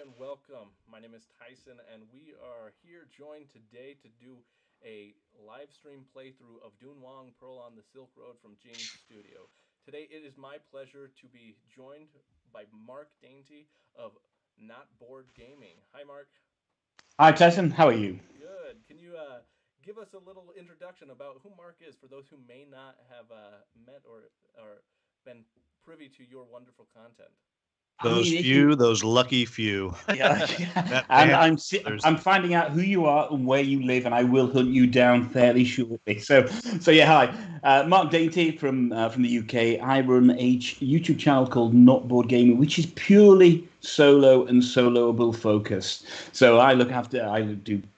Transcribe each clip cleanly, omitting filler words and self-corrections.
and welcome. My name is Tyson, and we are here joined today to do a live stream playthrough of Dunhuang Pearl on the Silk Road from Jing's studio. Today, it is my pleasure to be joined by Mark Dainty of Not Board Gaming. Hi, Mark. Hi, Tyson. How are you? Good. Can you give us a little introduction about who Mark is for those who may not have met or been privy to your wonderful content? I mean, if you, Those lucky few. yeah, yeah. That And band I'm of brothers. I'm finding out who you are and where you live, and I will hunt you down fairly shortly. So yeah, hi, Mark Dainty from the UK. I run a YouTube channel called Not Board Gaming, which is purely solo and soloable focused. So I do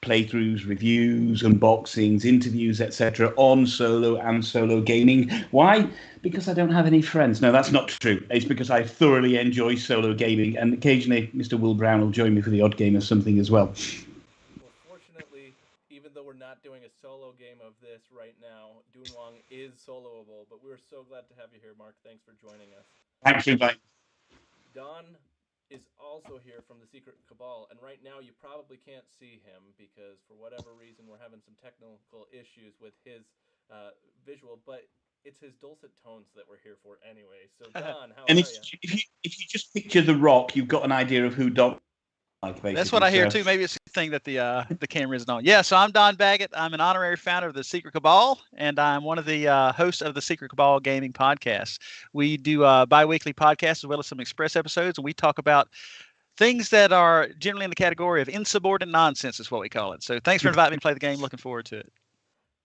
playthroughs, reviews, unboxings, interviews, etc. on solo and solo gaming. Why? Because I don't have any friends. No, that's not true. It's because I thoroughly enjoy solo gaming, and occasionally Mr. Will Brown will join me for the odd game or something as well. Well, fortunately, even though we're not doing a solo game of this right now, Dunhuang is soloable, but we're so glad to have you here, Mark. Thanks for joining us. Thanks for inviting. Don is also here from the Secret Cabal, and right now you probably can't see him because for whatever reason we're having some technical issues with his visual, but it's his dulcet tones that we're here for anyway. So Don, how And are you? if you just picture The Rock, you've got an idea of who Doc like That's what basically. I hear So too. Maybe it's the thing that the camera isn't on. Yeah, so I'm Don Baggett. I'm an honorary founder of the Secret Cabal, and I'm one of the hosts of the Secret Cabal Gaming Podcast. We do bi-weekly podcasts as well as some express episodes, and we talk about things that are generally in the category of insubordinate nonsense, is what we call it. So thanks for inviting me to play the game. Looking forward to it.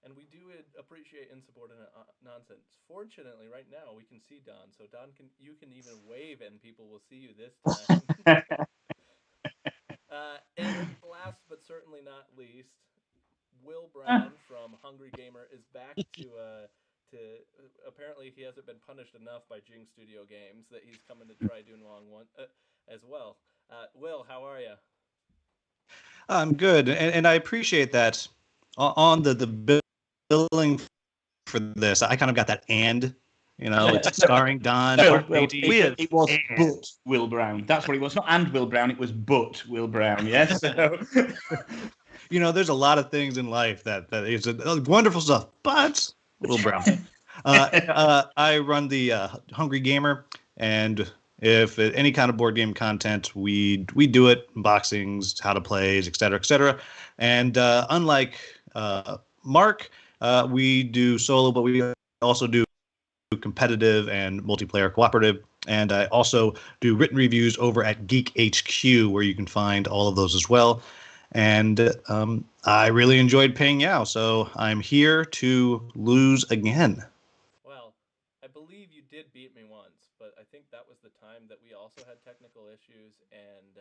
And we do appreciate insubordinate nonsense. Fortunately, right now we can see Don, so Don can you can even wave and people will see you this time. And last but certainly not least, Will Brown from Hungry Gamer is back to apparently he hasn't been punished enough by Jing Studio Games that he's coming to try Dunhuang one as well. Will, how are you? I'm good, and I appreciate that. On the billing for this, I kind of got that it's starring Don, well, Mark well, Beatty. it was And but Will Brown. That's what it was. Not and Will Brown. It was but Will Brown. Yes. So. there's a lot of things in life that is wonderful stuff, but Will Brown. I run the Hungry Gamer, and if any kind of board game content, we do it, unboxings, how to plays, etc., etc. And unlike Mark, we do solo, but we also do competitive and multiplayer cooperative. And I also do written reviews over at Geek HQ, where you can find all of those as well. And I really enjoyed Paying Yao, so I'm here to lose again. Well, I believe you did beat me once, but I think that was the time that we also had technical issues and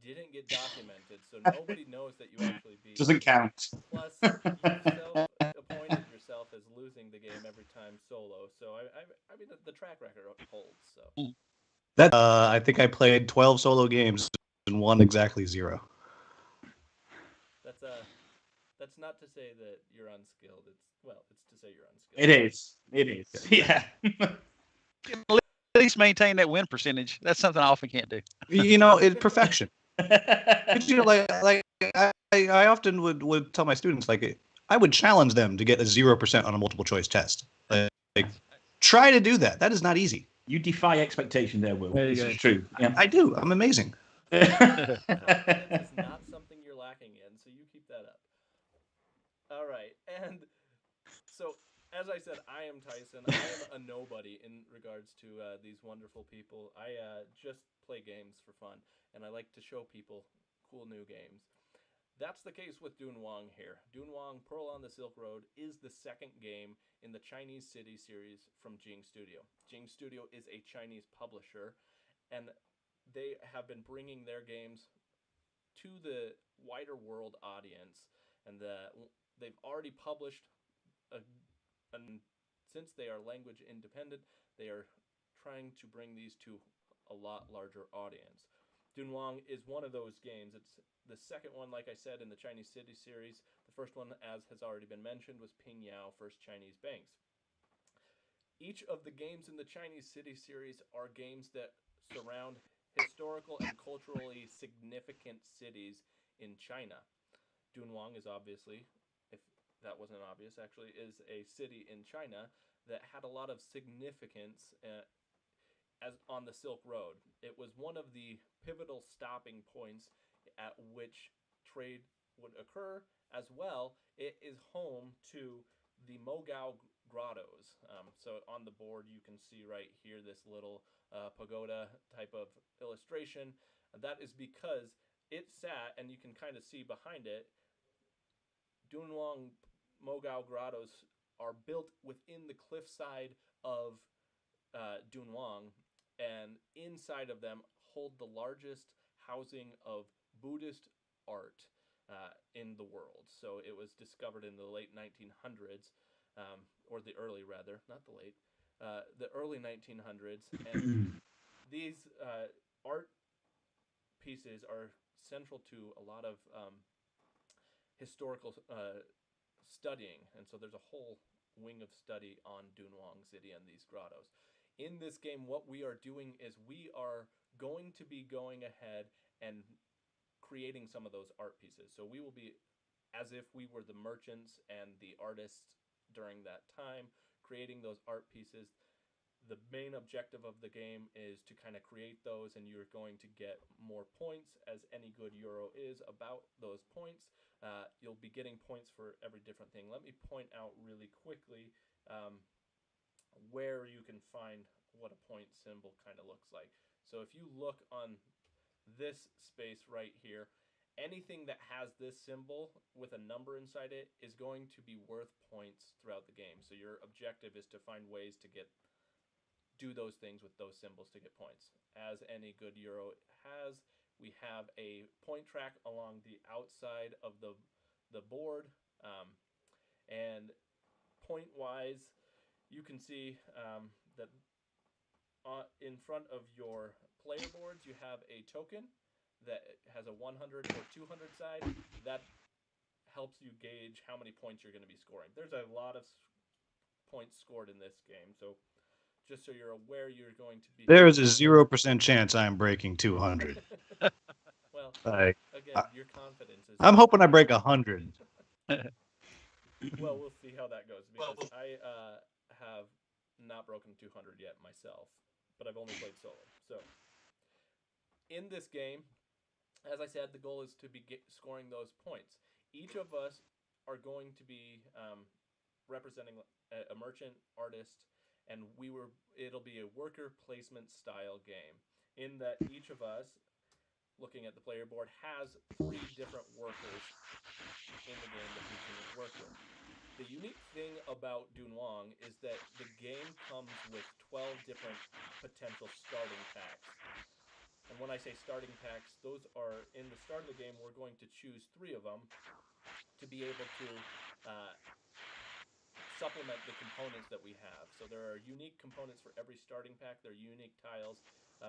didn't get documented, so nobody knows that you actually beat Doesn't me. count. Plus, you've self-appointed yourself as losing the game every time solo, so I mean the track record holds. So That I think I played 12 solo games and won exactly zero. that's that's not to say that you're unskilled. It's to say you're unskilled. It is. It is. Yeah. At least maintain that win percentage. That's something I often can't do. It's perfection. I often would tell my students, I would challenge them to get a 0% on a multiple choice test. Try to do that. That is not easy. You defy expectation there, Will. There you This go. is true. Yeah. I do. I'm amazing. Confidence is not something you're lacking in, so you keep that up. All right, and so as I said, I am Tyson. I am a nobody in regards to these wonderful people. I just play games for fun, and I like to show people cool new games. That's the case with Dunhuang here. Dunhuang Pearl on the Silk Road is the second game in the Chinese City series from Jing Studio. Jing Studio is a Chinese publisher, and they have been bringing their games to the wider world audience, and they've already published a, and since they are language independent, they are trying to bring these to a lot larger audience. Dunhuang is one of those games. It's the second one, like I said, in the Chinese City series. The first one, as has already been mentioned, was Ping Yao, First Chinese Banks. Each of the games in the Chinese City series are games that surround historical and culturally significant cities in China. Dunhuang is obviously, if that wasn't obvious, actually, is a city in China that had a lot of significance as on the Silk Road. It was one of the pivotal stopping points at which trade would occur. As well, it is home to the Mogao grottos. So on the board, you can see right here this little pagoda type of illustration. That is because it sat, and you can kind of see behind it, Dunhuang Mogao grottos are built within the cliffside of Dunhuang, and inside of them hold the largest housing of Buddhist art in the world. So it was discovered in the late 1900s, or the early rather, not the late, the early 1900s, and these art pieces are central to a lot of historical studying, and so there's a whole wing of study on Dunhuang City and these grottos. In this game, what we are doing is we are going to be going ahead and creating some of those art pieces. So we will be, as if we were the merchants and the artists during that time, creating those art pieces. The main objective of the game is to kind of create those, and you're going to get more points, as any good Euro is about those points. You'll be getting points for every different thing. Let me point out really quickly where you can find what a point symbol kind of looks like. So if you look on this space right here, anything that has this symbol with a number inside it is going to be worth points throughout the game. So your objective is to find ways to do those things with those symbols to get points. As any good Euro has, we have a point track along the outside of the board, and point wise, you can see that in front of your player boards you have a token that has a 100 or 200 side. That helps you gauge how many points you're going to be scoring. There's a lot of points scored in this game, so just so you're aware, you're going to be. There is a 0% chance I'm breaking 200. Well, again, your confidence is. I'm hoping I break 100. Well, we'll see how that goes, because I have not broken 200 yet myself, but I've only played solo. So in this game, as I said, the goal is to be scoring those points. Each of us are going to be representing a merchant, artist, and it'll be a worker placement style game, in that each of us, looking at the player board, has 3 different workers in the game that we can work with. The unique thing about Dunhuang is that the game comes with 12 different potential starting packs. And when I say starting packs, those are, in the start of the game, we're going to choose 3 of them to be able to supplement the components that we have. So there are unique components for every starting pack. They're unique tiles.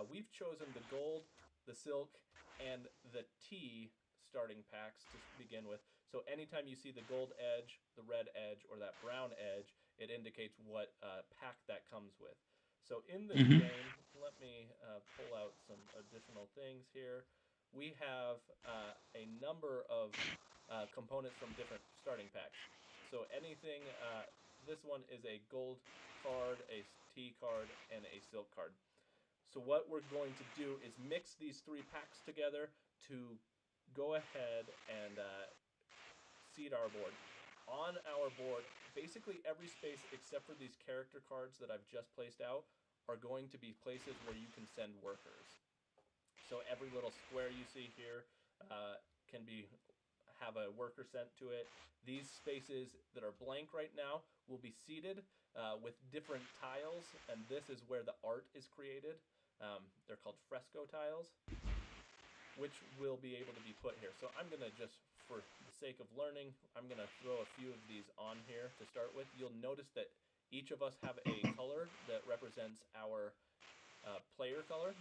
We've chosen the gold, the silk, and the tea starting packs to begin with. So anytime you see the gold edge, the red edge, or that brown edge, it indicates what pack that comes with. So in this game, let me pull out some additional things here. We have a number of components from different starting packs. So anything, this one is a gold card, a tea card, and a silk card. So what we're going to do is mix these 3 packs together to go ahead and seed our board. On our board, basically every space except for these character cards that I've just placed out are going to be places where you can send workers. So every little square you see here can have a worker sent to it. These spaces that are blank right now will be seeded with different tiles, and this is where the art is created. They're called fresco tiles, which will be able to be put here. So I'm going to just, for the sake of learning, I'm going to throw a few of these on here to start with. You'll notice that each of us have a color that represents our player color,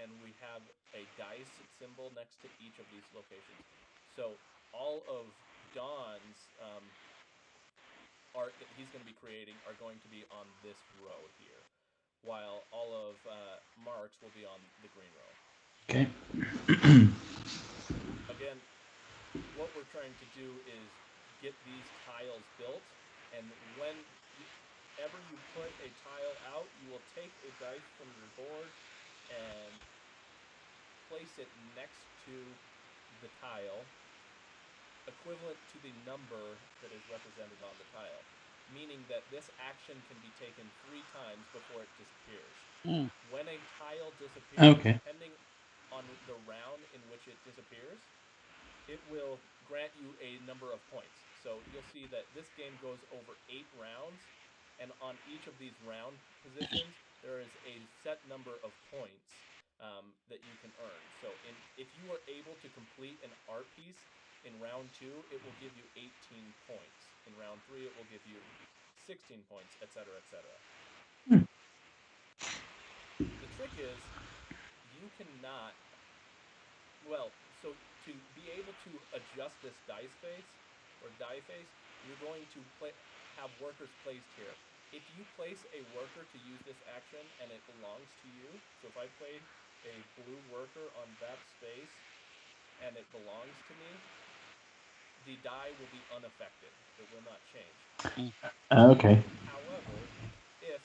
and we have a dice symbol next to each of these locations. So all of Don's art that he's going to be creating are going to be on this row here. while all of Mark's will be on the green row. Okay. Again, what we're trying to do is get these tiles built, and whenever you put a tile out, you will take a dice from your board and place it next to the tile, equivalent to the number that is represented on the tile, meaning that this action can be taken 3 times before it disappears. Mm. When a tile disappears, Okay. depending on the round in which it disappears, it will grant you a number of points. So you'll see that this game goes over 8 rounds, and on each of these round positions, there is a set number of points that you can earn. So if you are able to complete an art piece in round 2, it will give you 18 points. In round 3, it will give you 16 points, etc., etc. The trick is you cannot, well, so to be able to adjust this dice face or die face, you're going to have workers placed here. If you place a worker to use this action and it belongs to you, so if I play a blue worker on that space and it belongs to me, the die will be unaffected. It will not change. Okay. However, if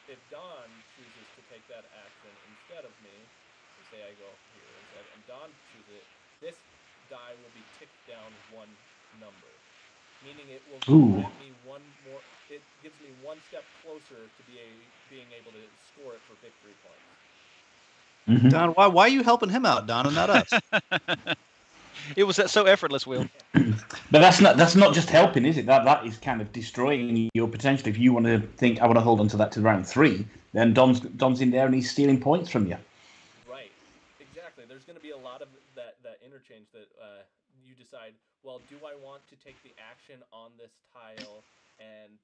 if Don chooses to take that action instead of me, so say I go here instead, and Don chooses it, this die will be ticked down 1 number, meaning it will grant me one more. It gives me 1 step closer to being able to score it for victory points. Mhm. Don, why are you helping him out, Don, and not us? It was so effortless, Will. But that's not just helping, is it? That is kind of destroying your potential. If you want to think, I want to hold on to that to round 3, then Don's in there and he's stealing points from you. Right. Exactly. There's going to be a lot of that interchange that you decide, well, do I want to take the action on this tile and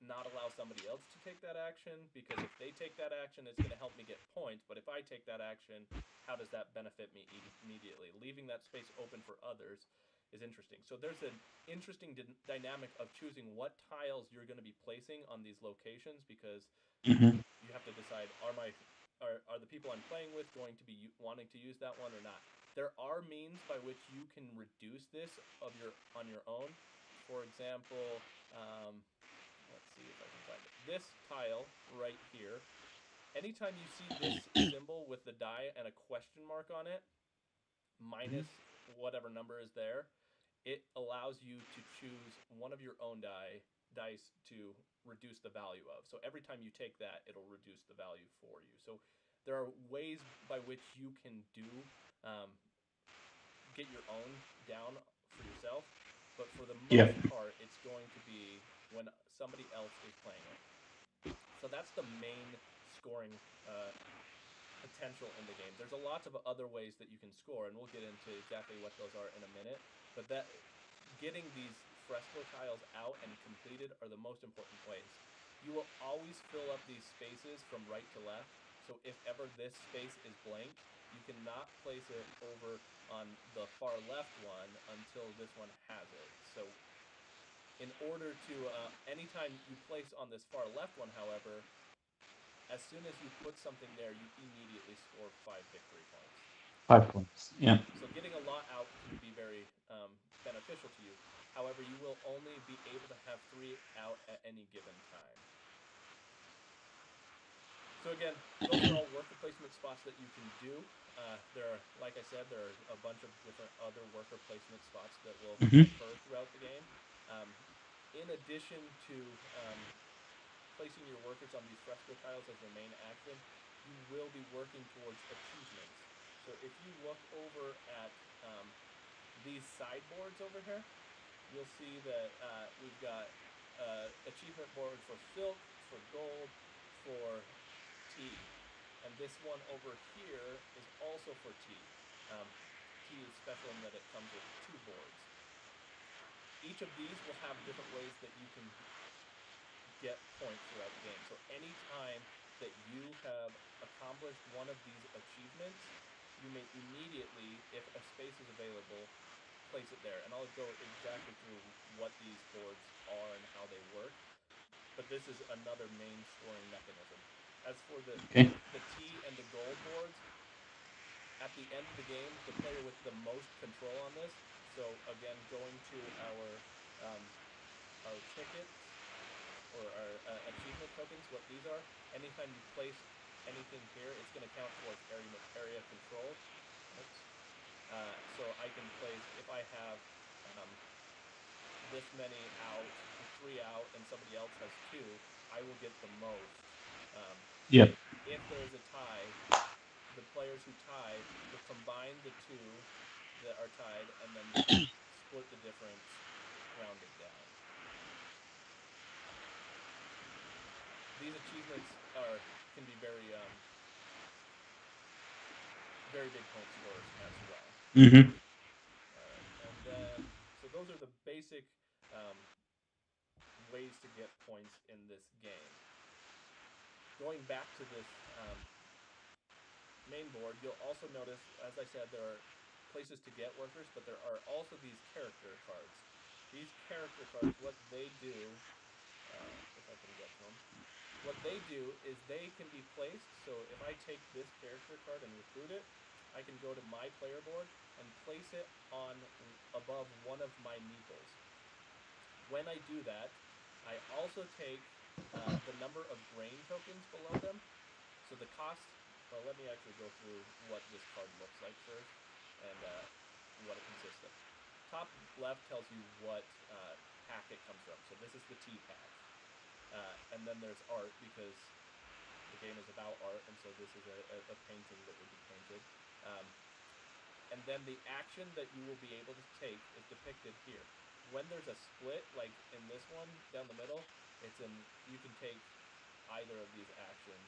not allow somebody else to take that action? Because if they take that action, it's going to help me get points. But if I take that action, how does that benefit me immediately? Leaving that space open for others is interesting. So there's an interesting dynamic of choosing what tiles you're going to be placing on these locations, because you have to decide, are the people I'm playing with going to be wanting to use that one or not? There are means by which you can reduce this on your own. For example, let's see if I can find it. This tile right here. Anytime you see this symbol with the die and a question mark on it, minus whatever number is there, it allows you to choose one of your own dice to reduce the value of. So every time you take that, it'll reduce the value for you. So there are ways by which you can get your own down for yourself, but for the most part, it's going to be when somebody else is playing it. So that's the main scoring potential in the game. There's a lot of other ways that you can score, and we'll get into exactly what those are in a minute. But getting these fresco tiles out and completed are the most important ways. You will always fill up these spaces from right to left. So if ever this space is blank, you cannot place it over on the far left one until this one has it. So in order to, anytime you place on this far left one, however, as soon as you put something there, you immediately score 5 victory points. 5 points, yeah. So getting a lot out can be very beneficial to you. However, you will only be able to have 3 out at any given time. So again, those are all worker placement spots that you can do. Like I said, there are a bunch of different other worker placement spots that will occur throughout the game. In addition to placing your workers on these fresco tiles as your main action, you will be working towards achievements. So if you look over at these sideboards over here, you'll see that we've got achievement board for silk, for gold, for tea. And this one over here is also for tea. Tea is special in that it comes with 2 boards. Each of these will have different ways that you can get points throughout the game. So anytime that you have accomplished one of these achievements, you may immediately, if a space is available, place it there. And I'll go exactly through what these boards are and how they work. but this is another main scoring mechanism. As for the Okay. T and the gold boards, at the end of the game, the player with the most control on this. So again, going to our tickets or our achievement tokens, what these are. Anytime you place anything here, it's going to count towards area controlled. Oops. So I can place, if I have um, this many out, 3 out, and somebody else has 2, I will get the most. Yep. If there is a tie, the players who tie will combine the 2 that are tied and then split the difference, rounded down. These achievements can be very very big point scores as well. Mm-hmm. All right, and then so those are the basic um, ways to get points in this game. Going back to this main board, you'll also notice, as I said, there are places to get workers, but there are also these character cards. These character cards, what they do, if I can get to them, what they do is they can be placed. So if I take this character card and recruit it, I can go to my player board and place it on above one of my meeples. When I do that, I also take the number of grain tokens below them. So the cost, well, let me actually go through what this card looks like first and what it consists of. Top left tells you what pack it comes from. So this is the T pack. And then there's art because the game is about art, and so this is a painting that would be painted. And then the action that you will be able to take is depicted here. When there's a split, like in this one down the middle, you can take either of these actions.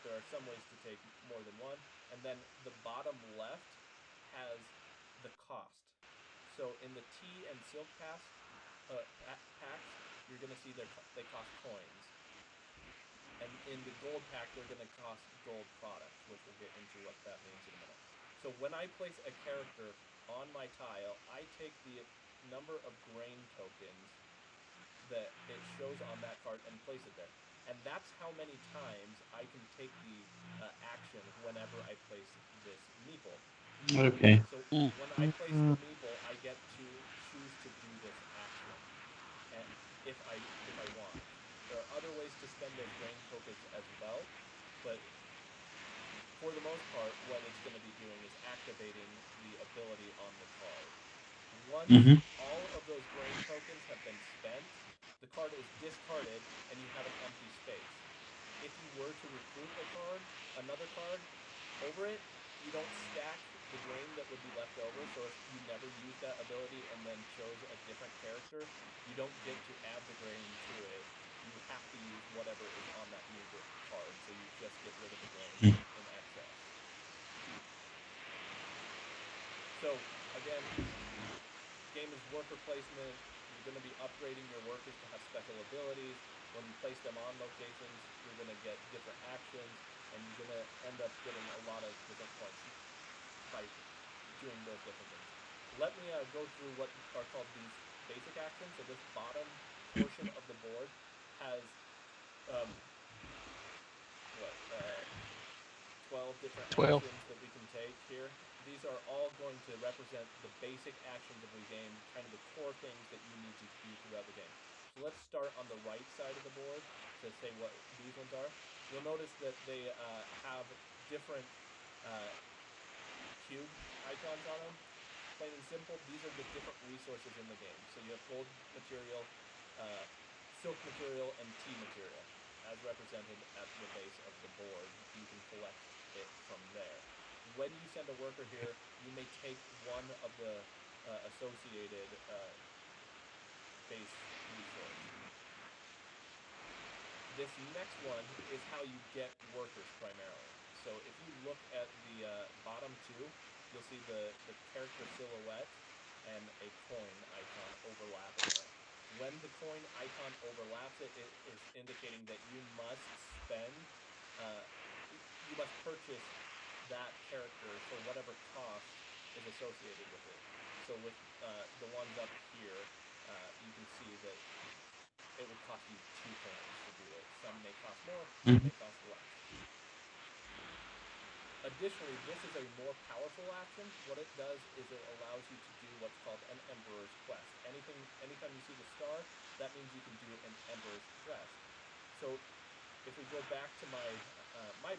There are some ways to take more than one, and then the bottom left has the cost. So in the tea and silk packs, you're going to see they cost coins. And in the gold pack, they're going to cost gold product, which we'll get into what that means in a minute. So when I place a character on my tile, I take the number of grain tokens that it shows on that card and place it there. And that's how many times I can take the action whenever I place this meeple. Okay. So when I place the meeple, I get to choose to do this action, and if I want. There are other ways to spend those grain tokens as well, but for the most part, what it's going to be doing is activating the ability on the card. Once Mm-hmm. all of those grain tokens have been spent, the card is discarded and you have an empty space. If you were to recruit another card over it, you don't stack the grain that would be left over. So if you never use that ability and then chose a different character, you don't get to add the grain to it. You have to use whatever is on that new card. So you just get rid of the grain in excess. So again, game is worker placement. You're going to be upgrading your workers to have special abilities. When you place them on locations, you're going to get different actions, and you're going to end up getting a lot of different points by doing those different things. Let me go through what are called these basic actions. So this bottom portion of the board has what 12 different 12. actions that we can take here. These are all going to represent the basic actions of the game, kind of the core things that you need to do throughout the game. So let's start on the right side of the board to say what these ones are. You'll notice that they have different cube icons on them. Plain and simple, these are the different resources in the game. So you have gold material, silk material, and tea material, as represented at the base of the board. You can collect it from there. When you send a worker here, you may take one of the associated base resource. This next one is how you get workers primarily. So if you look at the bottom two, you'll see the character silhouette and a coin icon overlapping it. When the coin icon overlaps it, it is indicating that you must you must purchase that character for whatever cost is associated with it. So with the ones up here, you can see that it would cost you 2 coins to do it. Some may cost more, some may cost less. Additionally, this is a more powerful action. What it does is it allows you to do what's called an Emperor's Quest. Anytime you see the star, that means you can do an Emperor's Quest. So if we go back to my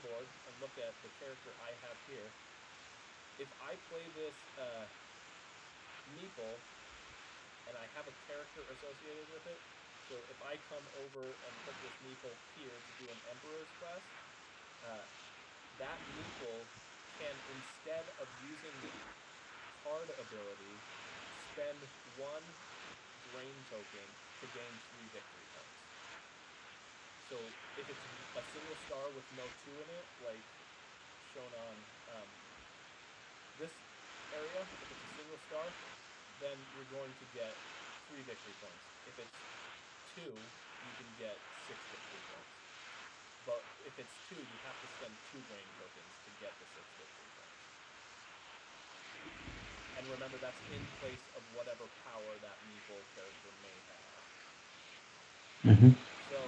board and look at the character I have here, if I play this meeple and I have a character associated with it, so if I come over and put this meeple here to do an Emperor's Quest, that meeple can, instead of using the card ability, spend 1 drain token to gain 3 victory points. So if it's a single star with no 2 in it, like shown on this area, if it's a single star, then you're going to get 3 victory points. If it's 2, you can get 6 victory points. But if it's 2, you have to spend 2 drain tokens to get the 6 victory points. And remember, that's in place of whatever power that meeple character may have. So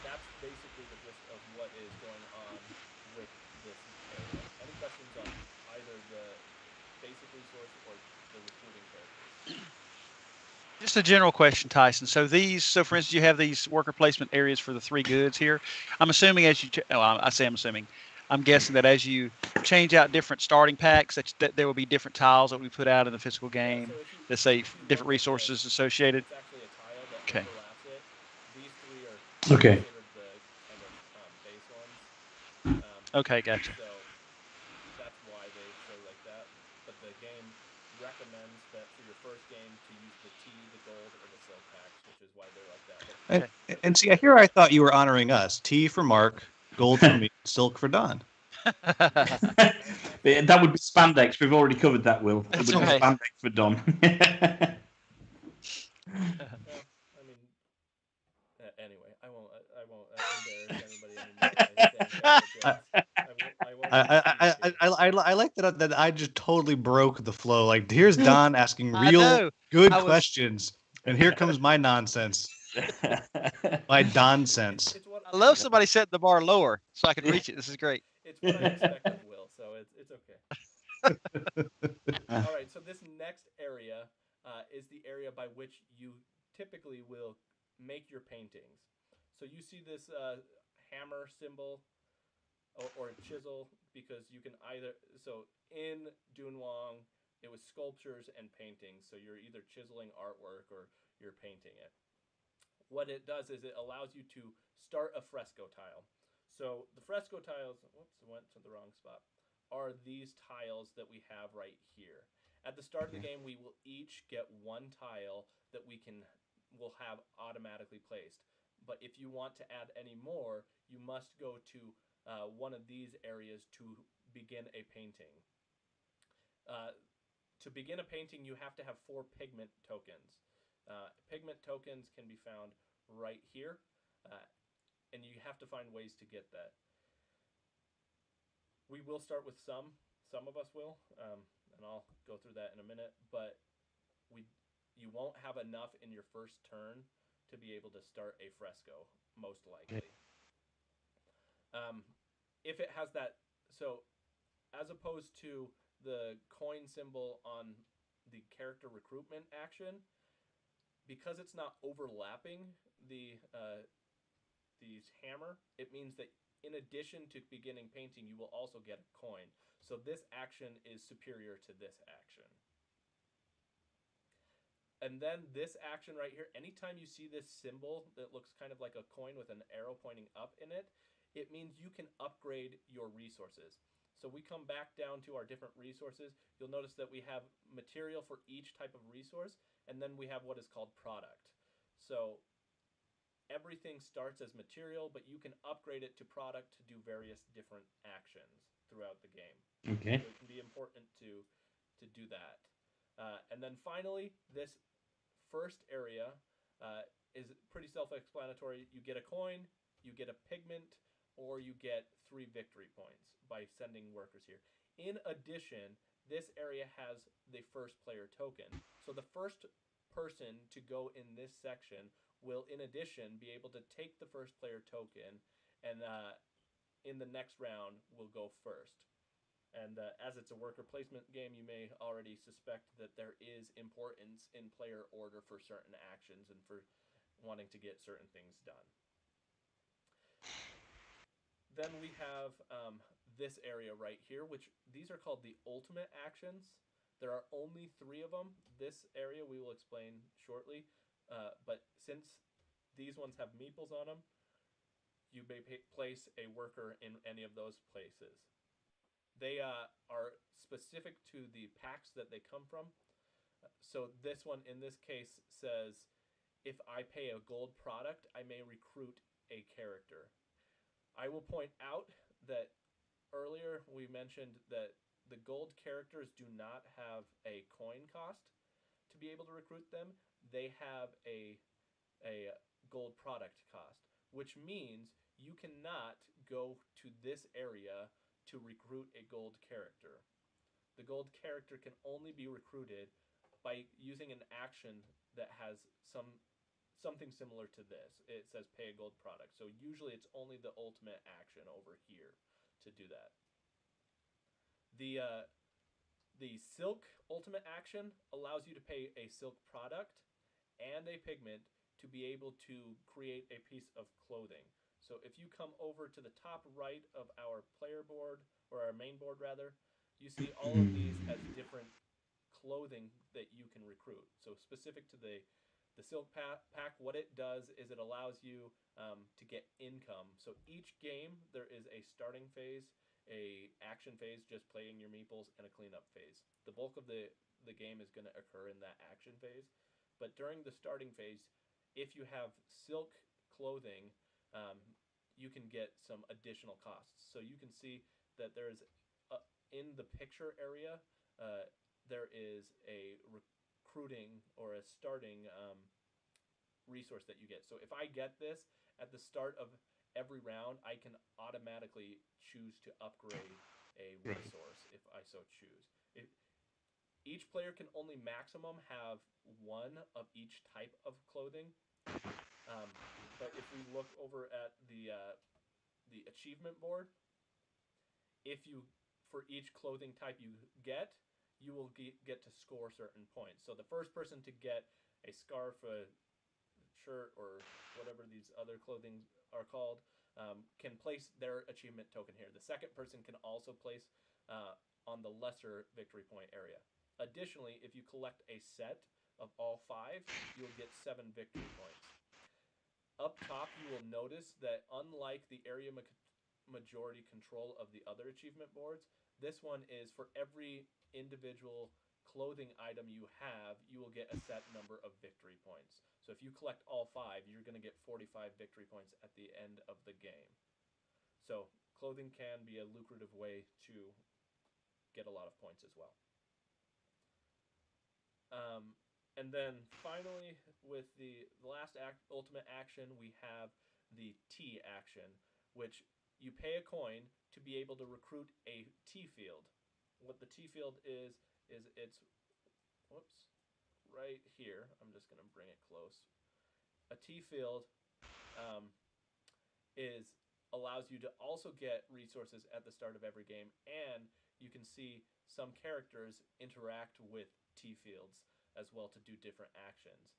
that's basically the gist of what is going on with this area. Any questions on either the basic resource or the recruiting characters? Just a general question, Tyson. So for instance, you have these worker placement areas for the 3 goods here. I'm assuming I'm guessing that as you change out different starting packs, that there will be different tiles that we put out in the physical game that say different resources associated. It's actually a tile that Okay. overlaps it. These 3 are Okay. considered the kind of base ones. Okay, gotcha. So that's why they show like that. But the game recommends that for your first game to use the T, the gold, or the silk packs, which is why they're like that. And see, here I thought you were honoring us. T for Mark, gold for me, silk for Don. That would be spandex. We've already covered that, Will. It would right. be spandex for Don. Well, I mean, anyway, I won't embarrass anybody anymore. I like that I just totally broke the flow. Like, here's Don asking real good questions, and here comes my nonsense. My Don sense. I love somebody setting the bar lower so I can reach it. This is great. It's what I expect of Will, so it's okay. All right, so this next area is the area by which you typically will make your paintings. So you see this hammer symbol or chisel, because you can either, so in Dunhuang, it was sculptures and paintings, so you're either chiseling artwork or you're painting it. What it does is it allows you to start a fresco tile. So the fresco tiles, whoops, went to the wrong spot, are these tiles that we have right here. At the start of the game, we will each get 1 tile that will have automatically placed. But if you want to add any more, you must go to one of these areas to begin a painting. To begin a painting, you have to have 4 pigment tokens. Pigment tokens can be found right here, and you have to find ways to get that. We will start with some of us will, and I'll go through that in a minute, but you won't have enough in your first turn to be able to start a fresco, most likely. If it has that, so as opposed to the coin symbol on the character recruitment action, because it's not overlapping the hammer, it means that in addition to beginning painting, you will also get a coin. So this action is superior to this action. And then this action right here, anytime you see this symbol that looks kind of like a coin with an arrow pointing up in it, it means you can upgrade your resources. So we come back down to our different resources. You'll notice that we have material for each type of resource, and then we have what is called product. So everything starts as material, but you can upgrade it to product to do various different actions throughout the game. Okay. So it can be important to do that. And then finally, this first area is pretty self-explanatory. You get a coin, you get a pigment, or you get 3 victory points by sending workers here. In addition, this area has the first player token. So the first person to go in this section will, in addition, be able to take the first player token, and in the next round will go first. And as it's a worker placement game, you may already suspect that there is importance in player order for certain actions and for wanting to get certain things done. Then we have this area right here, which these are called the ultimate actions. There are only 3 of them. This area we will explain shortly. But since these ones have meeples on them, you may place a worker in any of those places. They are specific to the packs that they come from. So this one, in this case, says, if I pay a gold product, I may recruit a character. I will point out that earlier we mentioned that the gold characters do not have a coin cost to be able to recruit them. They have a gold product cost, which means you cannot go to this area to recruit a gold character. The gold character can only be recruited by using an action that has something similar to this. It says pay a gold product. So usually it's only the ultimate action over here to do that. The silk ultimate action allows you to pay a silk product and a pigment to be able to create a piece of clothing. So if you come over to the top right of our player board, or our main board rather, you see all of these as different clothing that you can recruit. So specific to the silk pack, what it does is it allows you to get income. So each game there is a starting phase, a action phase, just playing your meeples, and a cleanup phase. The bulk of the game is going to occur in that action phase. But during the starting phase, if you have silk clothing, you can get some additional costs. So you can see that there's in the picture area, there is a recruiting or a starting resource that you get. So if I get this at the start of every round, I can automatically choose to upgrade a resource if I so choose. Each player can only maximum have 1 of each type of clothing. But if we look over at the achievement board, if you, for each clothing type you get, you will get to score certain points. So the first person to get a scarf, a shirt, or whatever these other clothing are called, can place their achievement token here. The second person can also place on the lesser victory point area. Additionally, if you collect a set of all 5, you'll get 7 victory points. Up top, you will notice that unlike the area majority control of the other achievement boards, this one is for every individual clothing item you have, you will get a set number of victory points. So if you collect all 5, you're going to get 45 victory points at the end of the game. So clothing can be a lucrative way to get a lot of points as well. And then finally, with the last ultimate action, we have the T action, which you pay a coin to be able to recruit a T field. What the T field is it's, whoops, right here. I'm just going to bring it close. A T field allows you to also get resources at the start of every game, and you can see some characters interact with T fields as well to do different actions.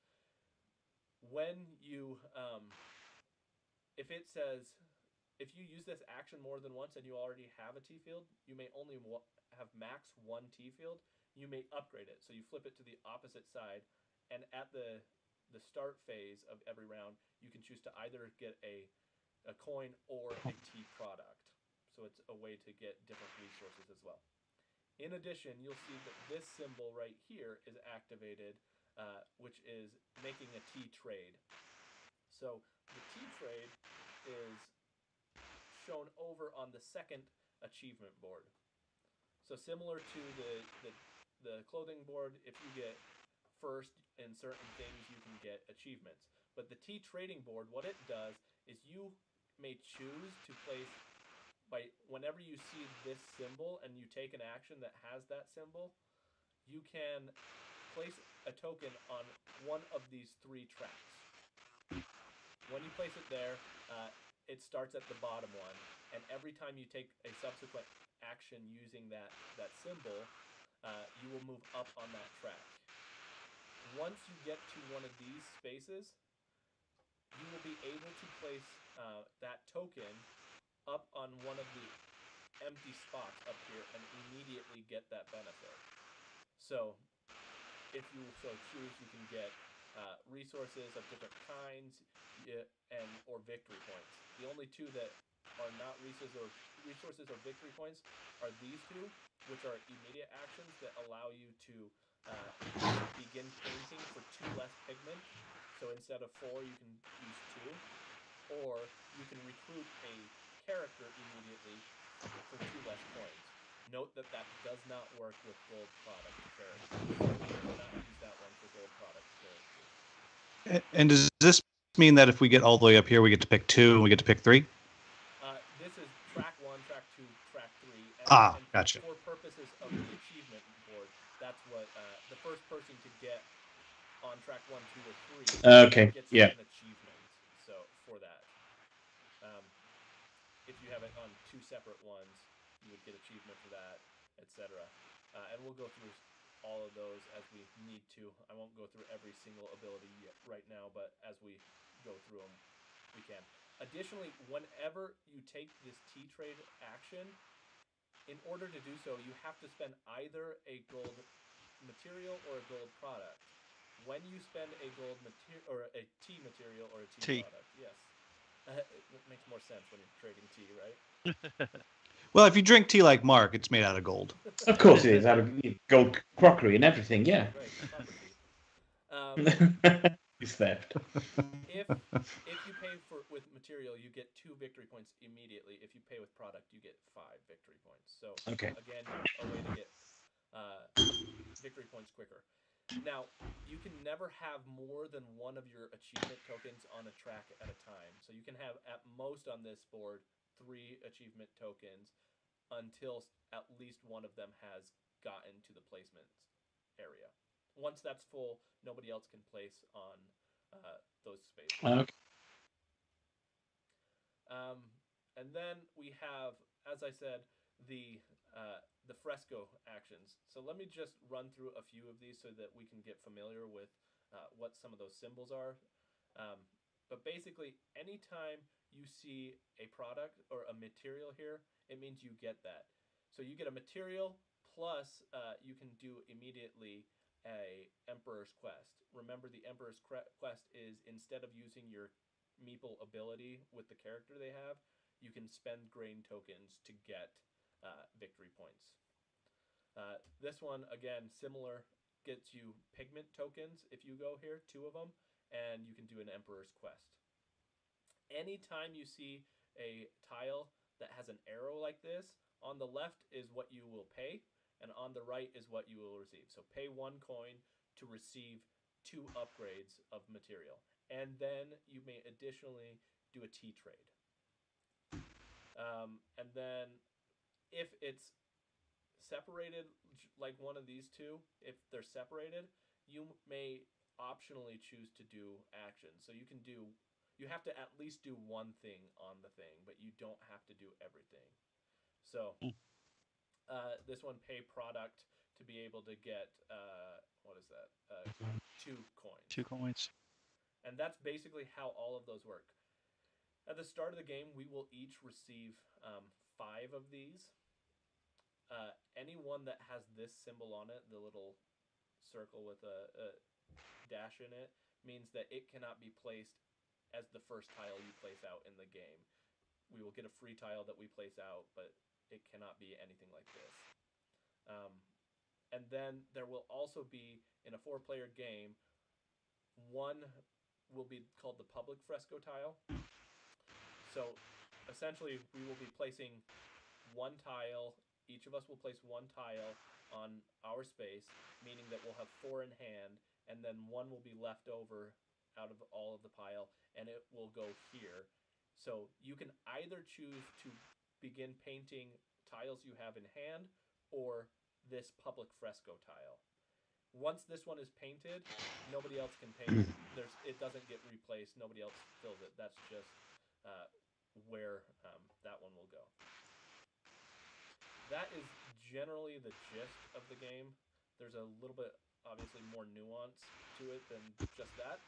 When you, if it says, if you use this action more than once and you already have a T field, you may only have max 1 T field. You may upgrade it. So you flip it to the opposite side, and at the start phase of every round, you can choose to either get a coin or a T product. So it's a way to get different resources as well. In addition, you'll see that this symbol right here is activated, which is making a T trade. So the T trade is shown over on the second achievement board. So similar to the clothing board, if you get first in certain things, you can get achievements. But the T trading board, what it does is you may choose to place, whenever you see this symbol and you take an action that has that symbol, you can place a token on one of these 3 tracks. When you place it there, it starts at the bottom one, and every time you take a subsequent action using that symbol, you will move up on that track. Once you get to one of these spaces, you will be able to place that token up on one of the empty spots up here and immediately get that benefit. So if you so choose, you can get resources of different kinds and or victory points. The only two that are not resources or victory points are these two, which are immediate actions that allow you to begin painting for 2 less pigment. So instead of 4, you can use 2, or you can recruit a character immediately for 2 less coins. Note that that does not work with gold product characters. You cannot use that one for gold product characters. And does this mean that if we get all the way up here, we get to pick 2 and we get to pick 3? This is track 1, track 2, track 3. And Gotcha. for purposes of the achievement board, that's what the first person to get on track 1, 2, or 3 gets an achievement. So for that, if you have it on 2 separate ones, you would get achievement for that, etc. And we'll go through all of those as we need to. I won't go through every single ability yet right now, but as we go through them, we can. Additionally, whenever you take this T-Trade action, in order to do so, you have to spend either a gold material or a gold product. When you spend a gold material or a T material or a T product, yes. It makes more sense when you're trading tea, right? Well, if you drink tea like Mark, it's made out of gold. Of course it is. Out of gold crockery and everything, yeah. Right, copper tea. It's theft. If you pay with material, you get 2 victory points immediately. If you pay with product, you get 5 victory points. So again, a way to get victory points quicker. Now, you can never have more than one of your achievement tokens on a track at a time. So you can have at most on this board 3 achievement tokens until at least one of them has gotten to the placement area. Once that's full, nobody else can place on those spaces. Okay. And then we have, as I said, the fresco actions. So let me just run through a few of these so that we can get familiar with what some of those symbols are. But basically, anytime you see a product or a material here, it means you get that. So you get a material plus you can do immediately a Emperor's Quest. Remember, the Emperor's Quest is instead of using your Meeple ability with the character they have, you can spend grain tokens to get victory points. This one, again, similar, gets you pigment tokens if you go here, 2 of them, and you can do an Emperor's Quest. Anytime you see a tile that has an arrow like this, on the left is what you will pay, and on the right is what you will receive. So pay 1 coin to receive 2 upgrades of material. And then you may additionally do a T trade. And then if it's separated, like one of these two, if they're separated, you may optionally choose to do actions. So you have to at least do one thing on the thing, but you don't have to do everything. So this one, pay product to be able to get, what is that? 2 coins. 2 coins. And that's basically how all of those work. At the start of the game, we will each receive 5 of these. Any one that has this symbol on it, the little circle with a dash in it, means that it cannot be placed as the first tile you place out in the game. We will get a free tile that we place out, but it cannot be anything like this. And then there will also be, in a 4-player game, one will be called the public fresco tile. So essentially, we will be placing 1 tile. Each of us will place 1 tile on our space, meaning that we'll have 4 in hand, and then 1 will be left over out of all of the pile, and it will go here. So you can either choose to begin painting tiles you have in hand or this public fresco tile. once this one is painted, nobody else can paint. It doesn't get replaced. Nobody else fills it. That's just where that one will go. That is generally the gist of the game. There's a little bit, obviously, more nuance to it than just that.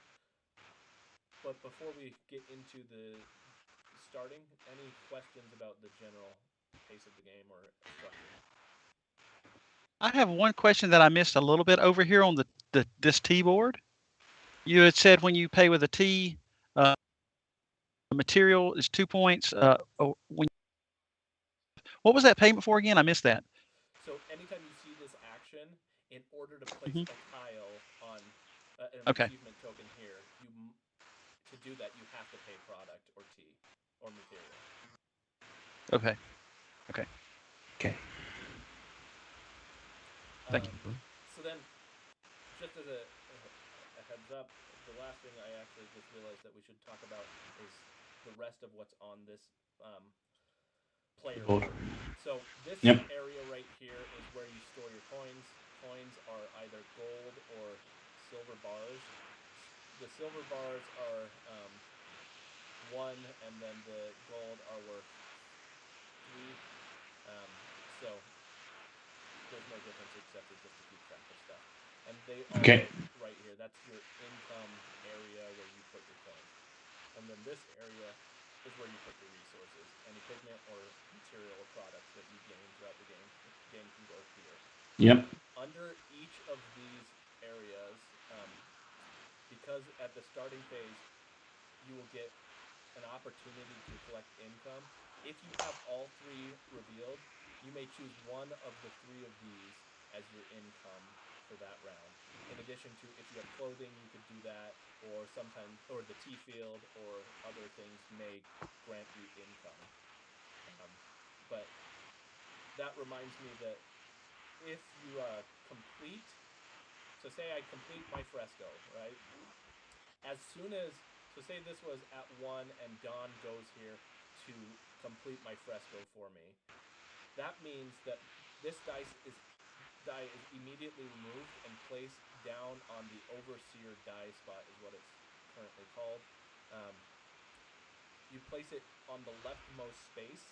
But before we get into the starting, any questions about the general pace of the game or structure? I have one question that I missed a little bit over here on this T board. You had said when you pay with a T, material is 2 points. What was that payment for again? I missed that. So anytime you see this action, in order to place Mhm. a tile on an Okay. achievement token here, to do that you have to pay product or T or material. Okay. Okay. Thank you. So then, just as a heads up, the last thing I actually just realized that we should talk about is the rest of what's on this player board. So this area right here is where you store your coins. Coins are either gold or silver bars. The silver bars are 1, and then the gold are worth 3. So there's no difference except for just to keep track of stuff. And they are right here. That's your income area where you put your coins. And then this area is where you put your resources. Any pigment or material or products that you gain throughout the game can go here. Yep. Under each of these areas, because at the starting phase, you will get an opportunity to collect income. If you have all 3 revealed, you may choose one of the 3 of these as your income for that round. In addition to, if you have clothing, you could do that, or the T field or other things may grant you income. But that reminds me that if you complete, so say I complete my fresco, right? As soon as, so say this was at 1 and Don goes here to complete my fresco for me. That means that this die is immediately removed and placed down on the overseer die spot, is what it's currently called. You place it on the leftmost space,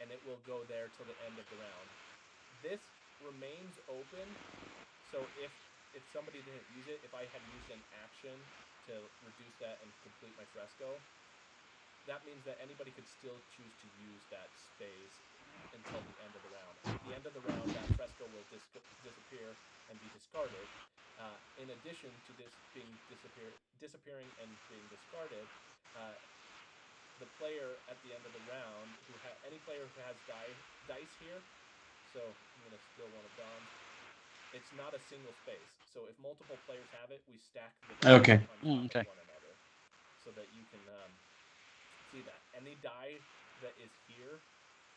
and it will go there till the end of the round. This remains open, so if somebody didn't use it, if I had used an action to reduce that and complete my fresco, that means that anybody could still choose to use that space until the end of the round. At the end of the round, that fresco will disappear and be discarded. In addition to this being disappearing and being discarded, the player at the end of the round, any player who has dice here, so I'm going to steal one of Don's. It's not a single space. So if multiple players have it, we stack the dice on top of one another, so that you can see that. Any die that is here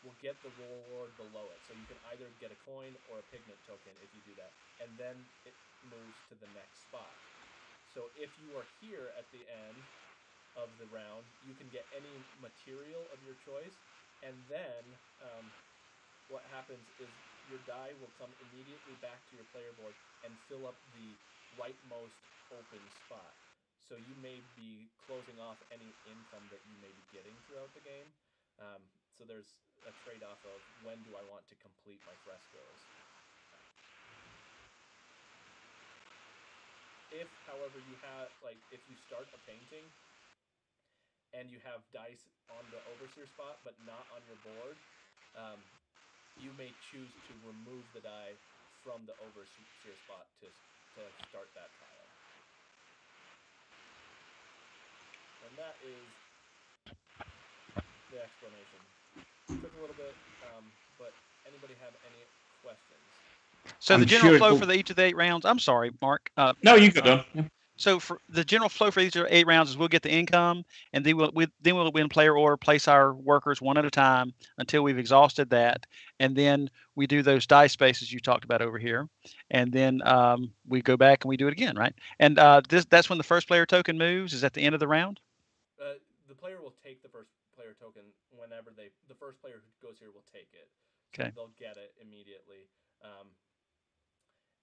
will get the reward below it. So you can either get a coin or a pigment token if you do that. And then it moves to the next spot. So if you are here at the end of the round, you can get any material of your choice. And then what happens is your die will come immediately back to your player board and fill up the rightmost open spot. So you may be closing off any income that you may be getting throughout the game. So there's a trade-off of when do I want to complete my frescoes. If, however, if you start a painting and you have dice on the overseer spot but not on your board, you may choose to remove the die from the overseer spot to start that tile. And that is the explanation. Took a little bit, but anybody have any questions? So the general flow for each of the 8 rounds. I'm sorry, Mark. No, you go done. So for the general flow for each of 8 rounds is we'll get the income, and then we'll in player order place our workers one at a time until we've exhausted that, and then we do those die spaces you talked about over here, and then we go back and we do it again, right? And that's when the first player token moves. Is at the end of the round. The player will take the first player token whenever the first player who goes here will take it. So Okay. They'll get it immediately.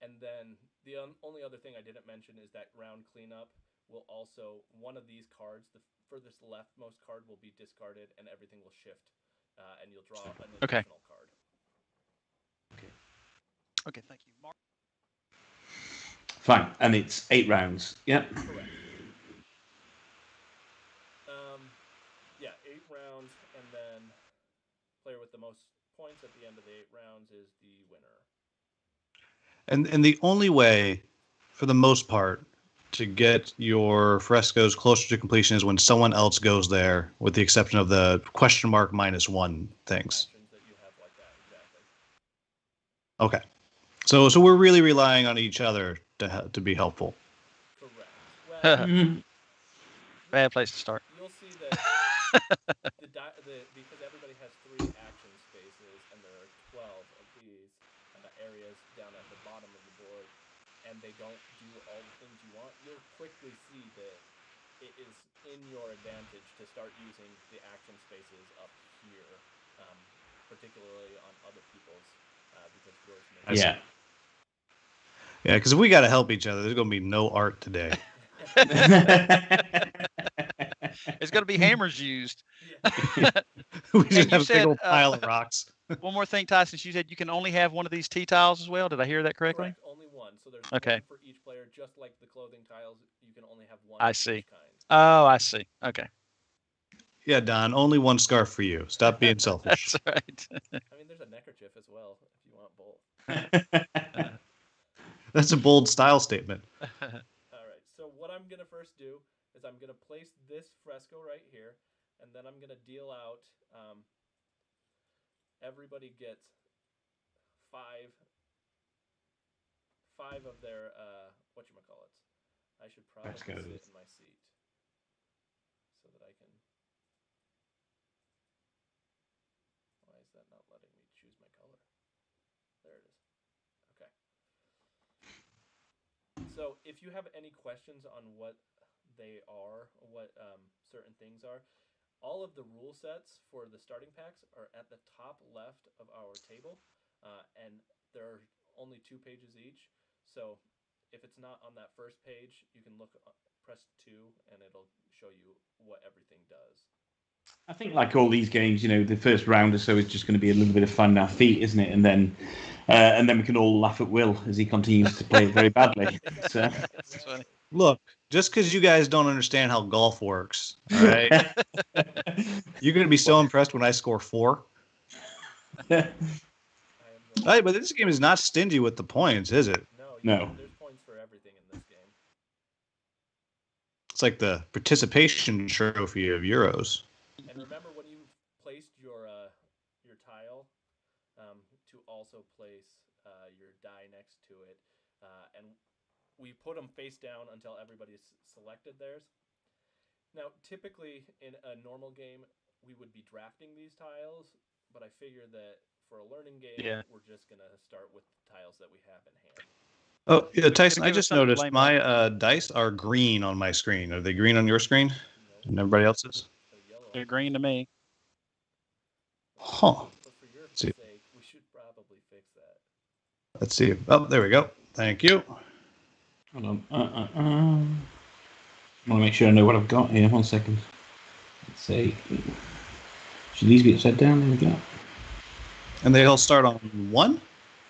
And then the only other thing I didn't mention is that round cleanup will also, one of these cards, the furthest leftmost card will be discarded and everything will shift, and you'll draw an Okay. additional card. Okay, thank you, Mark. Fine, and it's 8 rounds. Yep. Correct. Yeah, 8 rounds, and then player with the most points at the end of the 8 rounds is the winner. And the only way, for the most part, to get your frescoes closer to completion is when someone else goes there, with the exception of the question mark -1 things. Actions that you have like that, exactly. Okay, so we're really relying on each other to be helpful. Correct. Well, Bad place to start. you'll see that because everybody has 3 action spaces, and there are 12 of these areas down at the bottom of the board, and they don't do all the things you want, you'll quickly see that it is in your advantage to start using the action spaces up here, particularly on other people's, because yours may Yeah. Yeah, because if we got to help each other, there's going to be no art today. It's going to be hammers used. We just And you have a big said, old pile of rocks. One more thing, Tyson. You said you can only have one of these tea tiles as well. Did I hear that correctly? Correct, only one. So there's Okay. one for each player, just like the clothing tiles. You can only have one I of see. each kind. Oh, I see. Okay. Yeah, Don, only one scarf for you. Stop being selfish. That's right. I mean, there's a neckerchief as well, if you want both. That's a bold style statement. All right, so what I'm going to first do is I'm going to place this fresco right here, and then I'm going to deal out, everybody gets five of their, whatchamacallits. I should probably sit in my seat so that I can... Why is that not letting me choose my color? There it is. Okay. So if you have any questions on what they are, what certain things are, all of the rule sets for the starting packs are at the top left of our table, and there are only 2 pages each. So if it's not on that first page, you can look, press 2, and it'll show you what everything does. I think, like all these games, the first round or so is just going to be a little bit of fun in our feet, isn't it? And then we can all laugh at Will as he continues to play very badly. So. That's funny. Look, just because you guys don't understand how golf works, all right? You're going to be so impressed when I score 4. Hey, but this game is not stingy with the points, is it? No. There's points for everything in this game. It's like the participation trophy of Euros. And remember, when you placed your tile, to also place your die next to it, and we put them face down until everybody's selected theirs. Now, typically in a normal game, we would be drafting these tiles, but I figure that for a learning game, we're just gonna start with the tiles that we have in hand. Oh, yeah, Tyson, I just noticed my dice are green on my screen. Are they green on your screen? Nope. And everybody else's? They're green to me. Huh. But for your sake, we should probably fix that. Let's see. Oh, there we go. Thank you. Hold on. I want to make sure I know what I've got here. 1 second. Let's see. Should these be upside down? There we go. And they all start on 1?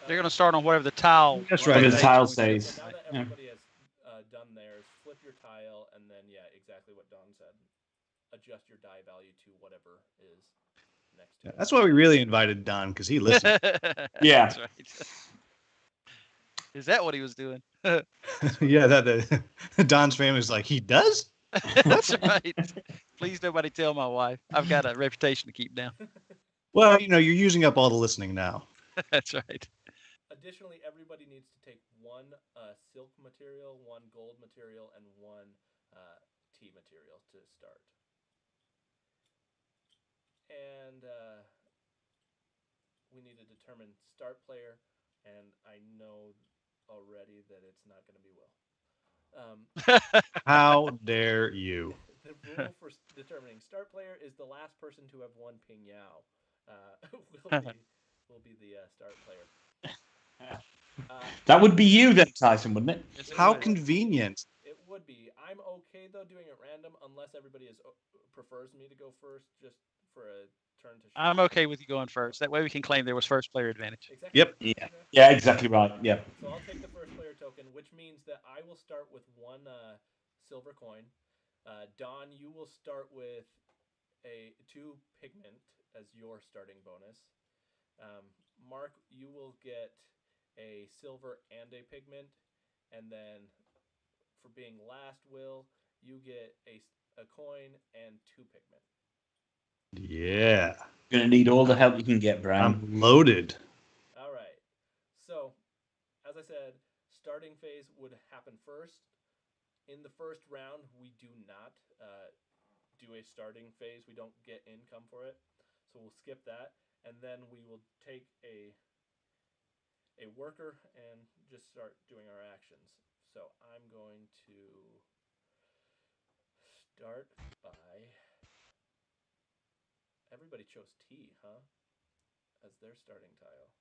They're going to start on whatever the tile. That's right. Whatever the tile says. So now that everybody has done theirs, flip your tile, and then, exactly what Don said. Adjust your die value to whatever is next to it. That's why we really invited Don, because he listened. Yeah. That's right. Is that what he was doing? Yeah, that Don's family is like, he does? That's right. Please nobody tell my wife. I've got a reputation to keep down. Well, you're using up all the listening now. That's right. Additionally, everybody needs to take 1 silk material, 1 gold material, and 1 tea material to start. And we need to determine start player, and I know already that it's not going to be Will. How dare you? The rule for determining start player is the last person to have won Ping Yao will be the start player. That would be you then, Tyson, wouldn't it? Yes, it How would. convenient. It would be. I'm okay though doing it random unless everybody prefers me to go first, just for a turn to. I'm okay with you going first. That way we can claim there was first player advantage. Exactly. Yep. Yeah. Exactly. Yeah, exactly right. Yeah. So I'll take the first player token, which means that I will start with one silver coin. Don, you will start with a 2 pigment as your starting bonus. Mark, you will get a silver and a pigment, and then for being last, Will, you get a coin and 2 pigment. Yeah. Gonna need all the help you can get, Brian. I'm loaded. All right. So, as I said, starting phase would happen first. In the first round, we do not do a starting phase. We don't get income for it. So we'll skip that. And then we will take a worker and just start doing our actions. So I'm going to start by... Everybody chose T, huh? As their starting tile.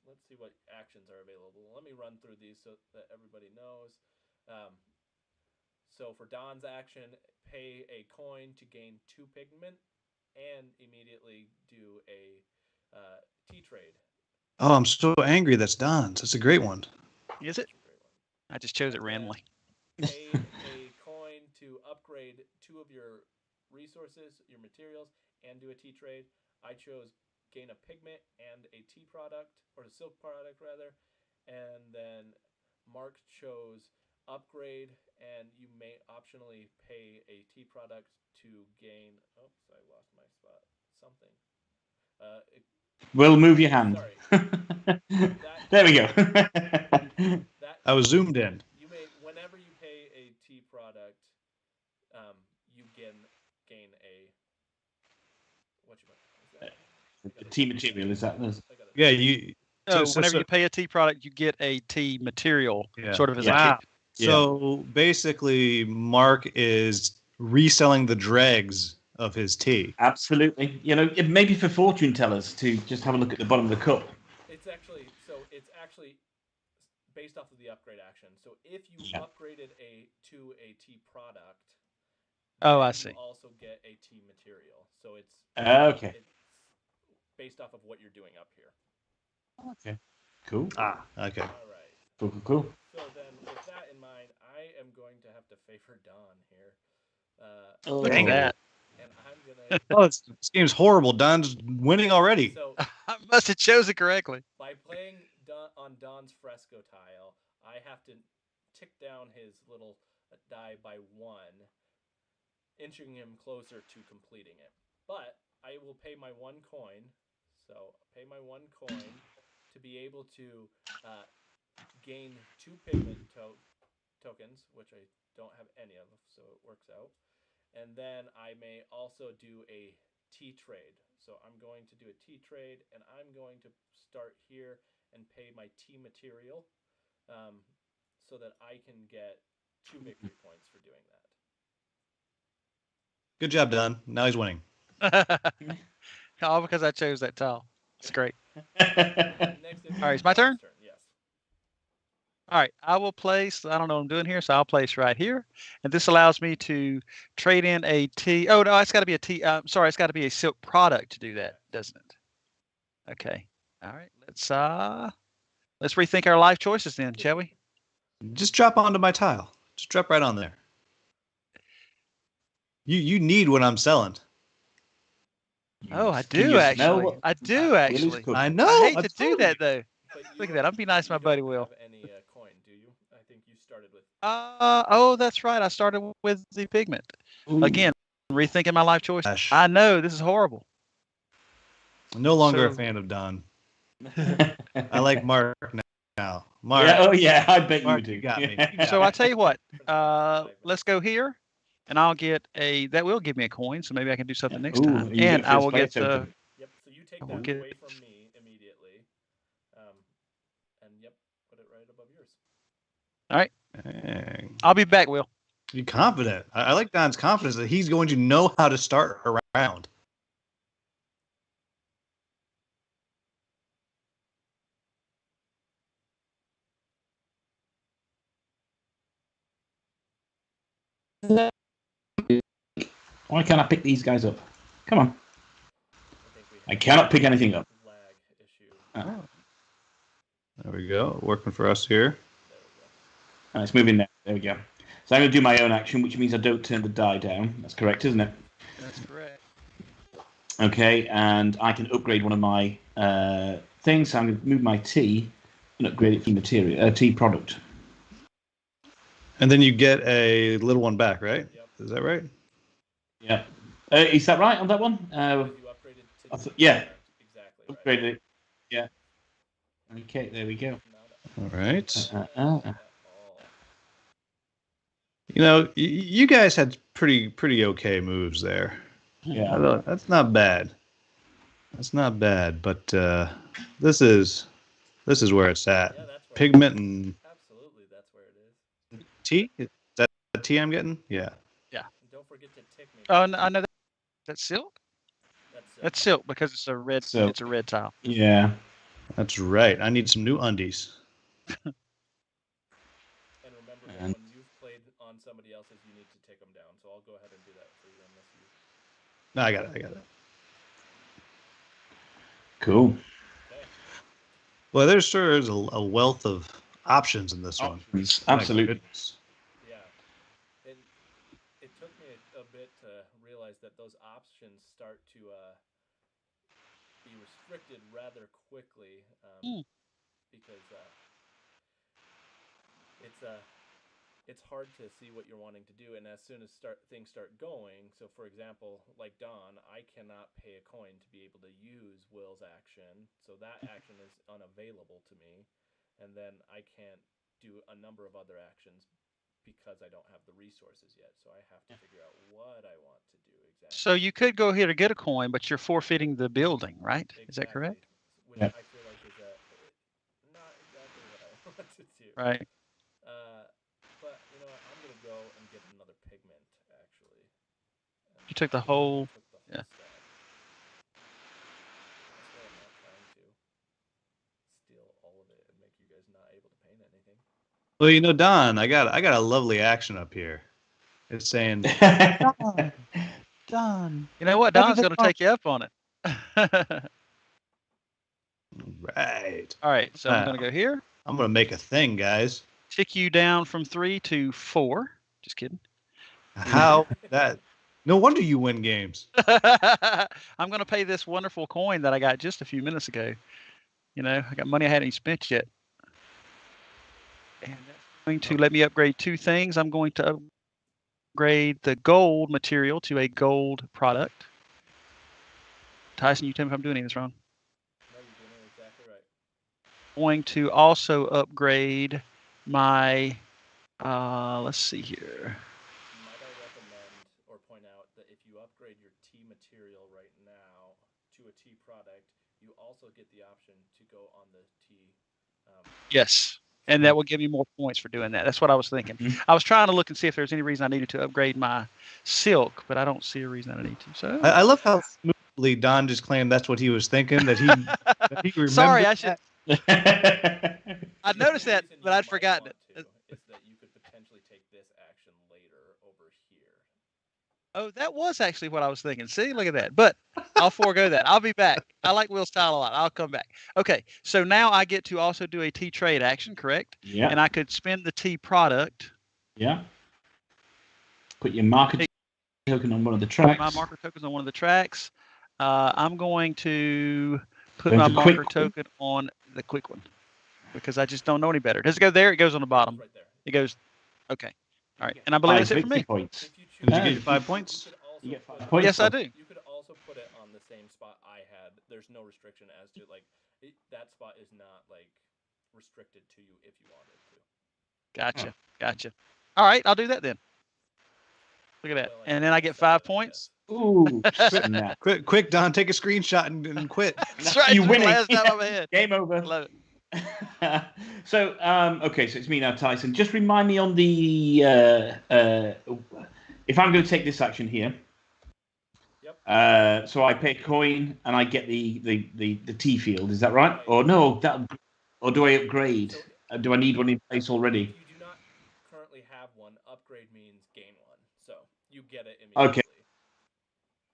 Let's see what actions are available. Let me run through these so that everybody knows. So for Don's action, pay a coin to gain 2 pigment and immediately do a tea trade. Oh, I'm so angry that's Don's. That's a great one. Is it? I just chose it randomly. Pay a coin to upgrade 2 of your resources, your materials, and do a tea trade. I chose gain a pigment and a tea product, or a silk product rather, and then Mark chose upgrade, and you may optionally pay a tea product to gain. Oops, I lost my spot. Something. Will, move your hand. Sorry. There we go. I was zoomed in. You may, whenever you pay a tea product, you gain a tea material, is that? Yeah, you. Whenever you pay a tea product, you get a tea material, sort of as a wow. tip. So basically, Mark is reselling the dregs of his tea. Absolutely. You know, maybe for fortune tellers to just have a look at the bottom of the cup. It's actually based off of the upgrade action. So if you upgraded to a tea product, I see. You also get a tea material. So it's okay. It's based off of what you're doing up here. Okay. Cool. Okay. All right. Cool. So then, with that in mind, I am going to have to favor Don here. Look at that. And I'm gonna. Oh, this game's horrible. Don's winning already. So I must have chosen correctly. by playing on Don's fresco tile, I have to tick down his little die by 1, inching him closer to completing it. But I will pay my 1 coin. So pay my 1 coin to be able to gain 2 pigment tokens, which I don't have any of, so it works out. And then I may also do a tea trade. So I'm going to do a tea trade, and I'm going to start here and pay my tea material, so that I can get 2 victory points for doing that. Good job, Don. Now he's winning. All because I chose that tile. It's great. Next, all right, it's my turn? Yes. All right, I will place, I don't know what I'm doing here, so I'll place right here. And this allows me to trade in a tea. Oh, no, it's got to be a tea. Sorry, it's got to be a silk product to do that, doesn't it? Okay. All right, let's rethink our life choices then, shall we? Just drop onto my tile. Just drop right on there. You need what I'm selling. Oh, I do actually. I do actually. I know. I hate to do that though. Look at that. I'm be nice to my buddy Will. Have any coin, do you? I think you started with. Oh, that's right. I started with the pigment. Ooh. Again, rethinking my life choice. I know this is horrible. I'm no longer a fan of Don. I like Mark now. Mark. Yeah, I bet Mark, you do. got me. So I tell you what. Let's go here, and I'll get that will give me a coin, so maybe I can do something next time. And I will get the. Yep. So you take that away from me immediately, and put it right above yours. All right. I'll be back, Will. You're confident. I like Don's confidence that he's going to know how to start a round. Why can't I pick these guys up? Come on. think we I have cannot pick anything up. a lag issue. Oh. There we go. Working for us here. There we go. It's moving now. There we go. So I'm going to do my own action, which means I don't turn the die down. That's correct, isn't it? That's correct. Okay, and I can upgrade one of my things. So I'm going to move my tea and upgrade it to material, tea product. And then you get a little one back, right? Yep. Is that right? Yeah. Is that right on that one? Because you upgraded to Yeah. Exactly. Right. Upgraded it. Yeah. Okay, there we go. All right. At all. You guys had pretty okay moves there. Yeah. That's not bad. That's not bad, but this is where it's at. Yeah, that's where Pigment and absolutely, that's where it is. tea. Is that tea I'm getting? Yeah. And don't forget to tick me. Oh, no, I know that's silk. That's That's silk because it's a red. Silk. It's a red tile. Yeah. That's right. I need some new undies. And remember, that when you've played on somebody else's, you need to tick them down. So I'll go ahead and do that for you unless you. No, I got it. Cool. Okay. Well, there sure is a wealth of options in this one. My Absolutely. goodness. Yeah. And it took me a bit to realize that those options start to be restricted rather quickly because it's hard to see what you're wanting to do, and as soon as things start going, so for example, like Don, I cannot pay a coin to be able to use Will's action, so that action is unavailable to me, and then I can't do a number of other actions because I don't have the resources yet, so I have to figure out what I want to do exactly. So you could go here to get a coin, but you're forfeiting the building, right? Exactly. Is that correct? Which Yeah. I feel like is not exactly what I want to do. Right. But you know what? I'm gonna go and get another pigment actually. You took the whole. Took the whole Yeah. stack. That's why I'm not trying to steal all of it and make you guys not able to paint anything. Well, Don, I got a lovely action up here. It's saying Done. You know what? Don's going to take you up on it. right. All right. So I'm going to go here. I'm gonna make a thing, guys. Tick you down from 3 to 4. Just kidding. How that? No wonder you win games. I'm going to pay this wonderful coin that I got just a few minutes ago. I got money I hadn't even spent yet. And that's going to let me upgrade 2 things. I'm going to upgrade the gold material to a gold product. Tyson, you tell me if I'm doing any of this wrong. No, you're doing it exactly right. Going to also upgrade my, let's see here. Might I recommend or point out that if you upgrade your tea material right now to a tea product, you also get the option to go on the tea. Yes. And that will give me more points for doing that. That's what I was thinking. I was trying to look and see if there's any reason I needed to upgrade my silk, but I don't see a reason I need to. So I love how smoothly Don just claimed that's what he was thinking. That he remembered. Sorry, I should. I I noticed that, reason but you I'd might forgotten want it. to is that you could potentially take this action later over here. Oh, that was actually what I was thinking. See, look at that. But I'll forego that. I'll be back. I like Will's style a lot. I'll come back. Okay, so now I get to also do a tea trade action, correct? Yeah. And I could spend the tea product. Yeah. Put your marker token on one of the tracks. My marker token's on one of the tracks. I'm going to put Going my to marker quick one. token on the quick one because I just don't know any better. Does it go there? It goes on the bottom. Right there. It goes. Okay. All right. And I believe that's it for me. Points. If you choose, Did you Ah, get your 5 points? You get 5 put- points. Yes, I do. You could also put it on the same spot I had. There's no restriction as to that spot is not restricted to you if you wanted to. Gotcha. All right. I'll do that then. Look at that. Well, And then I get 5 points. Ooh, snap. Quick, Don, take a screenshot and quit. That's right. You winning. Last time I'm ahead. Game over. Love it. So, okay, so it's me now, Tyson. Just remind me on the if I'm going to take this action here. Yep. So I pay a coin and I get the T field. Is that right? Or no? Or do I upgrade? Do I need one in place already? If you do not currently have one, upgrade means gain one. So you get it immediately. Okay.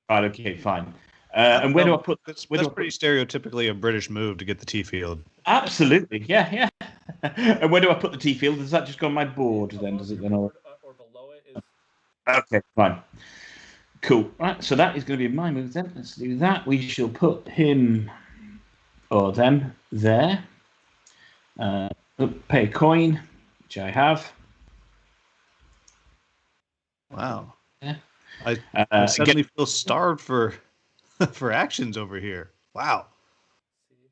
Right. Okay. Fine. And where do I put? That's Where do I pretty put? stereotypically a British move to get the tea field. Absolutely. Yeah. Yeah. And where do I put the tea field? Does that just go on my board then? Above Does it your then? board, or below it is. Okay. Fine. Cool. Right. So that is going to be my move then. Let's do that. We shall put him or them there. Pay a coin, which I have. Wow. Yeah. I suddenly feel starved for for actions over here. Wow.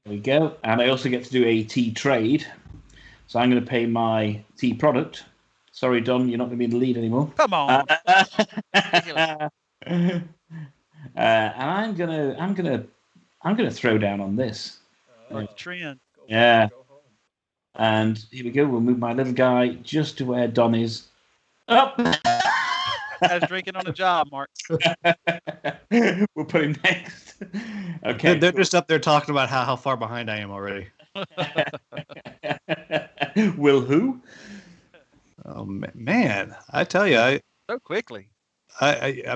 There we go. And I also get to do a tea trade. So I'm going to pay my tea product. Sorry, Don, you're not going to be in the lead anymore. Come on. And I'm gonna throw down on this. Break the trend. Yeah. Go home. And here we go. We'll move my little guy just to where Don is. Up. I was drinking on the job, Mark. We'll put him next. Okay. They're just up there talking about how far behind I am already. Will who? Oh man, I tell you, So quickly.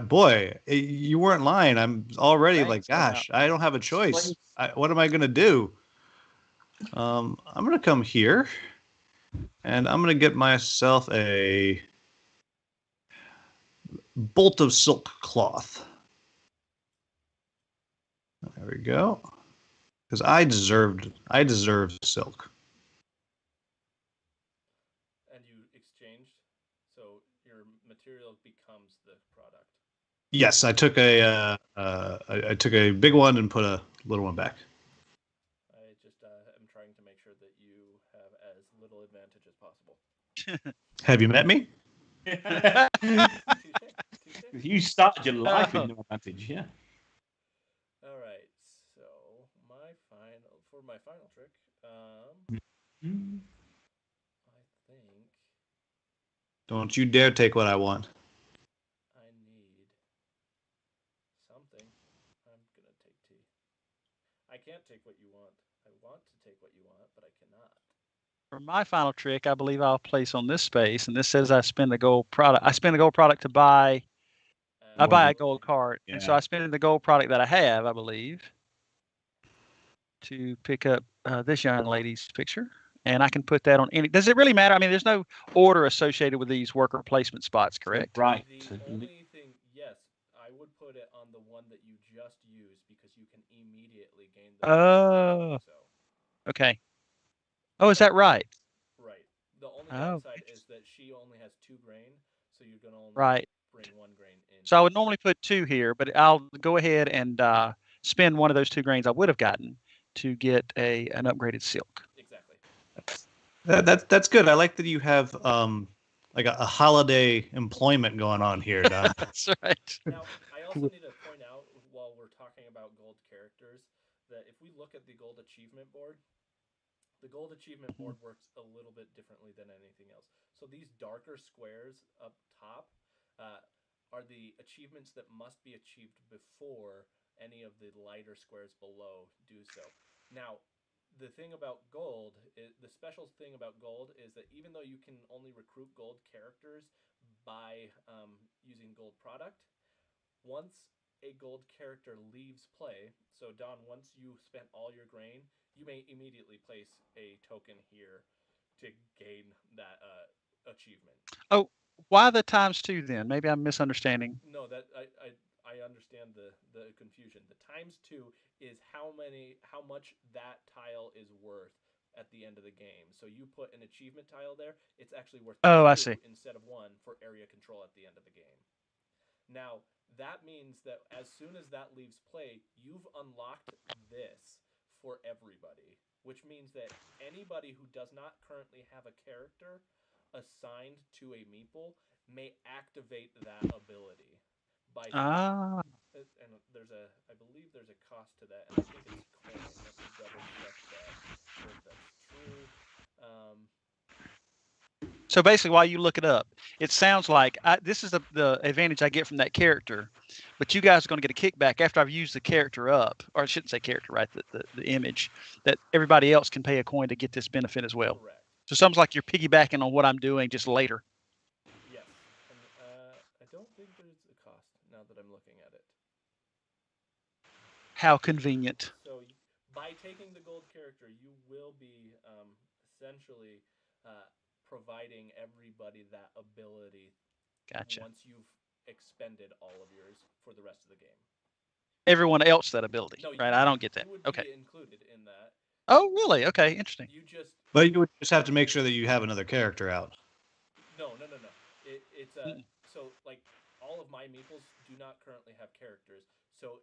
boy, you weren't lying. I'm already like, Thanks, gosh, I don't have a choice. What am I gonna do? I'm gonna come here, and I'm gonna get myself a bolt of silk cloth. There we go. Because I deserved silk. And you exchanged, so your material becomes the product. Yes, I took I took a big one and put a little one back. I just am trying to make sure that you have as little advantage as possible. Have you met me? Touché. You started your life with no advantage, yeah. All right, so for my final trick, I think Don't you dare take what I want. I need something. I'm gonna take tea. I can't take what you want. I want to take what you want, but I cannot. For my final trick, I believe I'll place on this space, and this says I spend the gold product. I spend the gold product to buy. I buy a gold card, and so I spend the gold product that I have, I believe, to pick up this young lady's picture, and I can put that on any. Does it really matter? I mean, there's no order associated with these worker placement spots, correct? Right. The only thing, yes, I would put it on the one that you just used because you can immediately gain the. Oh. Okay. Oh, is that right? Right. The only Oh, downside is that she only has 2 grain, so you're gonna only right. bring 1 grain in. So I would normally put 2 here, but I'll go ahead and spend one of those 2 grains I would have gotten to get an upgraded silk. Exactly. That's good. I like that you have like a holiday employment going on here, Don. That's right. Now, I also need to point out while we're talking about gold characters that if we look at the gold achievement board, the gold achievement board works a little bit differently than anything else. So these darker squares up top are the achievements that must be achieved before any of the lighter squares below do so. Now, the thing about gold, the special thing about gold is that even though you can only recruit gold characters by using gold product, once a gold character leaves play, so Don, once you spent all your grain, you may immediately place a token here to gain that achievement. Oh, why the ×2 then? Maybe I'm misunderstanding. No, that I understand the confusion. The ×2 is how much that tile is worth at the end of the game. So you put an achievement tile there, it's actually worth 2 I see. instead of 1 for area control at the end of the game. Now, that means that as soon as that leaves play, you've unlocked this for everybody, which means that anybody who does not currently have a character assigned to a meeple may activate that ability by and I believe there's a cost to that, and I think it's coin. Let me double check that if that's true. So basically, while you look it up, it sounds like this is the advantage I get from that character, but you guys are going to get a kickback after I've used the character up, or I shouldn't say character, right? The image that everybody else can pay a coin to get this benefit as well. Correct. So it sounds like you're piggybacking on what I'm doing just later. Yes, and I don't think there's a cost now that I'm looking at it. How convenient. So by taking the gold character, you will be essentially providing everybody that ability Gotcha. once you've expended all of yours for the rest of the game. Everyone else that ability, No, right? I don't get that. You would Okay. be included in that. Oh, really? Okay, interesting. You just But you would just have to make sure that you have another character out. no. It's so like all of my meeples do not currently have characters, so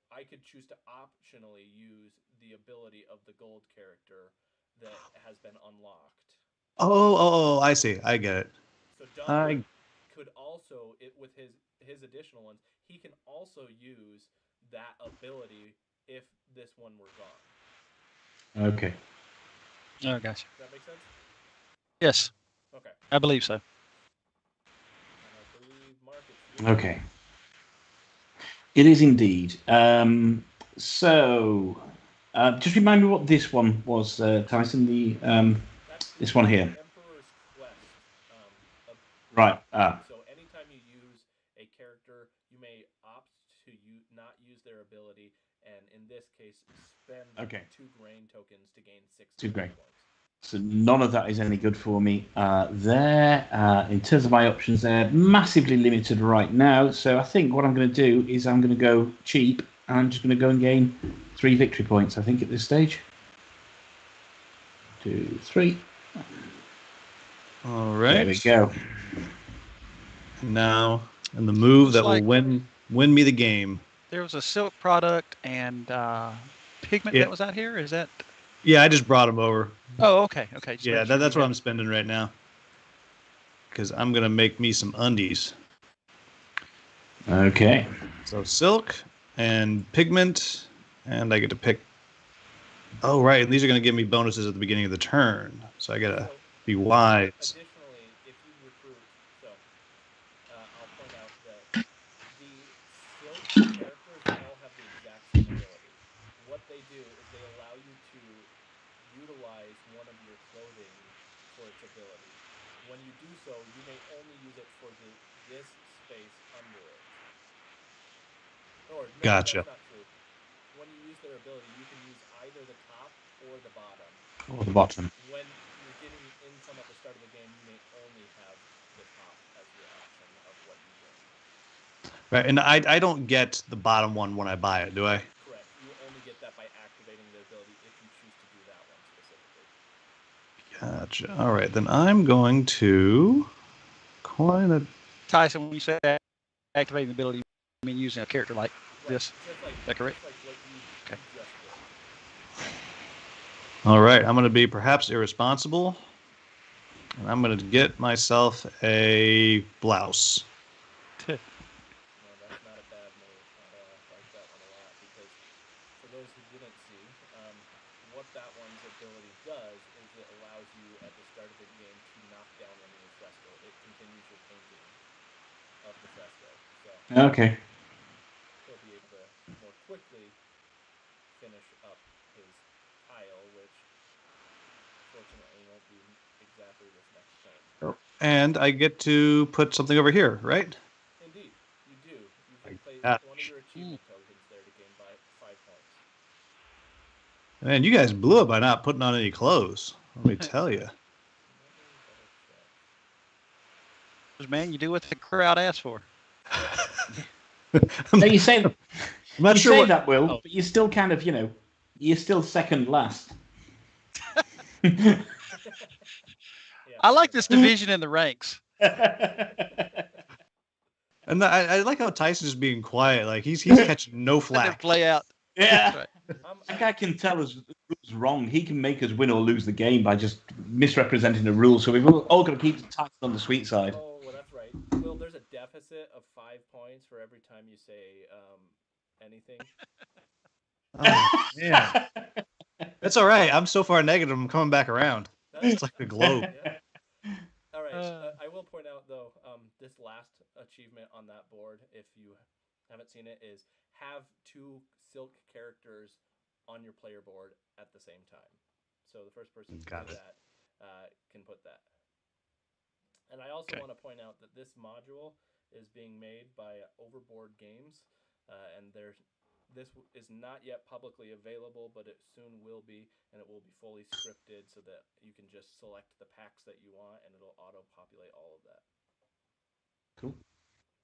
I could choose to optionally use the ability of the gold character that has been unlocked. Oh, I see. I get it. So Don I could also with his additional ones, he can also use that ability if this one were gone. Okay. Oh, gotcha. Does that make sense? Yes, Okay. I believe so. And I believe Mark, it's your Okay. It is indeed. Just remind me what this one was, Tyson. That's This one here. Emperor's Quest. Right. So anytime you use a character, you may opt to not use their ability, and in this case, spend 2 grain tokens to gain 6 2 grain points. So none of that is any good for me in terms of my options, they're massively limited right now. So I think what I'm going to do is I'm going to go cheap. And I'm just going to go and gain 3 victory points, I think, at this stage. 2, 3. All right. There we go. Now, and the move that will win me the game. There was a silk product and pigment that was out here. Is that? Yeah, I just brought them over. Oh, okay. Yeah, that's what I'm spending right now. Because I'm gonna make me some undies. Okay. So silk and pigment, and I get to pick. Oh, right, and these are gonna give me bonuses at the beginning of the turn. So I gotta be wise. Additionally, if you recruit, I'll point out that the silk characters all have the exact same ability. What they do is they allow you to utilize one of your clothing for its ability. When you do so, you may only use it for this space under it. Or no, Gotcha. that's not true. When you use their ability, you can use either the top or the bottom. Or the bottom. When you're getting income at the start of the game, you may only have the top as your option of what you gain. Right, and I don't get the bottom one when I buy it, do I? Correct. You only get that by activating the ability if you choose to do that one specifically. Gotcha. All right, then I'm going to coin a. Tyson, when you say activating the ability, you mean using a character like this? Just like, is that correct? Just like what you just did. All right, I'm going to be perhaps irresponsible, and I'm going to get myself a blouse. No, that's not a bad move. I like that one a lot because, for those who didn't see, what that one's ability does is it allows you at the start of the game to knock down enemy fresco. It continues your painting of the fresco. So Okay. he'll be able to more quickly finish up his tile, which fortunately won't be exactly this next turn. And I get to put something over here, right? Indeed, you do. You can place one of your achievement tokens there to gain 5 points. Man, you guys blew it by not putting on any clothes. Let me tell you. Man, you do what the crowd asks for. No, you say I'm not you sure say what, that, Will, but you're still kind of, you're still second last. I like this division in the ranks. And I like how Tyson's being quiet. Like he's catching no flack. Play out. Yeah. That guy can tell us who's wrong. He can make us win or lose the game by just misrepresenting the rules. So we've all got to keep Tyson on the sweet side. Oh, well, that's right. Will, there's a deficit of 5 points for every time you say anything. Oh, man. That's all right. I'm so far negative. I'm coming back around. It's like the globe. Yeah. All right. I will point out, though, this last achievement on that board, if you haven't seen it, is have 2 silk characters on your player board at the same time. So the first person to do that can put that. And I also want to point out that this module is being made by Overboard Games, and they're This is not yet publicly available, but it soon will be, and it will be fully scripted so that you can just select the packs that you want, and it'll auto-populate all of that. Cool.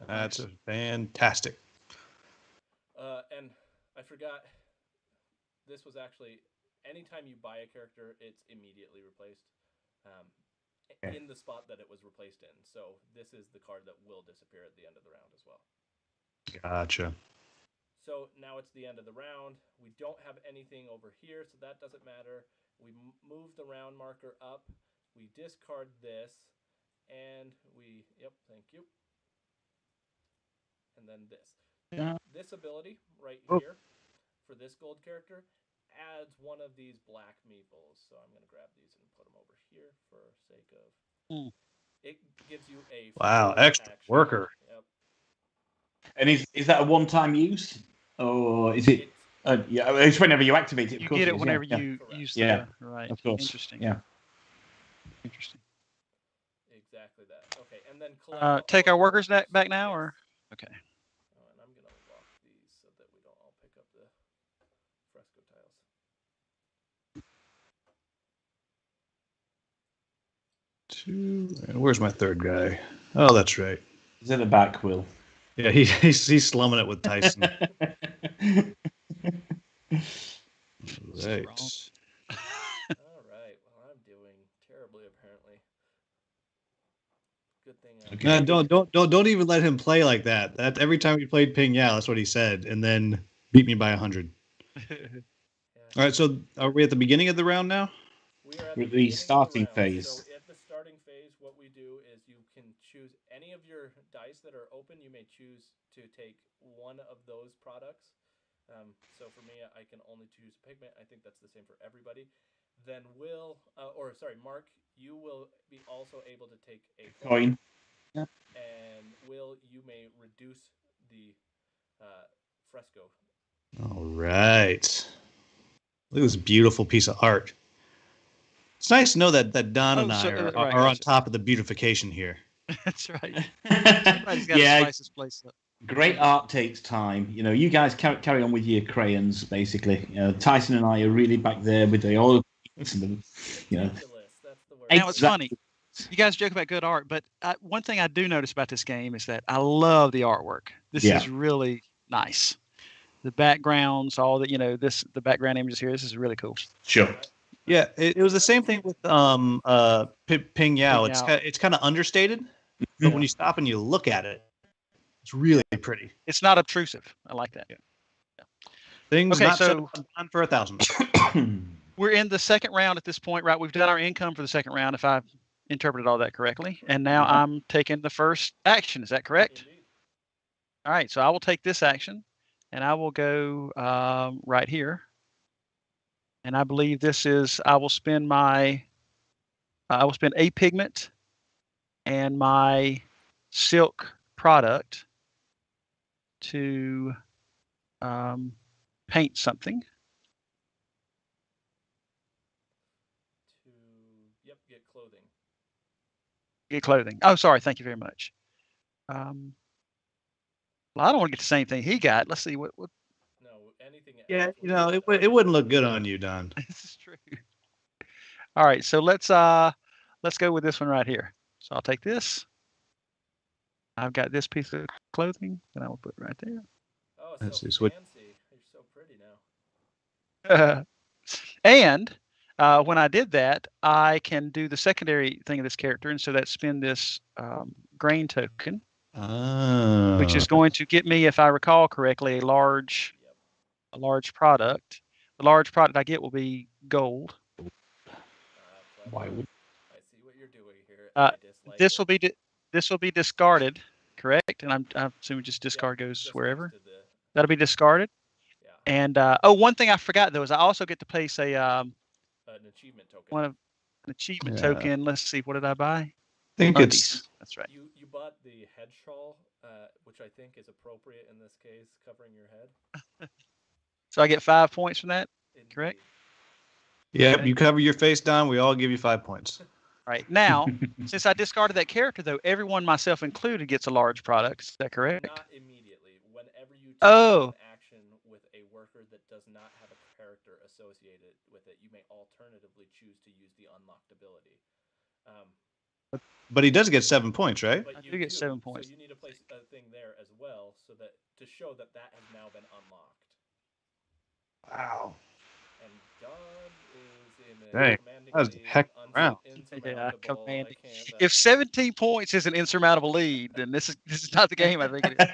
That's fantastic. And I forgot, this was actually, anytime you buy a character, it's immediately replaced in the spot that it was replaced in. So this is the card that will disappear at the end of the round as well. Gotcha. So now it's the end of the round. We don't have anything over here, so that doesn't matter. We move the round marker up. We discard this, and we, yep, thank you. And then this. Yeah. This ability right here for this gold character adds one of these black meeples. So I'm going to grab these and put them over here for sake of... It gives you a... Wow, extra action. worker. Yep. And is that a one-time use? Or is it... yeah, it's whenever you activate it. You get it whenever you use the... Right. Of course. Interesting. Yeah. Interesting. Exactly that. Okay, and then... take our workers back now, or... Okay. And I'm going to lock these so that we don't all pick up the fresco tiles. And where's my third guy? Oh, that's right. He's at the back, Will. Yeah, he's slumming it with Tyson. Right. All right. Well, I'm doing terribly, apparently. Good thing. Don't even let him play like that. That every time we played Ping Yao, that's what he said, and then beat me by 100. Yeah. All right, so are we at the beginning of the round now? We are at With the beginning of starting round. phase. So at the starting phase, what we do is you can choose any of your dice that are open. You may choose to take one of those products. So for me, I can only choose pigment. I think that's the same for everybody. Then Mark, you will be also able to take a Coin. Yeah. And Will, you may reduce the fresco. All right. Look at this beautiful piece of art. It's nice to know that Don and I are on top of the beautification here. That's right. Somebody's got to spice this place up. Great art takes time. You know, you guys carry on with your crayons, basically. Tyson and I are really back there with the oil. That's the word. Now it's funny. You guys joke about good art, but one thing I do notice about this game is that I love the artwork. This is really nice. The backgrounds, all the the background images here. This is really cool. Sure. Yeah, it was the same thing with Ping Yao. It's kind of understated, but when you stop and you look at it, it's really pretty. It's not obtrusive. I like that. Yeah. Things not so done for 1,000. We're in the second round at this point, right? We've done our income for the second round, if I've interpreted all that correctly. And now I'm taking the first action. Is that correct? Indeed. All right. So I will take this action, and I will go right here. And I believe this is, I will spend a pigment and my silk product to paint something. Get clothing. Get clothing. Oh, sorry. Thank you very much. Well, I don't want to get the same thing he got. Let's see what. No, anything. Yeah, it wouldn't look good on you, Don. This is true. All right, so let's go with this one right here. So I'll take this. I've got this piece of clothing that I will put right there. Oh, Let's so see, fancy. You're so pretty now. And when I did that, I can do the secondary thing of this character, and so that's spend this grain token, which is going to get me, if I recall correctly, a large product. The large product I get will be gold. Why would? I see what you're doing here. This will be discarded, correct? And I'm assuming just discard goes just wherever. next to the- That'll be discarded. Yeah. And one thing I forgot though is I also get to place an achievement token. Achievement token. Let's see, what did I buy? I think Undies. That's right. You bought the head shawl, which I think is appropriate in this case, covering your head. So I get 5 points from that. Indeed. Correct. Yep, you cover your face, Don. We all give you 5 points. Right now, since I discarded that character, though, everyone, myself included, gets a large product. Is that correct? Not immediately. Whenever you take Oh. an action with a does not have a character associated with it, you may alternatively choose to use the unlocked ability. But he does get 7 points, right? But I you do get 7 points. So you need to place a thing there as well, so that to show that that has now been unlocked. Wow. And Don is in a Dang, commanding that was the lead, heck around. Yeah, insurmountable. commanding. I can't. If 17 points is an insurmountable lead, then this is not the game I think it is.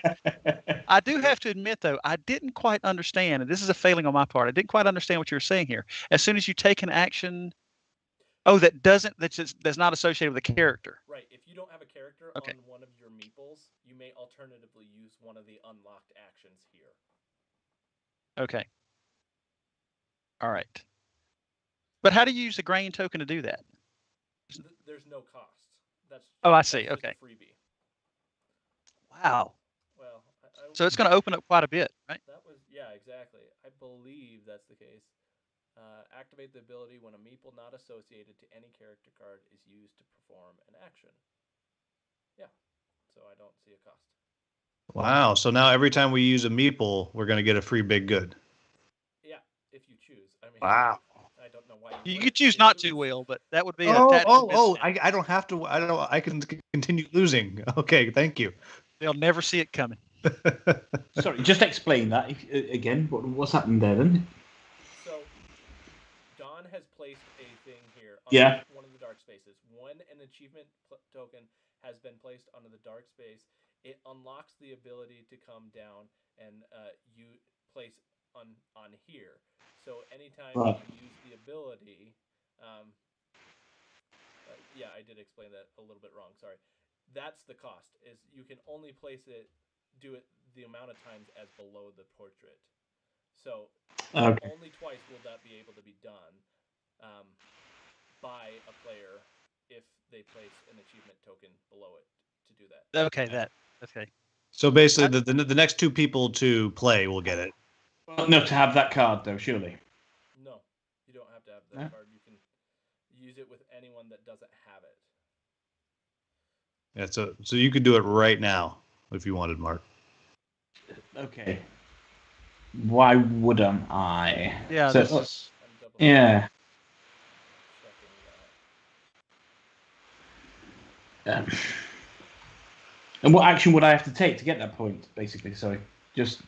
I do have to admit, though, I didn't quite understand, and this is a failing on my part. I didn't quite understand what you were saying here. As soon as you take an action, that's not associated with a character. Right. If you don't have a character Okay. on one of your meeples, you may alternatively use one of the unlocked actions here. Okay. All right. But how do you use the grain token to do that? There's no cost. Oh, I see. That's just Okay. a freebie. Wow. Well, So it's going to open up quite a bit, right? That was exactly. I believe that's the case. Activate the ability when a meeple not associated to any character card is used to perform an action. Yeah. So I don't see a cost. Wow. So now every time we use a meeple, we're going to get a free big good. Yeah, if you choose. I mean, Wow. I don't know why You wouldn't could choose not to, Will, but that would be a tactical misstep. I don't have to. I can continue losing. Okay, thank you. They'll never see it coming. Sorry, just explain that again. What's happened there then? So, Don has placed a thing here on one of the dark spaces. When an achievement token has been placed onto the dark space, it unlocks the ability to come down and you place on here. So anytime you use the ability, I did explain that a little bit wrong. Sorry. That's the cost. Is you can only do it the amount of times as below the portrait. So only twice will that be able to be done by a player if they place an achievement token below it to do that. Okay. So basically, the next two people to play will get it. Well, no, to have that card though, surely. No, you don't have to have that card. You can use it with anyone that doesn't have it. Yeah, so you could do it right now if you wanted, Mark. Okay. Why wouldn't I? Yeah. Yeah. And what action would I have to take to get that point? Basically, sorry, just.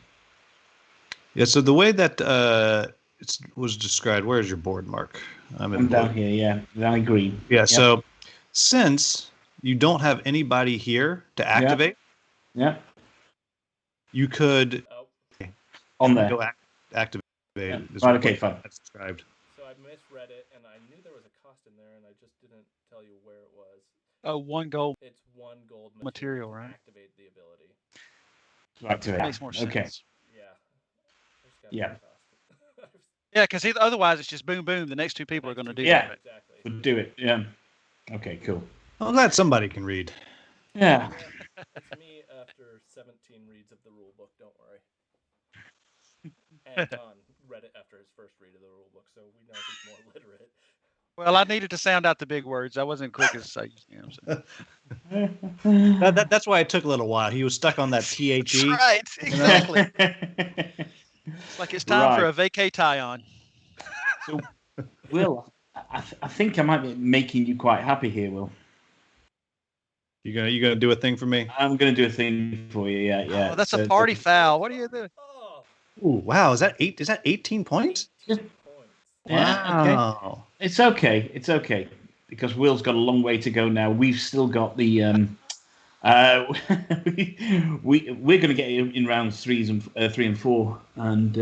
Yeah. So the way that it was described. Where is your board, Mark? I'm down here. Yeah, down in green. Yeah. Yep. So since you don't have anybody here to activate, you could on there go activate. Yeah. Right. Okay. Fine. That's described. So I misread it, and I knew there was a cost in there, and I just didn't tell you where it was. Oh, 1 gold. It's 1 gold material, right? Activate the ability. Activate. Makes more sense. Okay. Yeah. Yeah, because otherwise it's just boom, boom. The next two people are going to do that. Yeah, exactly. Would do it. Yeah. Okay. Cool. I'm glad somebody can read. Yeah. It's me after 17 reads of the rule book. Don't worry. And Don read it after his first read of the rule book, so we know he's more literate. Well, I needed to sound out the big words. I wasn't quick as I am. That's why it took a little while. He was stuck on that THE. Right, exactly. It's like it's time for a vacay tie-on. So, Will, I think I might be making you quite happy here, Will. You gonna do a thing for me? I'm gonna do a thing for you. Yeah. Oh, that's a party foul. What are you doing? Ooh, wow! Is that 18 points? 18 points. Wow. Okay. It's okay. It's okay because Will's got a long way to go now. We've still got the we're going to get in rounds 3 and 4 and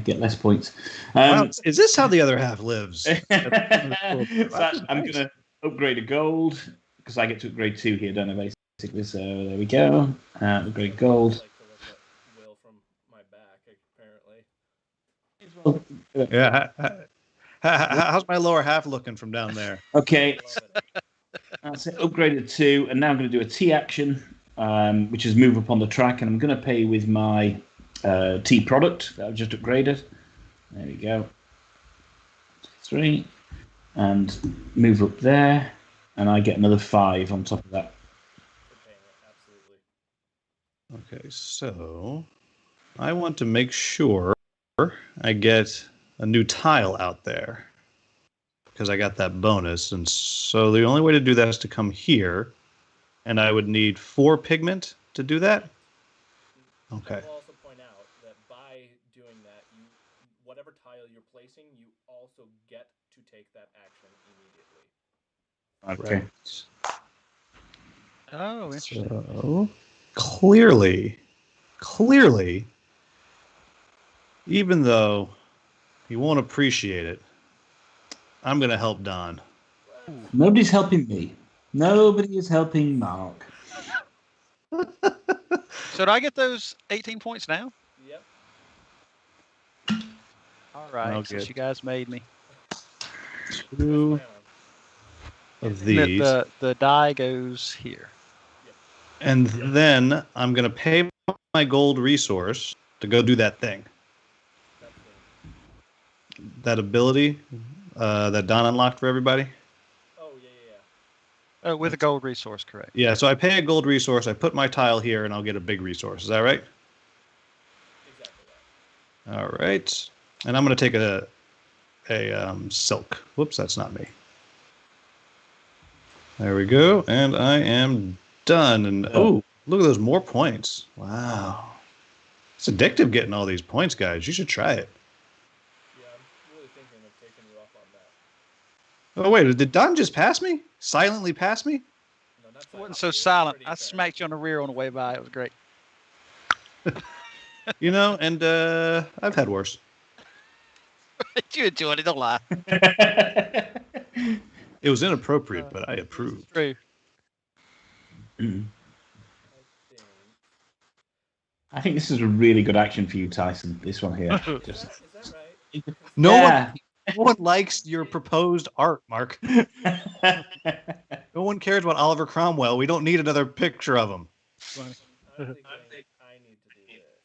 get less points. Wow, is this how the other half lives? So I'm going to upgrade a gold because I get to upgrade 2 here, don't I? Basically, so there we go. Upgrade gold. Will from my back, apparently. Yeah. How's my lower half looking from down there? Okay. That's it. Upgraded 2, and now I'm going to do a T action, which is move up on the track, and I'm going to pay with my T product that I've just upgraded. There we go. 3, and move up there, and I get another 5 on top of that. Okay, so I want to make sure I get a new tile out there because I got that bonus. And so the only way to do that is to come here, and I would need 4 pigment to do that. Okay. I will also point out that by doing that, whatever tile you're placing, you also get to take that action immediately. Okay. Oh, interesting. So clearly, even though he won't appreciate it, I'm going to help Don. Nobody's helping me. Nobody is helping Mark. So do I get those 18 points now? Yep. All right, Oh, since good. you guys made me. 2 of these. The die goes here. And then I'm going to pay my gold resource to go do that thing. That ability that Don unlocked for everybody. Oh, yeah. Oh, with a gold resource, correct. Yeah, so I pay a gold resource, I put my tile here, and I'll get a big resource. Is that right? Exactly that. All right. And I'm going to take a silk. Whoops, that's not me. There we go. And I am done. And oh, look at those more points. Wow. It's addictive getting all these points, guys. You should try it. Yeah, I'm really thinking of taking you up on that. Oh, wait. Did Don just pass me? Silently pass me? No, not It wasn't silently. so It was silent. pretty I apparent. smacked you on the rear on the way by. It was great. You know, and I've had worse. You enjoyed it, don't lie. It was inappropriate, but I approve. True. I think this is a really good action for you, Tyson. This one here. Just Is that right? No one likes your proposed art, Mark. No one cares about Oliver Cromwell. We don't need another picture of him. I'm thinking I need to do this.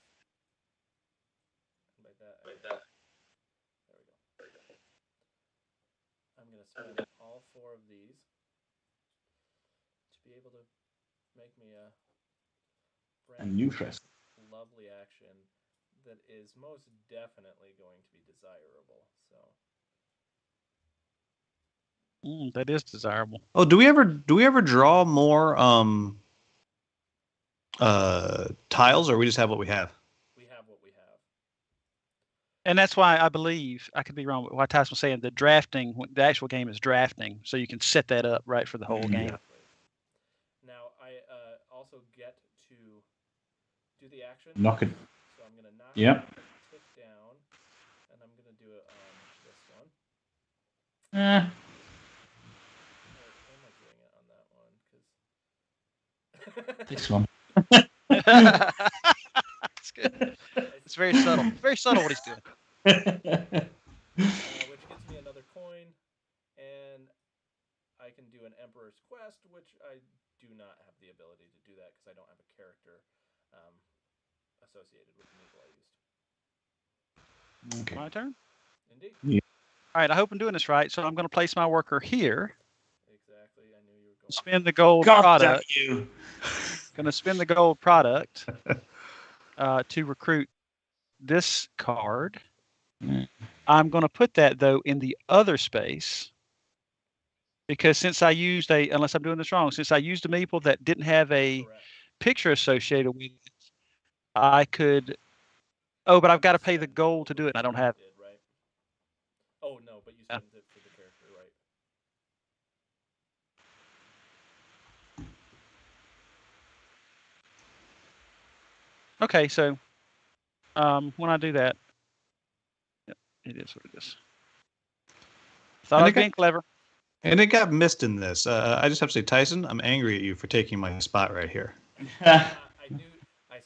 Like that. There we go. I'm going to spend all 4 of these to be able to make me a brand new dress. lovely action that is most definitely going to be desirable. So That is desirable. Oh, do we ever draw more tiles, or we just have what we have? we have what we have. And that's why I believe, I could be wrong, but why Tyson was saying the drafting, the actual game is drafting, so you can set that up right for the whole game. Exactly. Now, I also get to do the action. knock it. So I'm going to knock Yep. tick down, and I'm going to do it on this one. Eh. Or am I doing it on that one? This one. It's good. It's very subtle. Very subtle what he's doing. Which gets me another coin, and I can do an Emperor's Quest, which I do not have the ability to do that because I don't have a character associated with the meeple I used. Okay. My turn? Indeed. Yeah. All right, I hope I'm doing this right. So I'm going to place my worker here. Exactly. I knew you were going. Spend the gold God product. damn you. Going to spend the gold product to recruit this card. I'm going to put that, though, in the other space. Because since I used unless I'm doing this wrong, since I used a meeple that didn't have a Correct. picture associated with it, I could. Oh, but I've got to pay the gold to do it, and I don't have it. Did, right? Oh, no, but you spent it for the character, right? Okay, so when I do that, it is what it is. Thought I was being clever. And it got missed in this. I just have to say, Tyson, I'm angry at you for taking my spot right here. I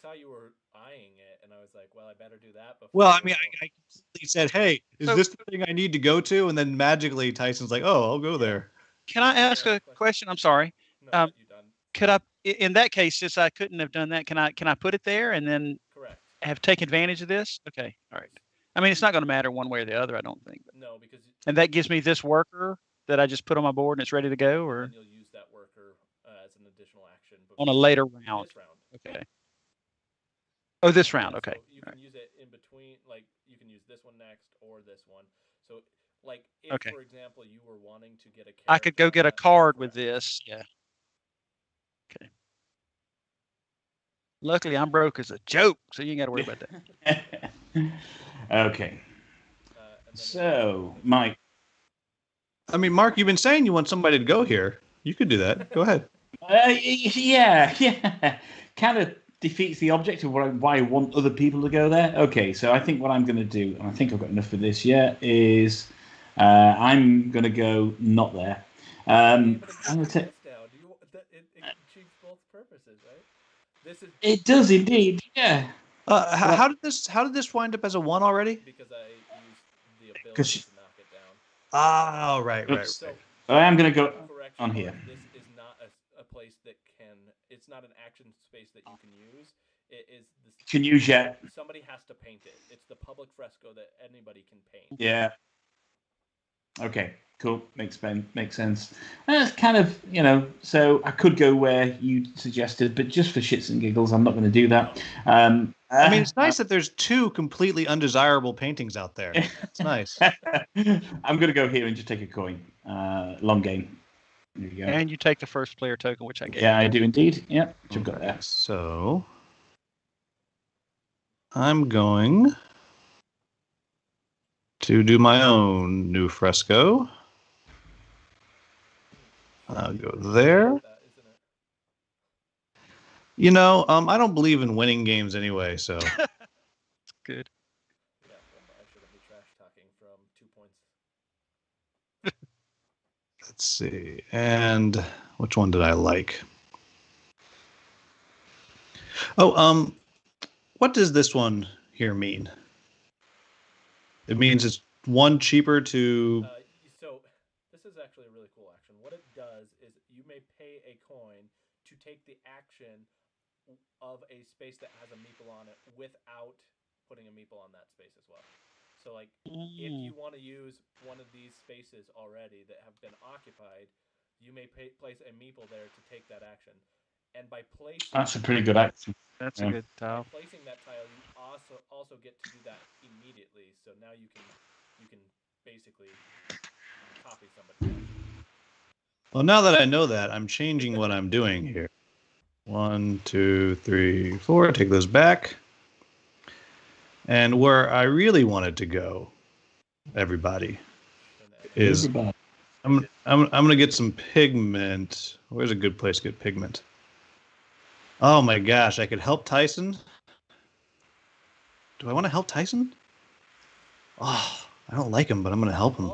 saw you were eyeing it, and I was like, well, I better do that before. Well, I mean, I completely said, hey, is this the thing I need to go to? And then magically Tyson's like, oh, I'll go there. Can I ask a question? I'm sorry. No, you done. Could I, in that case, since I couldn't have done that, can I put it there and then Correct. have taken advantage of this? Okay, all right. I mean, it's not going to matter one way or the other, I don't think. No, because And that gives me this worker that I just put on my board and it's ready to go, or and you'll use that worker as an additional action on a later round. This round. Okay. Oh, this round. Okay. So you can use it in between, like you can use this one next or this one. So, like if, Okay. for example, you were wanting to get a character, I could go get a card with this. Yeah. Okay. Luckily, I'm broke as a joke, so you ain't got to worry about that. Okay. So, Mike. I mean, Mark, you've been saying you want somebody to go here. You could do that. Go ahead. Yeah. Kind of defeats the object of why I want other people to go there. Okay, so I think what I'm going to do, and I think I've got enough for this yet, is I'm going to go not there. I'm going to take. It achieves both purposes, right? It does indeed. Yeah. How did this wind up as a 1 already? Because I used the ability to knock it down. Oh, right. So I am going to go on here. This is not a place that can. It's not an action space that you can use. It is. Can use yet. Somebody has to paint it. It's the public fresco that anybody can paint. Yeah. Okay. Cool. Makes sense. That's kind of, so I could go where you suggested, but just for shits and giggles, I'm not going to do that. I mean, it's nice that there's 2 completely undesirable paintings out there. It's nice. I'm going to go here and just take a coin. Long game. There you go. And you take the first player token, which I get. Yeah, I do indeed. Yeah, which I've got there. So I'm going to do my own new fresco. I'll go there. I don't believe in winning games anyway, so. It's good. Yeah, I shouldn't be trash talking from 2 points. Let's see. And which one did I like? Oh, what does this one here mean? It means it's 1 cheaper to. So this is actually a really cool action. What it does is you may pay a coin to take the action of a space that has a meeple on it without putting a meeple on that space as well. So, like, if you want to use one of these spaces already that have been occupied, you may place a meeple there to take that action. And by placing, that's a pretty good action. That's a good tile. By placing that tile, you also get to do that immediately. So now you can basically copy somebody else. Well, now that I know that, I'm changing what I'm doing here. 1, 2, 3, 4. Take those back. And where I really wanted to go, everybody, is I'm gonna get some pigment. Where's a good place to get pigment? Oh my gosh, I could help Tyson. Do I want to help Tyson? Oh, I don't like him, but I'm gonna help him.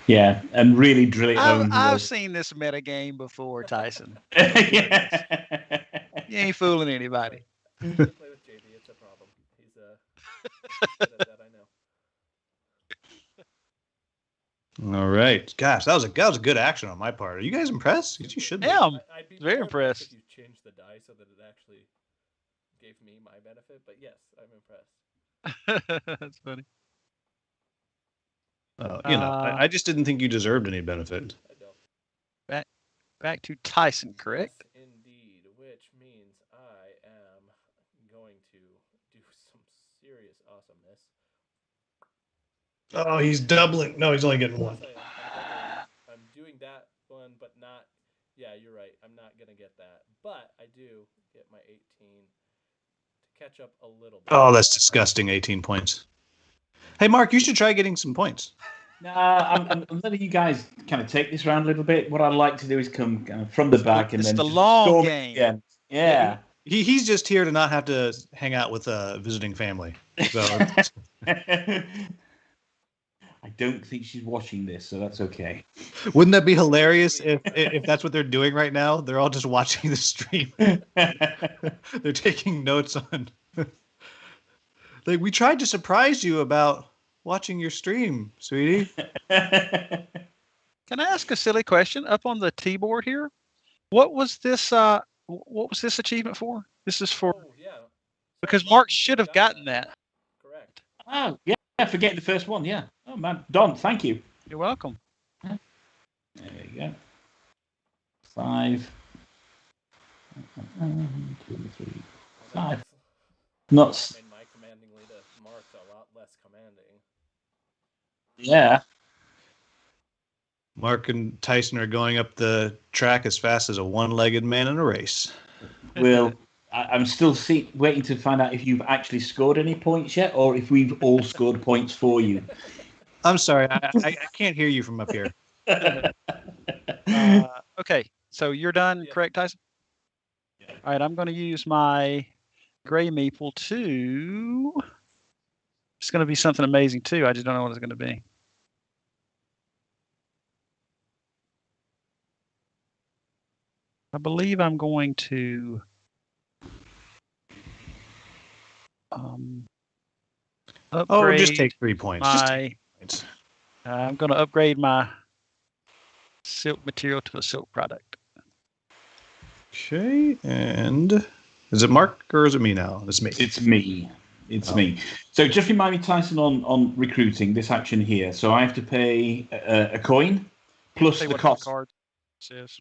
Yeah, and really drill it home. I've seen this meta game before, Tyson. Yeah. You ain't fooling anybody. Play with JD, it's a problem. He's good at that, I know. All right, gosh, that was a good action on my part. Are you guys impressed? You should be. Yeah, I'm I'd be very impressed. If you changed the die so that it actually gave me my benefit, but yes, I'm impressed. That's funny. I just didn't think you deserved any benefit. I don't. Back to Tyson, correct? Yes, indeed, which means I am going to do some serious awesomeness. Oh, he's doubling. No, he's only getting 1. I'm doing that one, but not. Yeah, you're right. I'm not gonna get that, but I do get my 18 to catch up a little bit. Oh, that's disgusting. 18 points. Hey, Mark, you should try getting some points. I'm letting you guys kind of take this round a little bit. What I'd like to do is come kind of from the back and then the long storm game. Again. Yeah. He's just here to not have to hang out with a visiting family. So. I don't think she's watching this, so that's okay. Wouldn't that be hilarious if that's what they're doing right now? They're all just watching the stream. They're taking notes on. Like, we tried to surprise you about watching your stream, sweetie. Can I ask a silly question? Up on the T board here, what was this achievement for? This is for because Mark should have gotten that. Correct. Oh yeah, forget the first one. Yeah. Oh man, Don, thank you. You're welcome. There you go. 5. 1, 2, 3, I 5. guess Not. made my commanding lead of Mark's a lot less commanding. Yeah. Mark and Tyson are going up the track as fast as a one-legged man in a race. Well, I'm still waiting to find out if you've actually scored any points yet, or if we've all scored points for you. I'm sorry, I can't hear you from up here. Okay, so you're done, correct, Tyson? Yeah. All right, I'm going to use my gray maple to. It's going to be something amazing too. I just don't know what it's going to be. I believe I'm going to. Upgrade just take 3 points. Just take 3 points. I'm going to upgrade my silk material to a silk product. Okay, and is it Mark or is it me now? It's me. It's me. Me. So just remind me, Tyson, on recruiting this action here. So I have to pay a coin plus the cost. Card says.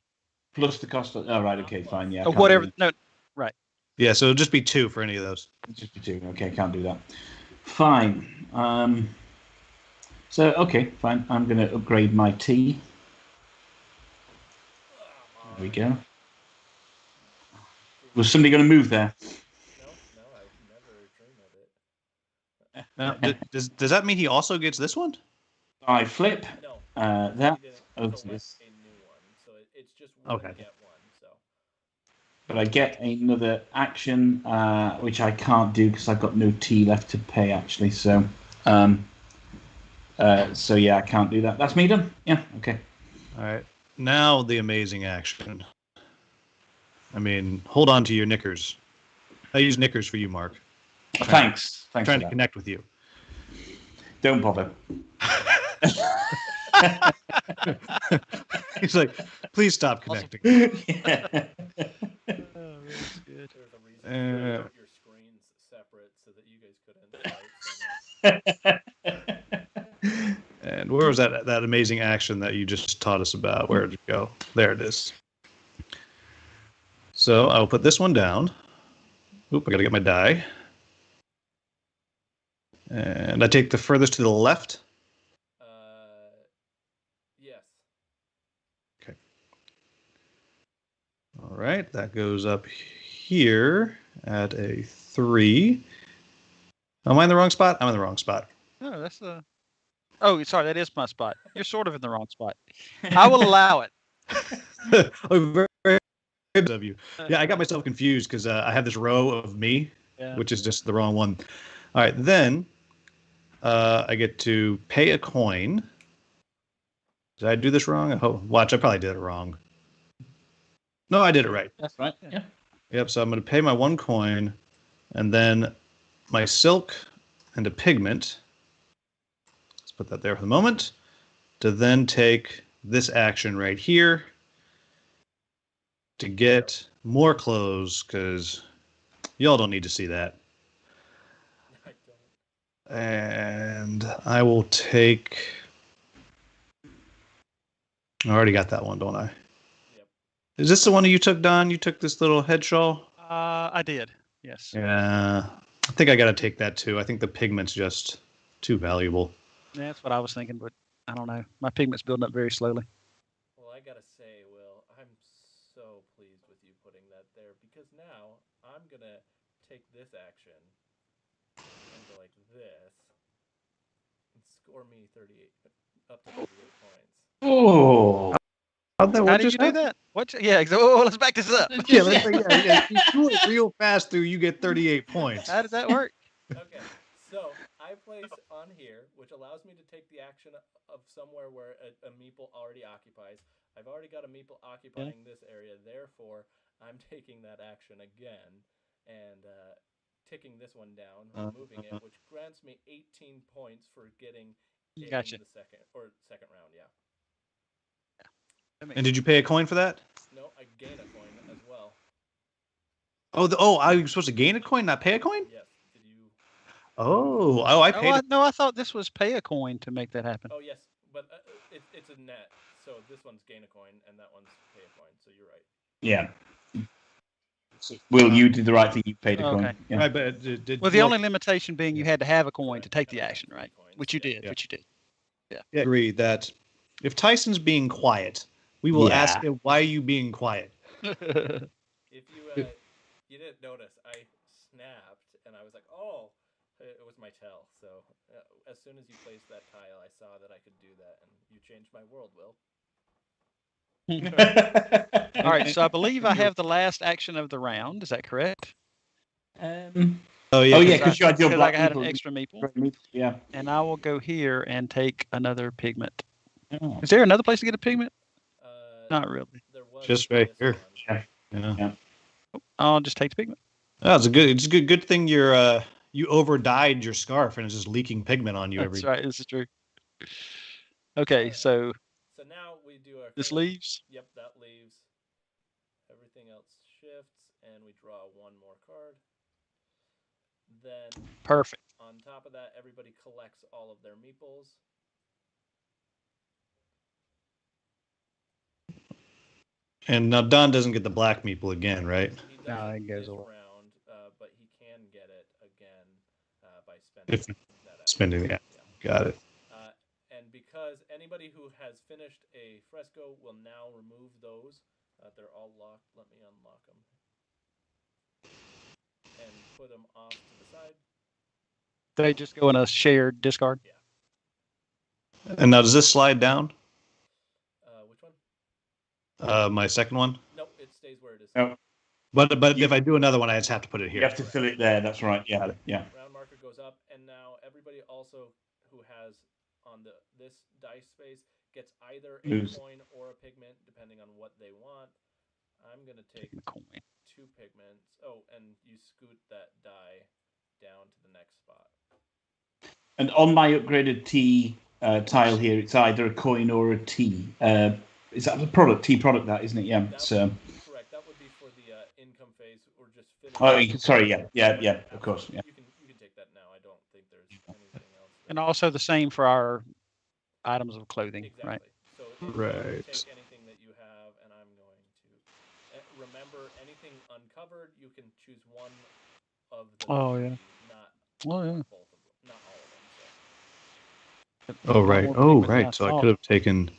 Plus the cost. Oh, right. Okay, fine. Yeah. Whatever. No, right. Yeah, so it'll just be 2 for any of those. Just be 2. Okay, can't do that. Fine. Okay, fine. I'm going to upgrade my tea. There we go. Was somebody going to move there? No, I've never dreamed of it. Does that mean he also gets this one? I flip. No. That. Select a new one, so it's just one get one. So. But I get another action, which I can't do because I've got no tea left to pay actually. So yeah, I can't do that. That's me done. Yeah. Okay. All right. Now the amazing action. I mean, hold on to your knickers. I use knickers for you, Mark. Thanks. Trying to connect with you. Don't bother. He's like, please stop connecting. Yeah. Oh, that's good. There's a reason you put your screens separate so that you guys couldn't fight. And where was that amazing action that you just taught us about? Where did it go? There it is. So I'll put this one down. Oop, I got to get my die. And I take the furthest to the left. Yes. Okay. All right, that goes up here at a 3. Am I in the wrong spot? I'm in the wrong spot. No, that's the. Oh, sorry, that is my spot. You're sort of in the wrong spot. I will allow it. Oh, very, very good of you. Yeah, I got myself confused because I have this row of me, which is just the wrong one. All right, then I get to pay a coin. Did I do this wrong? Oh, watch, I probably did it wrong. No, I did it right. That's right. Yeah. Yep, so I'm going to pay my 1 coin, and then my silk and a pigment. Let's put that there for the moment. To then take this action right here to get more clothes, because y'all don't need to see that. I don't. And I will take... I already got that one, don't I? Yep. Is this the one that you took, Don? You took this little head shawl? I did. Yes. Yeah. I think I got to take that too. I think the pigment's just too valuable. Yeah, that's what I was thinking, but I don't know. My pigment's building up very slowly. Well, I gotta say, Will, I'm so pleased with you putting that there because now I'm gonna take this action and go like this and score me 38 up to 38 points. Oh. How did you do that? What? Yeah. Oh, let's back this up. Yeah, you do it real fast through, you get 38 points. How does that work? Okay, so I place on here, which allows me to take the action of somewhere where a meeple already occupies. I've already got a meeple occupying this area, therefore I'm taking that action again and ticking this one down, removing it, which grants me 18 points for getting in the second round. Yeah. And did you pay a coin for that? No, I gain a coin as well. Oh, I was supposed to gain a coin, not pay a coin? Yes. Did you? I paid. No, I thought this was pay a coin to make that happen. Oh yes, but it's a net. So this one's gain a coin, and that one's pay a coin. So you're right. Yeah. Will, you did the right thing. You paid a coin. Okay. Yeah. Right, but Well, the only limitation being you had to have a coin to take the action, right? Which you did. Yeah. Which you did. I agree that if Tyson's being quiet, we will ask him, why are you being quiet? If you didn't notice, I snapped and I was like, oh, it was my tell. So as soon as you placed that tile, I saw that I could do that, and you changed my world, Will. All right, so I believe I have the last action of the round. Is that correct? Oh yeah, because you had your black I had meeple. an extra meeple. Yeah. And I will go here and take another pigment. Oh. Is there another place to get a pigment? Not really. There was just right here. one. Yeah. I'll just take the pigment. Oh, it's a good thing you over dyed your scarf and it's just leaking pigment on you That's right. This is true. Okay, so now we do our. This leaves. Yep, that leaves. Everything else shifts, and we draw one more card. Then Perfect. On top of that, everybody collects all of their meeples. And now Don doesn't get the black meeple again, right? He doesn't No, it goes this away. round, but he can get it again by spending If that action. spending the got it. And because anybody who has finished a fresco will now remove those. They're all locked. Let me unlock them. And put them off to the side. They just go in a shared discard. Yeah. And now does this slide down? Which one? My second one. Nope, it stays where it is. No. But if I do another one, I just have to put it here. You have to fill it there. That's right. Yeah. Yeah. Round marker goes up, and now everybody also who has on this dice space gets either a coin or a pigment, depending on what they want. I'm gonna take the coin. 2 pigments. Oh, and you scoot that die down to the next spot. And on my upgraded T tile here, it's either a coin or a T. Is that the product? T product, that isn't it? Yeah. So. Correct. That would be for the income phase, or just finish. Oh, sorry. Yeah. Of course. Yeah. You can take that now. I don't think there's anything else. And also the same for our items of clothing, exactly. right? So if Right. you take anything that you have, and I'm going to remember anything uncovered. You can choose one of the. Oh, yeah. Not Oh, yeah. both of them. Not all of them. Oh right. More Oh pigment than right. So I thought. could have taken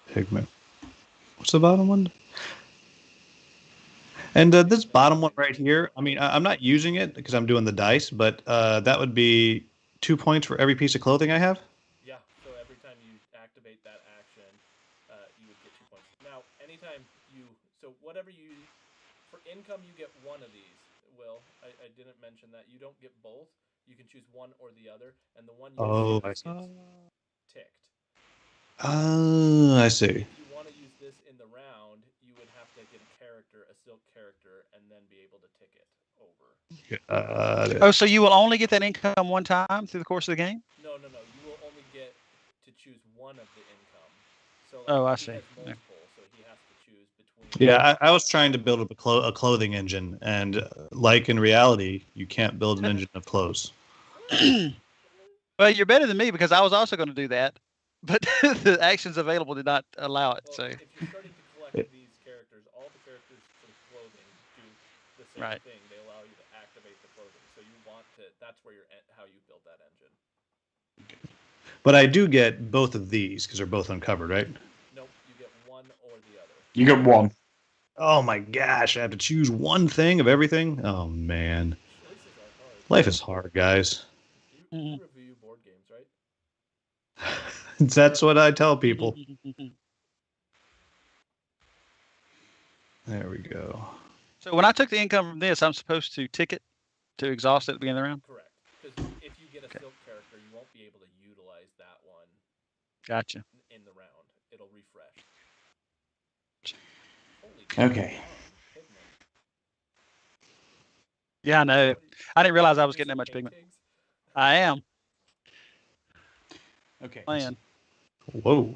pigment. What's the bottom one? And this bottom one right here. I mean, I'm not using it because I'm doing the dice, but that would be 2 points for every piece of clothing I have. Yeah, so every time you activate that action, you would get 2 points. Now, anytime so whatever for income, you get one of these, Will. I didn't mention that. You don't get both. You can choose one or the other, and the one you choose I gets see. ticked. I see. If you want to use this in the round, you would have to get a silk character, and then be able to tick it over. Oh, so you will only get that income one time through the course of the game? No. You will only get to choose one of the income. So I he see. has multiple, so he has to choose between. Yeah, I was trying to build up a clothing engine, and like in reality, you can't build an engine of clothes. Well, you're better than me because I was also going to do that, but the actions available did not allow it. Well, So if you're starting to collect these characters, all the characters for the clothing do the same Right. thing. They allow you to activate the clothing, so you want to. That's where how you build that engine. But I do get both of these because they're both uncovered, right? Nope, you get one or the other. You got one. Oh my gosh, I have to choose one thing of everything? Oh man. Choices are hard. Life is hard, guys. You review board games, right? That's what I tell people. There we go. So when I took the income from this, I'm supposed to tick it to exhaust it at the beginning of the round? Correct. Because if you get a silk character, you won't be able to utilize that one Gotcha. in the round. It'll refresh. Holy Okay. pigment. Yeah, I know. I didn't realize I was getting that much pigment. I am. Okay. Playing. Whoa. All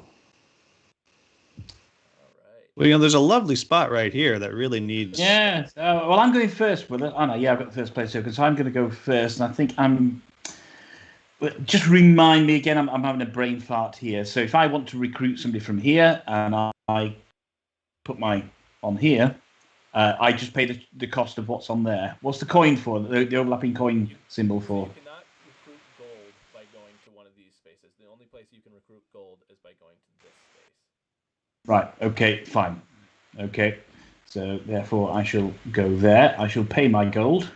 right. Well, there's a lovely spot right here that really needs. Yeah. Well, I'm going first with it. Oh no, yeah, I've got the first place token, so I'm going to go first, and I think I'm. Just remind me again. I'm having a brain fart here. So if I want to recruit somebody from here, and I put my on here, I just pay the cost of what's on there. What's the coin for? The overlapping coin symbol for? You cannot recruit gold by going to one of these spaces. The only place you can recruit gold is by going to this space. Right. Okay. Fine. Okay. So therefore, I shall go there. I shall pay my gold,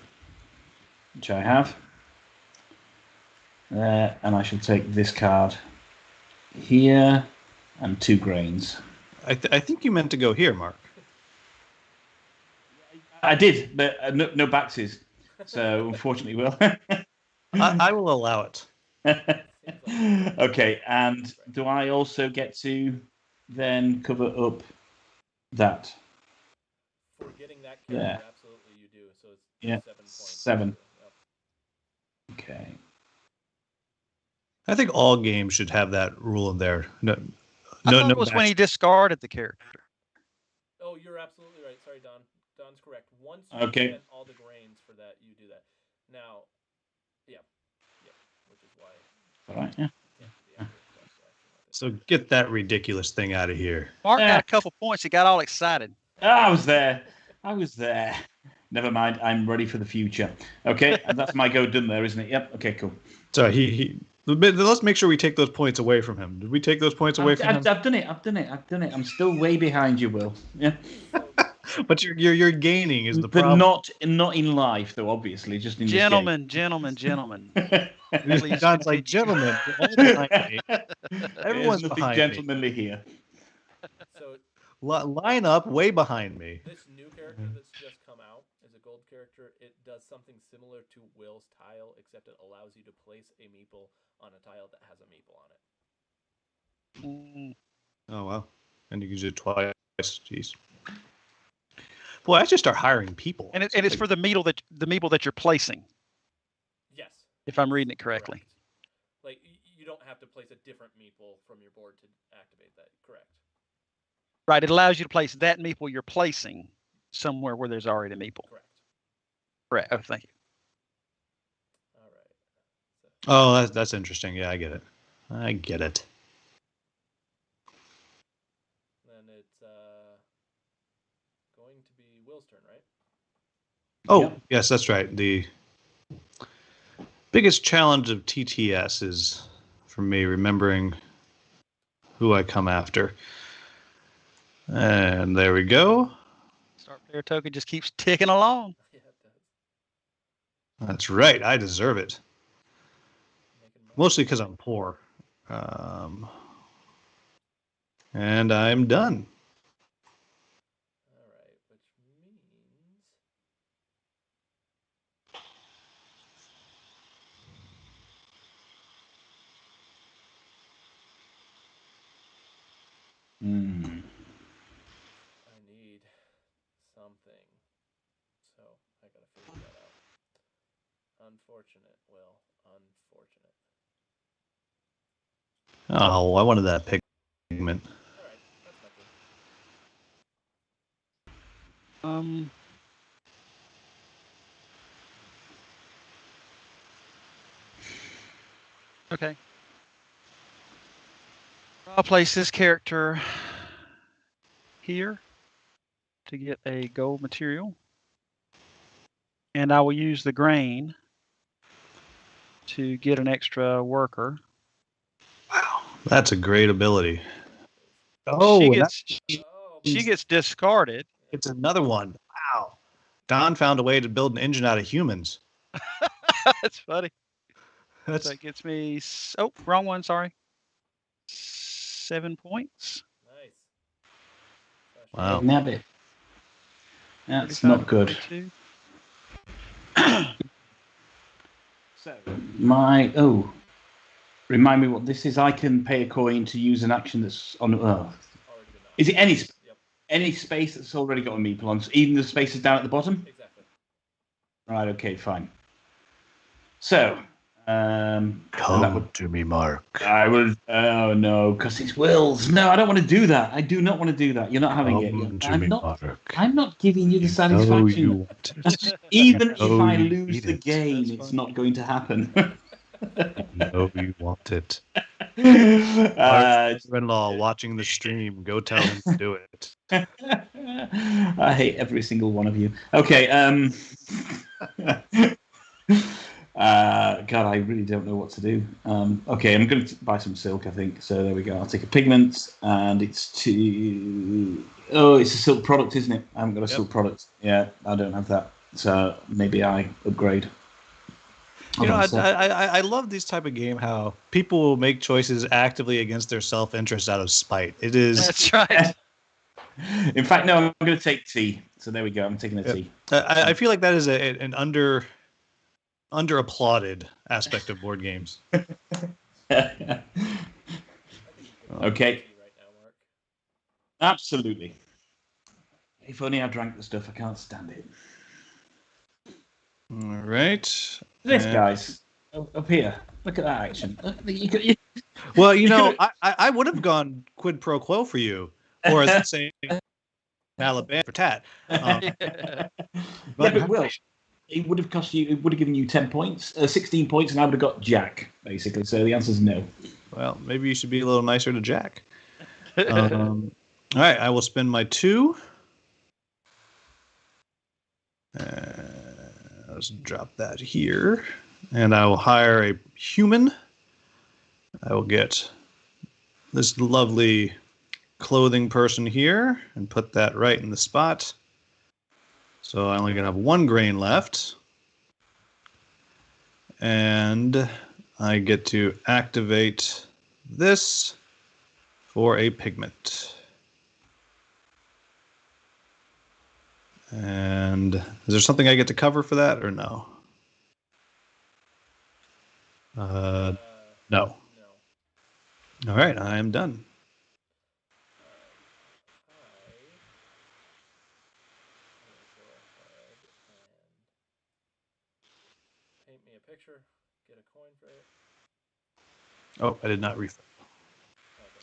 which I have. There, and I shall take this card here and 2 grains. I think you meant to go here, Mark. I did, but no baxes. So unfortunately, Will. I will allow it. Okay, and do I also get to then cover up that? For getting that character, Yeah. absolutely you do. So it's Yeah, 7 points. 7. Yep. Okay. I think all games should have that rule in there. I thought it was when he discarded the character. Oh, you're absolutely right. Sorry, Don. Don's correct. Once you spent all the grains for that, you do that. Now, yeah, which is why. All right. Yeah. So get that ridiculous thing out of here. Mark got a couple points. He got all excited. I was there. Never mind. I'm ready for the future. Okay, and that's my go done there, isn't it? Yep. Okay, cool. Sorry, let's make sure we take those points away from him. Did we take those points away from him? I've done it. I'm still way behind you, Will. Yeah. But you're gaining is the problem. But not in life, though. Obviously, just in gentlemen. Please, John's like, gentlemen, everyone's behind gentlemanly me here. So line up way behind me. This new character that's just come out is a gold character. It does something similar to Will's tile, except it allows you to place a meeple on a tile that has a meeple on it. Oh wow! And you can do it twice. Jeez. Boy, I should start hiring people. And it's for the meeple that you're placing. Yes. If I'm reading it correctly. Correct. Like you don't have to place a different meeple from your board to activate that. Correct. Right. It allows you to place that meeple you're placing somewhere where there's already a meeple. Correct. Oh, thank you. All right. Oh, that's interesting. Yeah, I get it. Then it's going to be Will's turn, right? Oh, yes, that's right. The biggest challenge of TTS is, for me, remembering who I come after. And there we go. Start player token just keeps ticking along. Yeah, it does. That's right. I deserve it. Mostly because I'm poor. And I'm done. All right, which means I need something. So I gotta figure that out. Unfortunate, Will. Unfortunate. Oh, I wanted that pigment. All right, that's nothing. Okay. I'll place this character here to get a gold material. And I will use the grain to get an extra worker. Wow, that's a great ability. She gets discarded. It's another one. Wow. Don found a way to build an engine out of humans. That's funny. That gets me. Oh, wrong one. Sorry. 7 points. Nice. Wow. Nabbit. That's not good. So remind me what this is. I can pay a coin to use an action that's on. Is it any space that's already got a meeple on? Even the spaces down at the bottom. Exactly. Right. Okay. Fine. So. Come to me, Mark. I will. Oh no, because it's Will's. No, I don't want to do that. I do not want to do that. You're not having it. I'm not giving you the satisfaction. Even if I lose the game, it's not going to happen. No, you want it. Uh, Brother-in-law watching the stream. Go tell him to do it. I hate every single one of you. Okay. God, I really don't know what to do. Okay, I'm going to buy some silk, I think. So there we go. I'll take a pigment, and it's to. Oh, it's a silk product, isn't it? I haven't got a silk product. Yeah, I don't have that. So maybe I upgrade. You know, I love this type of game. How people will make choices actively against their self-interest out of spite. It is. That's right. In fact, no, I'm going to take tea. So there we go. I'm taking a tea. I feel like that is an under applauded aspect of board games. Okay. Right now, Mark. Absolutely. If only I drank the stuff. I can't stand it. All right. This guy's up here. Look at that action. Well, you know, I would have gone quid pro quo for you, or as they say, Alabama for tat. But Will, it would have cost you. It would have given you 10 points, 16 points, and I would have got Jack basically. So the answer is no. Well, maybe you should be a little nicer to Jack. All right, I will spend my 2. Let's drop that here. And I will hire a human. I will get this lovely clothing person here and put that right in the spot. So I only gonna have 1 grain left. And I get to activate this for a pigment. And is there something I get to cover for that or no? No. No. All right, I am done. Paint me a picture. Get a coin for it. Oh, I did not refill.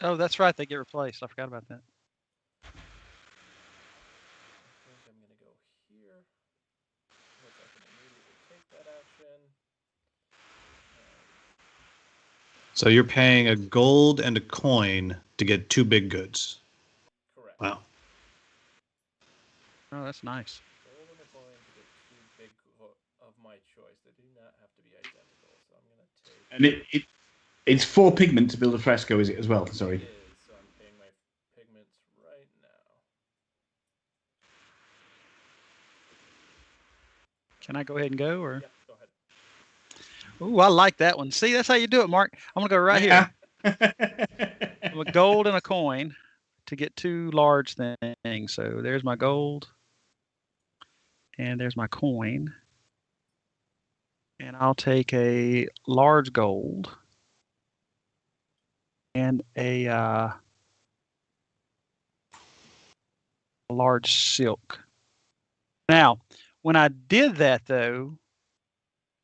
Oh, that's right. They get replaced. I forgot about that. I think I'm going to go here. Which I can immediately take that action. So you're paying a gold and a coin to get 2 big goods. Correct. Wow. Oh, that's nice. Gold and a coin to get 2 big of my choice. They do not have to be identical. So I'm going to take. And it's 4 pigment to build a fresco, is it as well? Sorry. It is. So I'm paying my pigments right now. Can I go ahead and go? Or? Yep, go ahead. Ooh, I like that one. See, that's how you do it, Mark. I'm going to go right here. A gold and a coin to get 2 large things. So there's my gold. And there's my coin. And I'll take a large gold and a large silk. Now, when I did that, though,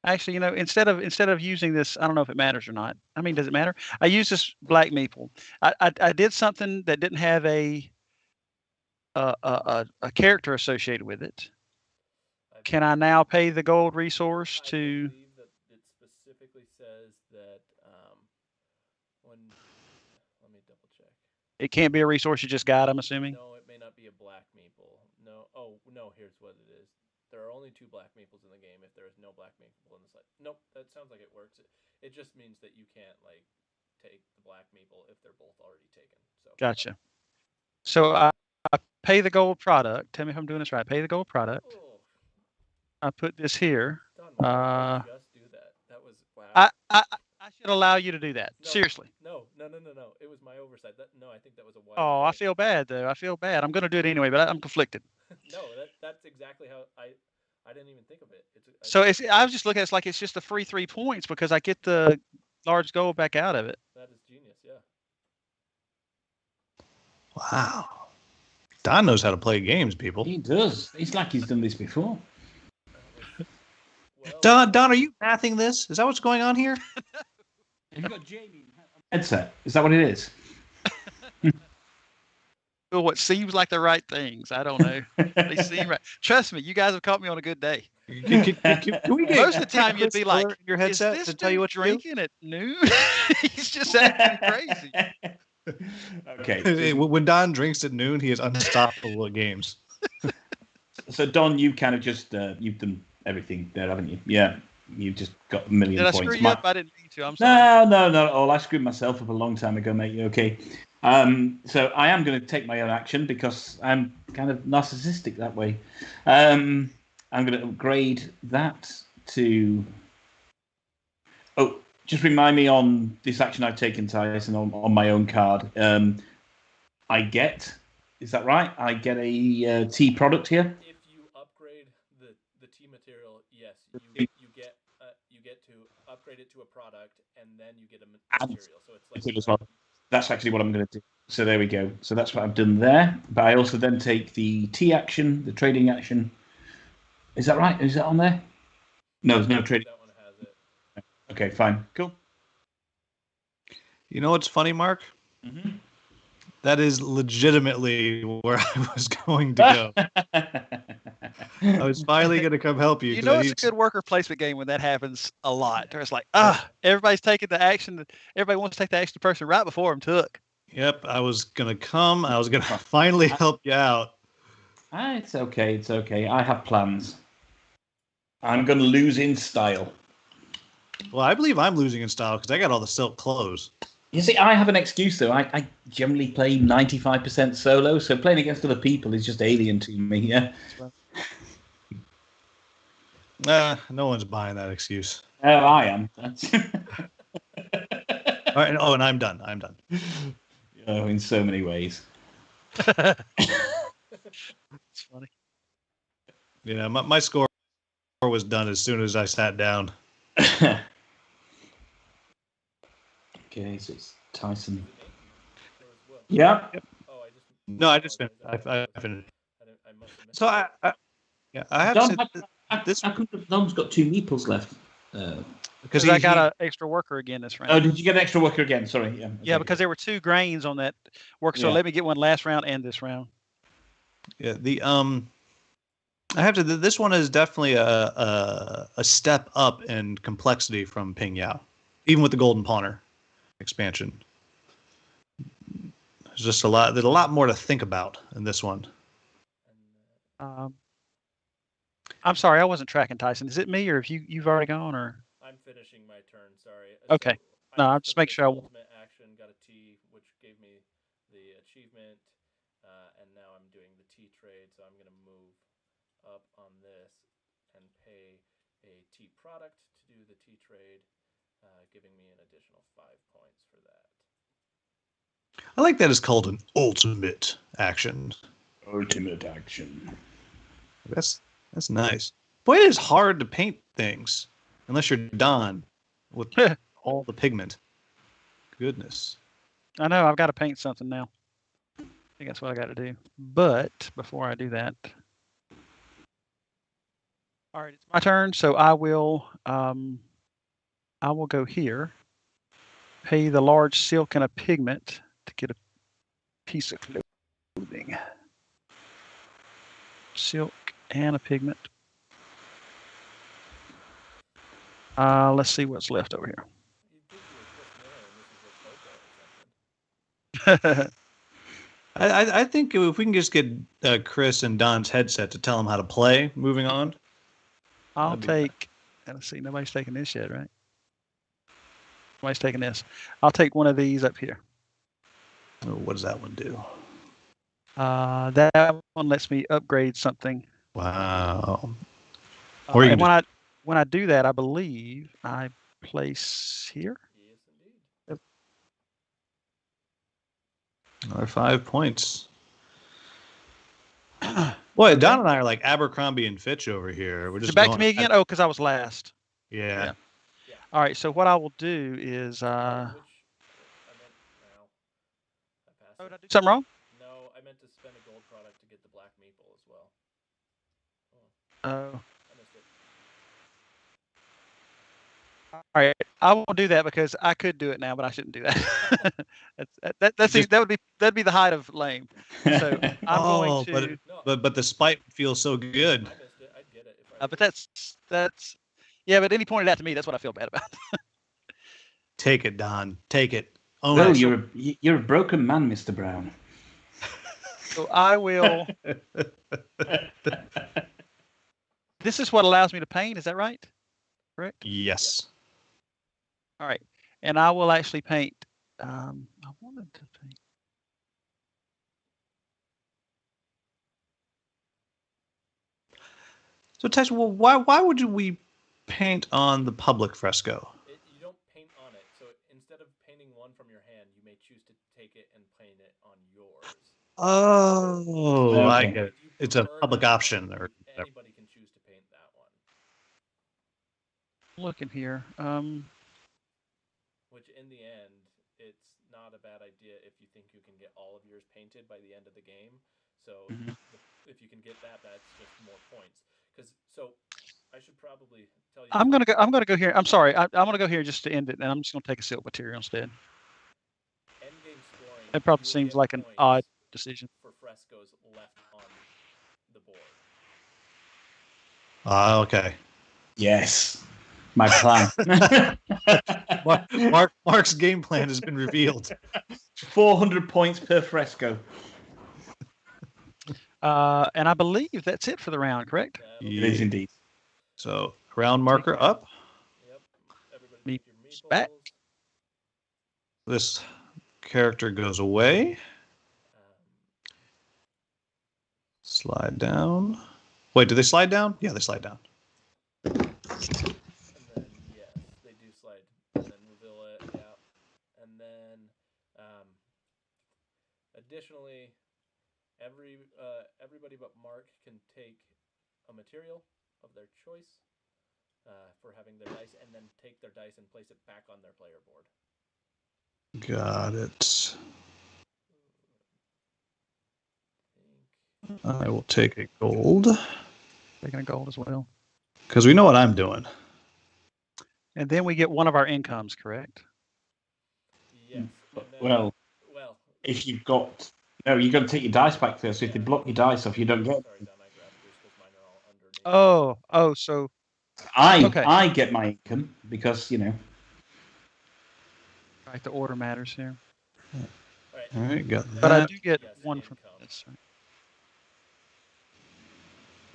actually, you know, instead of using this, I don't know if it matters or not. I mean, does it matter? I used this black maple. I did something that didn't have a character associated with it. Can I now pay the gold resource to? I believe that it specifically says that when. Let me double check. It can't be a resource you just got, I'm assuming. No, it may not be a black maple. No. Oh no, here's what it is. There are only 2 black maples in the game. If there is no black maple in the site, nope. That sounds like it works. It just means that you can't like take the black maple if they're both already taken. So. Gotcha. So I pay the gold product. Tell me if I'm doing this right. Pay the gold product. Oh. I put this here. Just do that. That was wow. I should allow you to do that. No, Seriously. No. It was my oversight. I think that was a wise. Oh, I feel bad though. I feel bad. I'm going to do it anyway, but I'm conflicted. No, that's exactly how I didn't even think of it. I was just looking at it's like it's just a free 3 points because I get the large gold back out of it. That is genius, yeah. Wow. Don knows how to play games, people. He does. It's like he's done this before. Don, are you mathing this? Is that what's going on here? You've got Jamie headset. Is that what it is? What seems like the right things. I don't know. They seem right. Trust me, you guys have caught me on a good day. Can we get Most of the time you'd be Chris Miller like, in your "Is headset this to tell you dude what to do? drinking at noon? He's just acting crazy." Okay. When Don drinks at noon, he is unstoppable at games. So Don, you kind of just you've done everything there, haven't you? Yeah, you've just got a million Did I points. screw you up? I didn't mean to. I'm sorry. No, not at all. I screwed myself up a long time ago, mate. You okay? So I am going to take my own action because I'm kind of narcissistic that way. I'm going to upgrade that to. Oh, just remind me on this action I've taken, Tyson, on my own card. I get. Is that right? I get a tea product here. If you upgrade the tea material, yes, you get to upgrade it to a product, and then you get a material. So it's like that's actually what I'm going to do. So there we go. So that's what I've done there. But I also then take the tea action, the trading action. Is that right? Is that on there? No, there's no trading. That one has it. Okay, fine, cool. You know what's funny, Mark? Mm-hmm. That is legitimately where I was going to go. I was finally going to come help you. You know, it's a good worker placement game when that happens a lot. It's like, everybody's taking the action. Everybody wants to take the action the person right before him took. Yep, I was going to come. I was going to finally help you out. It's okay. It's okay. I have plans. I'm going to lose in style. Well, I believe I'm losing in style because I got all the silk clothes. You see, I have an excuse, though. I generally play 95% solo, so playing against other people is just alien to me, yeah? No one's buying that excuse. Oh, I am. All right, and I'm done. Oh, in so many ways. It's funny. Yeah, my score was done as soon as I sat down. Okay, so it's Tyson. Yeah. Oh, I just finished. I finished. I must have missed So I have Don, to say this Don's got 2 meeples left. Because I got an extra worker again this round. Oh, did you get an extra worker again? Sorry. Yeah, okay. Yeah, because there were 2 grains on that worker, so let me get one last round and this round. Yeah, I have to. This one is definitely a step up in complexity from Ping Yao, even with the Golden Pawner expansion. There's just a lot. There's a lot more to think about in this one. I'm sorry, I wasn't tracking Tyson. Is it me, or if you've already gone, or? I'm finishing my turn. Sorry. Okay. So No, I'm just making sure. Ultimate action got a T, which gave me the achievement, and now I'm doing the T trade. So I'm going to move up on this and pay a T product to do the T trade, giving me an additional 5 points for that. I like that it's called an ultimate action. Ultimate action. That's nice. Boy, it is hard to paint things unless you're Don with all the pigment. Goodness. I know, I've got to paint something now. I think that's what I got to do. But before I do that, all right, it's my turn. So I will go here, pay the large silk and a pigment to get a piece of clothing. Silk and a pigment. Let's see what's left over here. I think if we can just get Chris and Don's headset to tell them how to play, moving on. I'll take. Let's see. Nobody's taking this yet, right? Nobody's taking this. I'll take one of these up here. Oh, what does that one do? That one lets me upgrade something. Wow. Or and when I do that, I believe I place here. Yes, indeed. Another 5 points. Boy, Don and I are like Abercrombie and Fitch over here. We're just back to me again. Oh, because I was last. Yeah. All right. So what I will do is. Did I do something wrong? No, I meant to spend a gold product to get the black maple as well. Oh. I missed it. All right, I won't do that because I could do it now, but I shouldn't do that. That'd be the height of lame. So I'm going to. But the spite feels so good. I missed it. I'd get it. But that's yeah. But then he pointed out to me. That's what I feel bad about. Take it, Don. Take it. Own No, it. you're a broken man, Mr. Brown. So I will. This is what allows me to paint. Is that right? Correct. Yes. All right, and I will actually paint. I wanted to paint. So Tyson, well, why would we paint on the public fresco? You don't paint on it. So instead of painting one from your hand, you may choose to take it and paint it on yours. Oh, I Okay. get it. If you It's a prefer public that, option or whatever. anybody can choose to paint that one. Looking here. Which in the end, it's not a bad idea if you think you can get all of yours painted by the end of the game. So if you can get that, that's just more points. So I should probably tell you. I'm gonna go here. I'm sorry. I'm gonna go here just to end it, and I'm just gonna take a silk material instead. End game scoring. It probably you will seems get like an points odd decision. for frescoes left on the board. Okay. Yes, my plan. Mark's game plan has been revealed. 400 points per fresco. And I believe that's it for the round, correct? That'll It is indeed. So round marker up. Yep. Everybody Meep take your meeples. back. This character goes away. Slide down. Wait, do they slide down? Yeah, they slide down. And then yes, they do slide. And then reveal it. Yeah. And then additionally, everybody but Mark can take a material of their choice for having their dice, and then take their dice and place it back on their player board. Got it. I will take a gold. Taking a gold as well. Because we know what I'm doing. And then we get one of our incomes, correct? Yes. And then, Well, if you've got you've got to take your dice back first. If they block your dice off, you don't get. Sorry, Don, I grabbed yours because mine are all underneath. Oh, so okay. I get my income because Right, the order matters here. All right, got But I that. do get Yes, one from income. this. Right?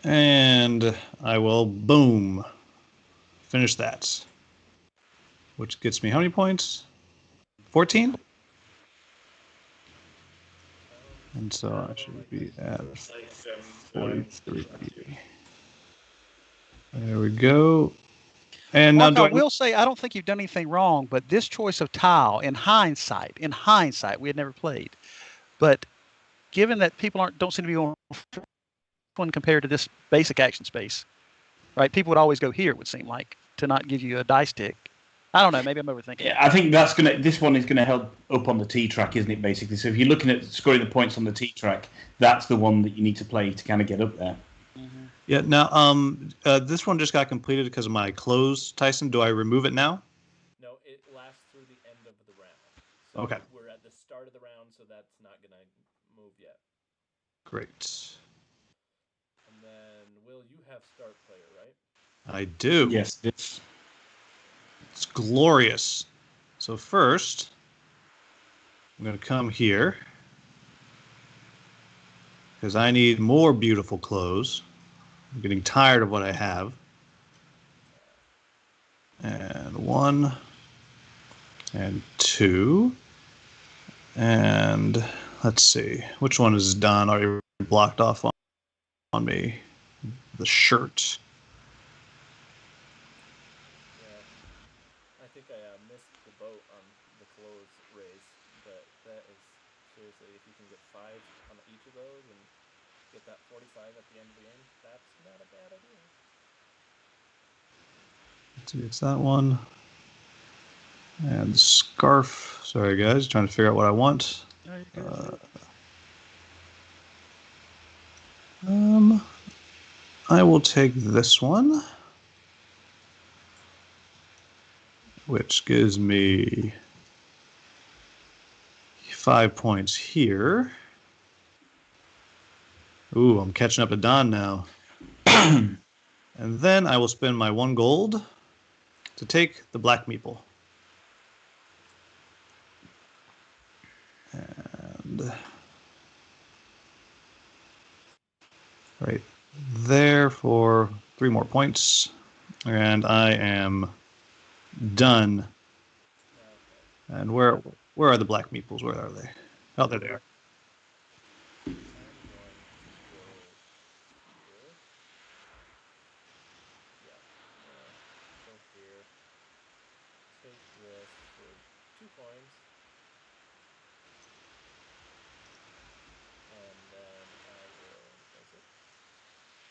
And I will, boom, finish that. Which gets me how many points? 14? And so I should be at 43. There we go. And Mark, now I will say I don't think you've done anything wrong, but this choice of tile, in hindsight, we had never played. But given that people don't seem to be on one compared to this basic action space, right? People would always go here, it would seem like, to not give you a dice tick. I don't know. Maybe I'm overthinking. Yeah, I think this one is gonna help up on the T track, isn't it? Basically, so if you're looking at scoring the points on the T track, that's the one that you need to play to kind of get up there. Mm-hmm. Yeah. Now, this one just got completed because of my close. Tyson, do I remove it now? No, it lasts through the end of the round. So Okay. We're at the start of the round, so that's not gonna move yet. Great. And then, Will, you have start player, right? I do. Yes, it's It's glorious. So first, I'm going to come here because I need more beautiful clothes. I'm getting tired of what I have. And 1 and 2. And let's see, which one is done? Already blocked off on me. The shirt. I think I missed the boat on the clothes race, but that is seriously, if you can get 5 on each of those and get that 45 at the end of the game, that's not a bad idea. Let's see, it's that one. And the scarf. Sorry, guys, trying to figure out what I want. I will take this one, which gives me 5 points here. Ooh, I'm catching up to Don now. And then I will spend my 1 gold to take the black meeple. And right there for 3 more points. And I am done. Okay. And where are the black meeples? Where are they? Oh, there they are. I'm going to go here. Yeah. Go here. Take this for 2 coins. And then I will place it.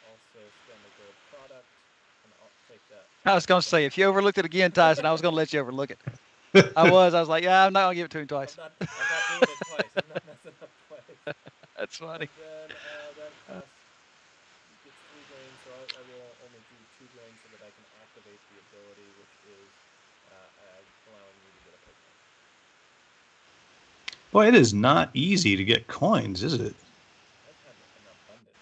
Also spend a gold product, and I'll take that. I was going to say, if you overlooked it again, Tyson, I was going to let you overlook it. I was like, yeah, I'm not going to give it to him twice. I'm not doing it twice. I'm not messing up twice. That's funny. And then that costs gets 3 grains, so I will only do 2 grains so that I can activate the ability, which is allowing me to get a pigment. Boy, it is not easy to get coins, is it? I've had an abundance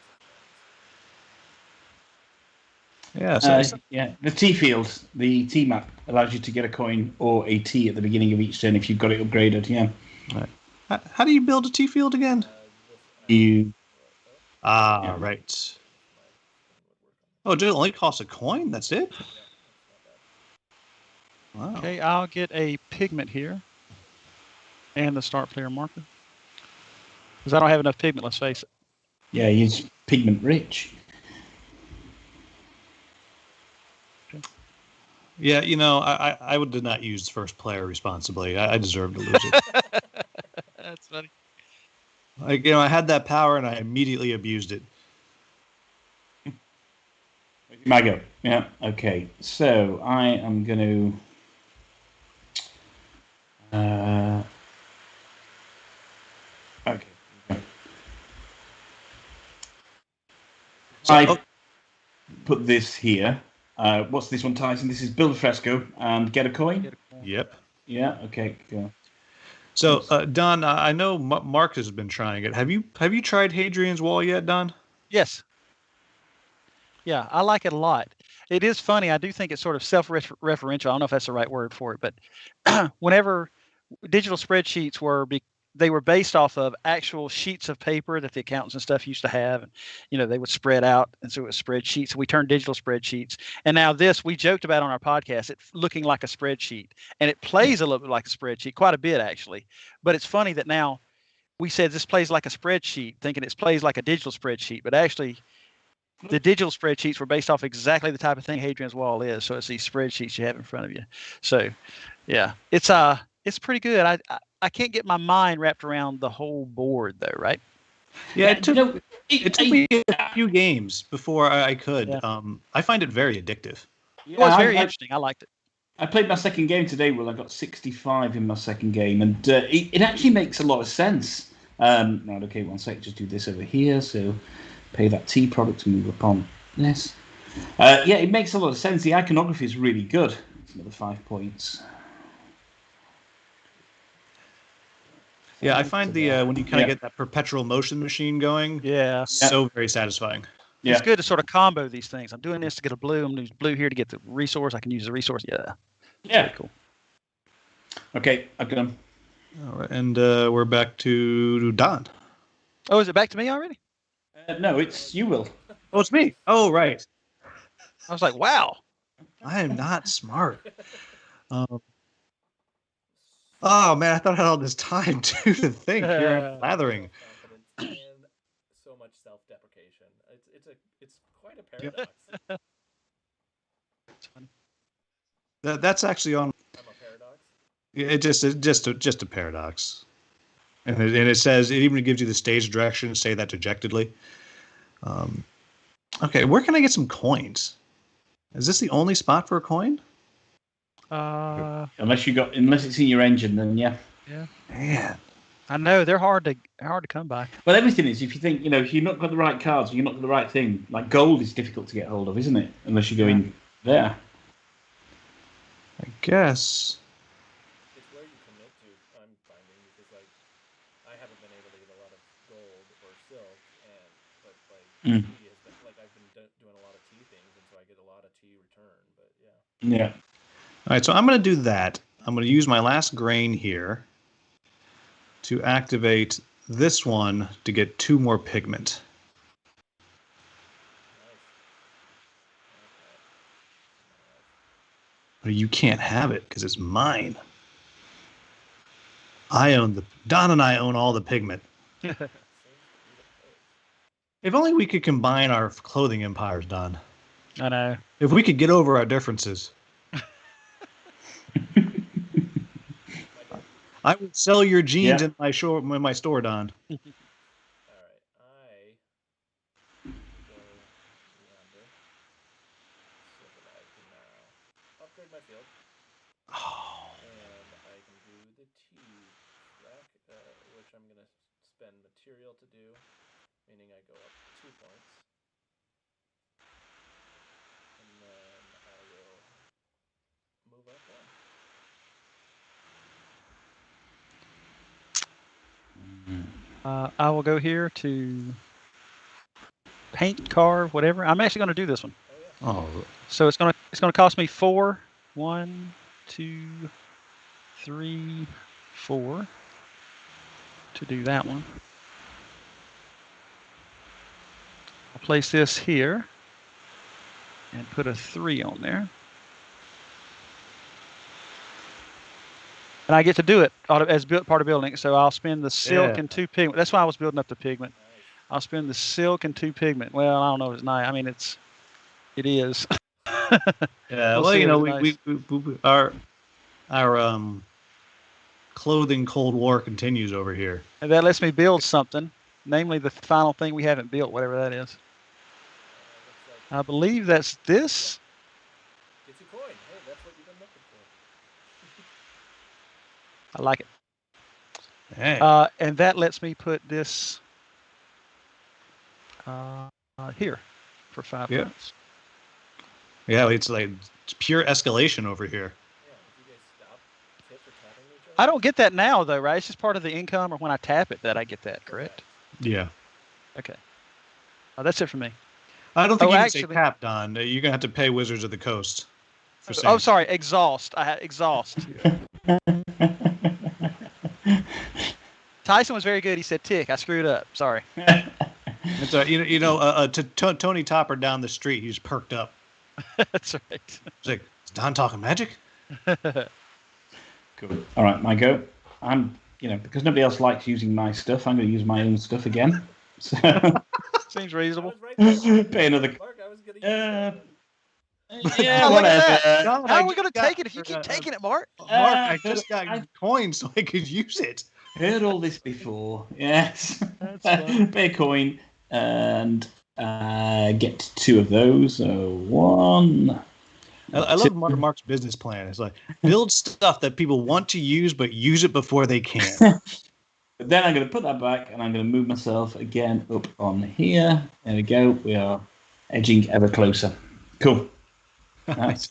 of coins. Yeah. Yeah, the T field, the T map allows you to get a coin or a T at the beginning of each turn if you've got it upgraded. Yeah. Right. How do you build a T field again? You. Ah, right. Oh, does it only cost a coin? That's it? Yeah, that's not bad. Wow. Okay, I'll get a pigment here and the start player marker. Because I don't have enough pigment, let's face it. Yeah, he's pigment rich. Yeah, I did not use first player responsibly. I deserve to lose it. That's funny. I had that power and I immediately abused it. My go. Yeah. Okay. So I am going to. Okay. I put this here. What's this one, Tyson? This is build a fresco and get a coin. Yep. Yeah. Okay. Go. So, Don, I know Mark has been trying it. Have you tried Hadrian's Wall yet, Don? Yes. Yeah, I like it a lot. It is funny. I do think it's sort of self-referential. I don't know if that's the right word for it, but whenever digital spreadsheets they were based off of actual sheets of paper that the accountants and stuff used to have, and they would spread out, and so it was spreadsheets. So we turned digital spreadsheets, and now this we joked about on our podcast. It's looking like a spreadsheet, and it plays a little bit like a spreadsheet, quite a bit actually. But it's funny that now we said this plays like a spreadsheet, thinking it plays like a digital spreadsheet, but actually the digital spreadsheets were based off exactly the type of thing Hadrian's Wall is. So it's these spreadsheets you have in front of you. So yeah, it's pretty good. I can't get my mind wrapped around the whole board though, right? Yeah, it took me a few games before I could. Yeah. I find it very addictive. It was very interesting. I liked it. I played my second game today. Well, I got 65 in my second game, and it actually makes a lot of sense. Right, okay, 1 sec. Just do this over here. So pay that T product to move upon this. Yeah, it makes a lot of sense. The iconography is really good. It's another 5 points. Yeah, I find the when you kind of get that perpetual motion machine going, so very satisfying. Yeah. It's good to sort of combo these things. I'm doing this to get a blue. I'm using blue here to get the resource. I can use the resource. Yeah. Yeah. Cool. Okay, I've got them. All right, and we're back to Don. Oh, is it back to me already? No, it's you, Will. Oh, it's me. Oh, right. I was like, wow. I am not smart. Oh man, I thought I had all this time to think. You're lathering. And so much self-deprecation. It's quite a paradox. It's funny. That's actually on. I'm a paradox. It's just a paradox, and it says it even gives you the stage direction. Say that dejectedly. Okay, where can I get some coins? Is this the only spot for a coin? Unless it's in your engine, then yeah. Yeah. Man, I know they're hard to come by. Well, everything is. If you think, if you've not got the right cards, you're not got the right thing. Like gold is difficult to get hold of, isn't it? Unless you go in there. I guess. It's where you commit to. I'm finding because I haven't been able to get a lot of gold or silk, but TV has been I've been doing a lot of TV tea things, and so I get a lot of tea return. But yeah. Yeah. All right, so I'm going to do that. I'm going to use my last grain here to activate this one to get 2 more pigment. Nice. Okay. But you can't have it because it's mine. Don and I own all the pigment. Seems to be the case. If only we could combine our clothing empires, Don. I know. If we could get over our differences. I would sell your jeans in my store, Don. All right, I go yonder so that I can now upgrade my field, Oh, and I can do the tea track, which I'm gonna spend material to do, meaning I go up 2 points, and then I will move up 1. I will go here to paint, carve, whatever. I'm actually going to do this one. Oh yeah. oh, So it's gonna cost me 4. 1, 2, 3, 4 to do that one. I'll place this here and put a 3 on there. And I get to do it as part of building it. So I'll spend the silk and 2 pigment. That's why I was building up the pigment. Nice. I'll spend the silk and 2 pigment. Well, I don't know if it's nice. I mean, it is. yeah. We'll Well, see you if know, it's we our clothing Cold War continues over here. And that lets me build something, namely the final thing we haven't built, whatever that is. Looks like I believe that's this. gets you coin. Hey, that's what you've been looking for. I like it. Hey. And that lets me put this here for 5 Yeah. points. Yeah, it's pure escalation over here. Yeah, if you guys stop tit for tatting each other. I don't get that now, though, right? It's just part of the income, or when I tap it, that I get that, correct? Yeah. Okay. That's it for me. I don't think you can actually, say tap, Don. You're gonna have to pay Wizards of the Coast. For saying oh, sorry, exhaust. I had exhaust. Tyson was very good. He said tick. I screwed up. Sorry. It's to Tony Topper down the street. He's perked up. That's right. He's like, is Don talking magic? Cool. All right, my go. I'm, because nobody else likes using my stuff, I'm going to use my own stuff again. So Seems I reasonable. was right there. pay another. Mark, I was gonna use that one. Yeah, Oh, look at whatever. that. Don, How I are we going to just take got- it if you keep taking it, Mark? Mark, I just got I've coins so I could use it. heard all this before. Yes. That's fun. Pay a coin and get 2 of those. So 1. I love Mark's business plan. It's like build stuff that people want to use, but use it before they can. But then I'm going to put that back and I'm going to move myself again up on here. There we go. We are edging ever closer. Cool. Nice.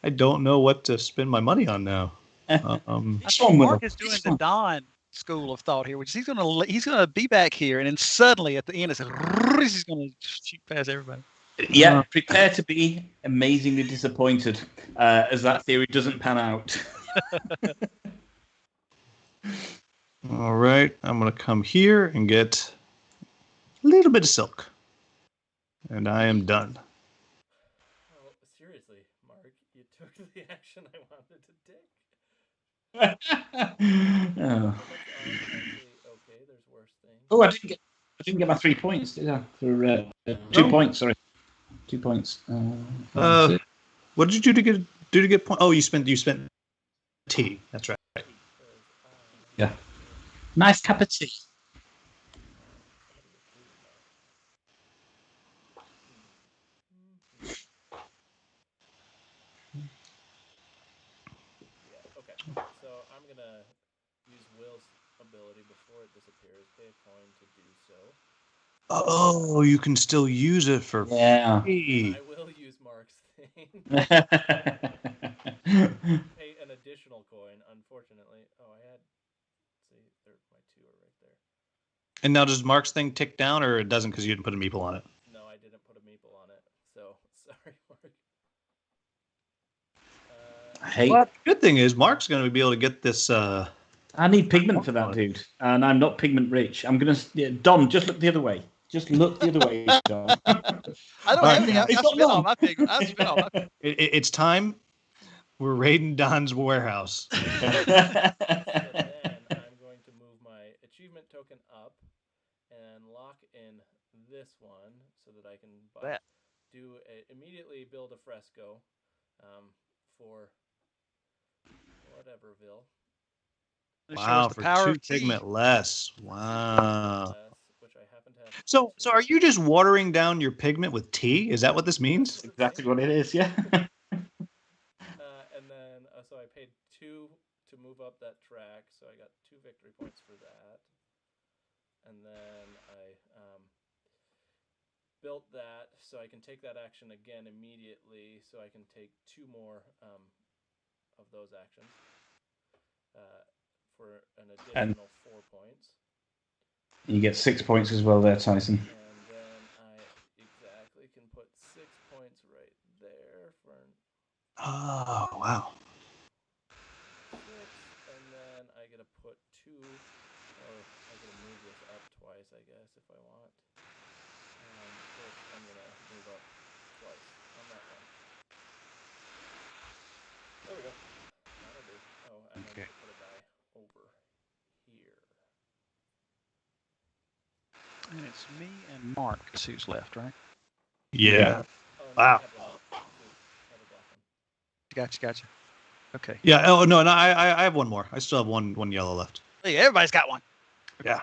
I don't know what to spend my money on now. I This think one will- Mark is doing this the one- Don school of thought here, which is he's gonna be back here, and then suddenly at the end it's like, he's gonna shoot past everybody. Yeah, prepare to be amazingly disappointed as that theory doesn't pan out. All right, I'm going to come here and get a little bit of silk. And I am done. Oh, seriously, Mark, you took the action I wanted to take. Oh. But that's actually okay. There's worse things. Oh, I didn't get my 3 points, did I? For 2 points, sorry. 2 points. What did you do to get point? Oh, you spent tea. That's right. Yeah. Nice cup of tea. Yeah, okay. So I'm going to use Will's ability before it disappears. Pay a coin to do so. Oh, you can still use it for Yeah. free. I will use Mark's thing. Pay an additional coin, unfortunately. Oh, I had... See, my 2 are right there. And now does Mark's thing tick down, or it doesn't because you didn't put a meeple on it? No, I didn't put a meeple on it. So Sorry, Mark. Hey, Well, the good thing is Mark's going to be able to get this. I need pigment for that, dude, and I'm not pigment rich. I'm gonna Don. Just look the other way. Just look the other way, Don. I don't All have right, any. I It's not spent all long. my pigment. I spent all my pigment. It's time. We're raiding Don's warehouse. So then I'm going to move my achievement token up and lock in this one so that I can That. immediately build a fresco for whateverville. It shows Wow, the for power 2 of tea. pigment less. Wow. Which I happen to have. So are you just watering down your pigment with tea? Is that what this means? Exactly what it is. Yeah. And then so I paid 2 to move up that track, so I got 2 victory points for that. And then I built that so I can take that action again immediately, so I can take 2 more of those actions for an additional 4 points. You get 6 points as well there, Tyson. And then I exactly can put 6 points right there for an Oh, wow. 6, and then I get to put 2, or I get to move this up twice, I guess, if I want. Which I'm going to move up twice on that one. There we go. That'll do. Oh, and then put a die over here. And it's me and Mark is who's left, right? Yeah. Oh, no, Wow. Gotcha. Okay. Yeah. Oh no, I have one more. I still have one yellow left. Hey, everybody's got one. Yeah.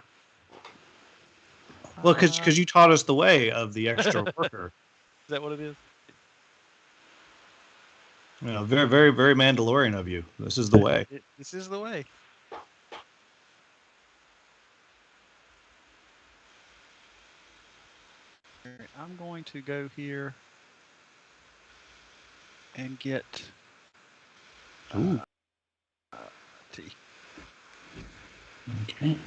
Well, because you taught us the way of the extra worker. Is that what it is? You know, very, very, very Mandalorian of you. This is the way. This is the way. I'm going to go here and get tea. Okay.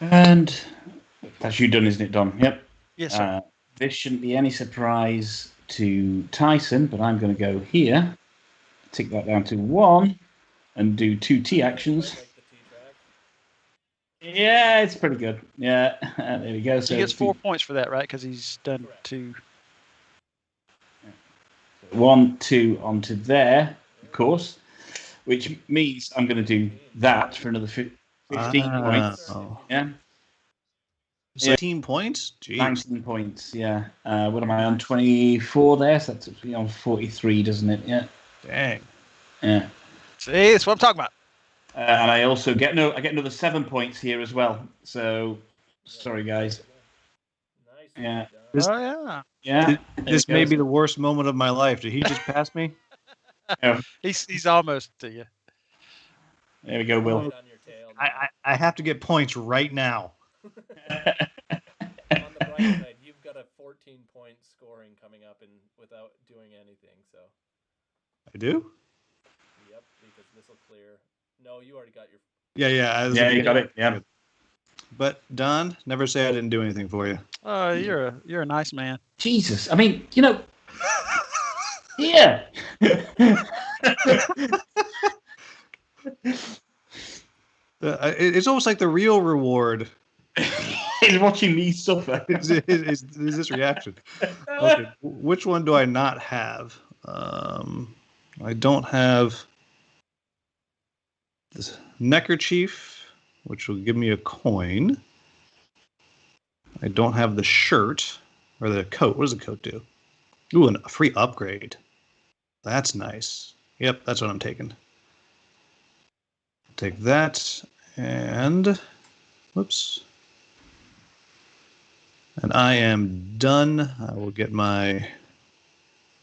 And that's you done, isn't it, Don? Yep. Yes, sir. This shouldn't be any surprise to Tyson, but I'm going to go here, tick that down to 1, and do 2 T actions. Yeah, it's pretty good. Yeah, there we go. So he gets 4 points for that, right? Because he's done 2. 1, 2 onto there, of course, which means I'm going to do that for another 15 points. Yeah. 18 points? Jeez. 19 points, yeah. What am I on? 24 there? So that's on 43, doesn't it? Yeah. Dang. Yeah. See, that's what I'm talking about. And I also get another 7 points here as well. So, sorry, guys. Yeah. Yeah. This may be the worst moment of my life. Did he just pass me? Oh. He's almost to you. There we go, Will. I have to get points right now. On the bright side, you've got a 14-point scoring coming up without doing anything. So. I do? Yep, because this will clear. No, you already got your. Yeah, you got it. Yeah. But Don, never say I didn't do anything for you. You're a nice man. Jesus, I mean, you know. Yeah. It's almost like the real reward is watching me suffer. is this reaction? Okay, which one do I not have? I don't have this neckerchief, which will give me a coin. I don't have the shirt or the coat. What does the coat do? Ooh, a free upgrade. That's nice. Yep, that's what I'm taking. Take that and whoops. And I am done. I will get my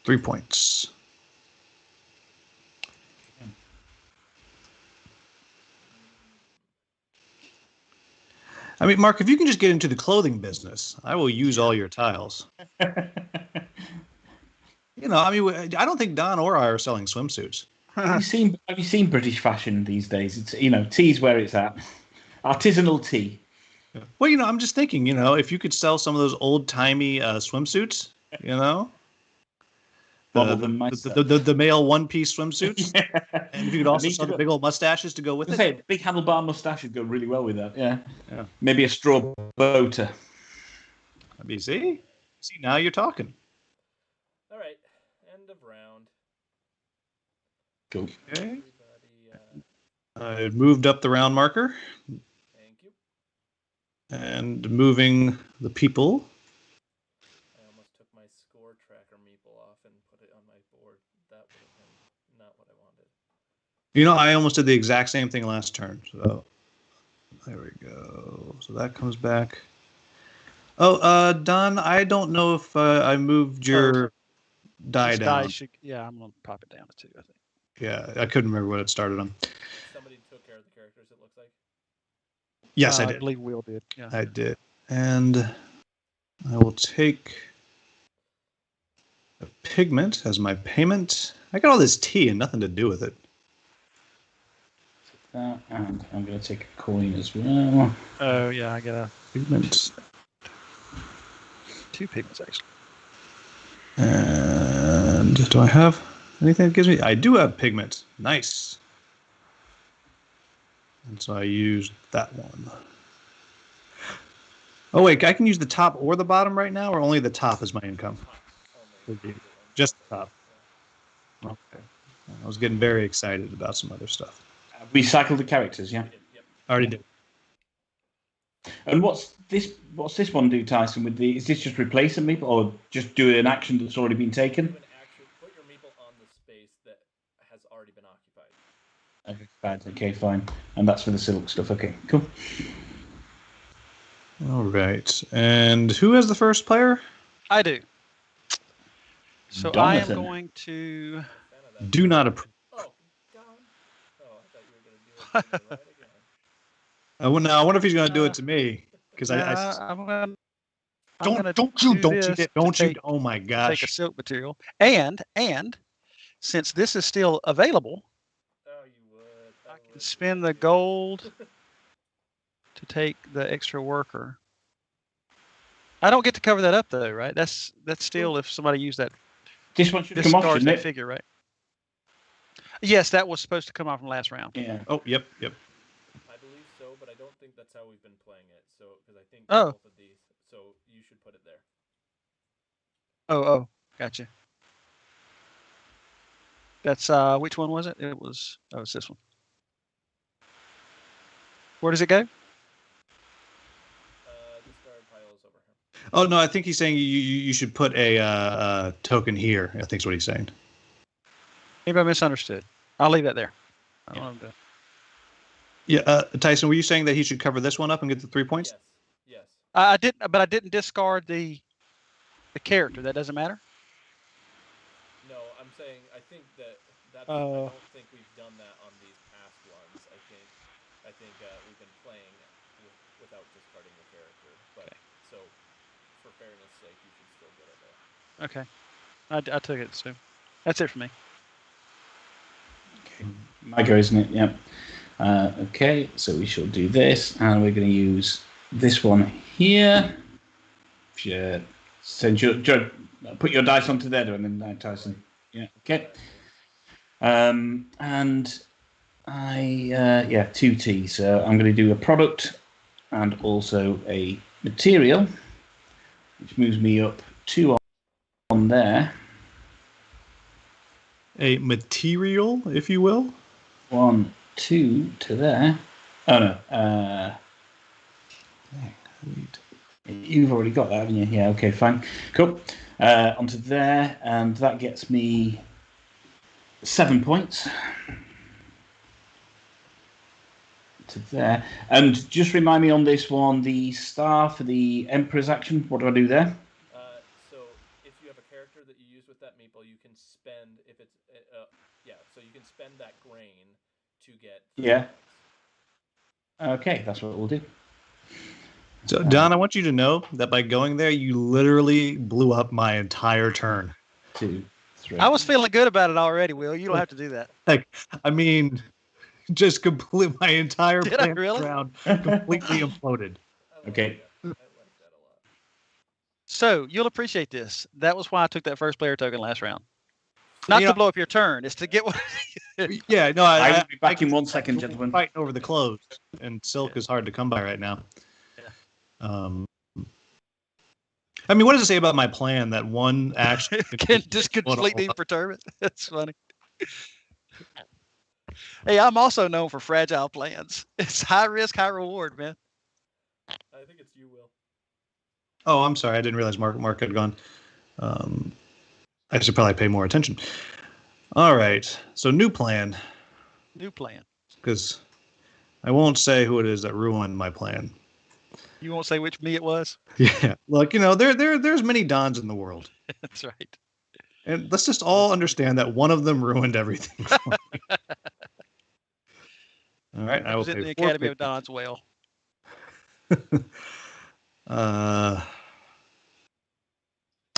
3 points. I mean, Mark, if you can just get into the clothing business, I will use all your tiles. You know, I mean, I don't think Don or I are selling swimsuits. Have you seen British fashion these days? It's tea's where it's at. Artisanal tea. Well, I'm just thinking, if you could sell some of those old-timey swimsuits, Model them myself. the male one-piece swimsuits, and if you could I also need sell to the big old mustaches to go with I it. say, big handlebar mustache would go really well with that. Yeah. Yeah. Maybe a straw boater. See, now you're talking. All right, end of round. Cool. Okay. Everybody, I moved up the round marker thank you. and moving the people. I almost took my score tracker meeple off and put it on my board. That would have been not what I wanted. I almost did the exact same thing last turn. So there we go. So that comes back. Oh, Don, I don't know if I moved your die This down. die should, I'm gonna pop it down to 2, I think. Yeah, I couldn't remember what it started on. Somebody took care of the characters, it looks like. Yes, I I did. believe Will did. Yeah. I did. And I will take a pigment as my payment. I got all this tea and nothing to do with it. And I'm going to take a coin as well. Oh yeah, I got a Pigment. 2 pigments actually. And do I have anything that gives me? I do have pigment. Nice. And so I used that one. Oh wait, I can use the top or the bottom right now, or only the top is my income? Only. Just the top. Okay. I was getting very excited about some other stuff. Recycle the characters, yeah. Yep. I already did. And what's this one do, Tyson? Is this just replace a meeple, or just do an action that's already been taken? Do an action. Put your meeple on the space that has already been occupied. Okay, fine. And that's for the silk stuff. Okay, cool. All right. And who has the first player? I do. So I am Jonathan. going to. Fan of that. Do not approve. Oh, God. Oh, I thought you were going to do it to me right again. I wonder if he's going to do it to me because I'm gonna. don't you? Oh my Take a gosh! silk material, and since this is still available, Oh, you would. I can spend the gold to take the extra worker. I don't get to cover that up though, right? That's still if somebody used that. This one should come off, Discards shouldn't that it? figure, right? Yes, that was supposed to come off from last round. Yeah. Oh, yep. I believe so, but I don't think that's how we've been playing it. So, because I think Oh. both of these, so you should put it there. Oh, gotcha. That's which one was it? It's this one. Where does it go? Discard pile is over here. Oh no, I think he's saying you should put a token here. I think's what he's saying. Maybe I misunderstood. I'll leave that there. I don't know. Yeah, Tyson, were you saying that he should cover this one up and get the 3 points? Yes. I didn't, but I didn't discard the character. That doesn't matter. No, I'm saying I think that's. I Oh. don't think we've done that on these past ones. I think we've been playing without discarding the character. But Okay. so, for fairness' sake, you should still get it there. Okay. I took it. So that's it for me. Okay. My go, isn't it? Yep. Okay, so we shall do this, and we're going to use this one here. Sure. Put your dice onto there, and then Tyson. Yeah. Okay. And I 2T. So I'm going to do a product and also a material, which moves me up 2 on there. A material, if you will. 1, 2 to there. Oh no. You've already got that, haven't you? Yeah. Okay. Fine. Cool. Onto there, and that gets me 7 points. To there, and just remind me on this one, the star for the Emperor's action. What do I do there? So if you have a character that you use with that meeple, you can spend if it's so you can spend that grain to get. Yeah. Okay, that's what we'll do. So, Don, I want you to know that by going there, you literally blew up my entire turn. 2, 3. I was feeling good about it already, Will. You don't have to do that. I mean, just complete my entire Did I plan really? round completely imploded. Okay. I like that a lot. So you'll appreciate this. That was why I took that first player token last round. Not to blow up your turn. It's to get what. Yeah, no, I will be back in 1 second, we're gentlemen. fighting over the clothes, and silk is hard to come by right now. Yeah. I mean, what does it say about my plan that one action Can just completely perturb it? That's funny. Hey, I'm also known for fragile plans. It's high risk, high reward, man. I think it's you, Will. Oh, I'm sorry. I didn't realize Mark had gone. I should probably pay more attention. All right. So new plan. New plan. Because I won't say who it is that ruined my plan. You won't say which me it was? Yeah. Look, there's many Dons in the world. That's right. And let's just all understand that one of them ruined everything for me. All right. I will pay the 4 Academy of pigments. Dons well.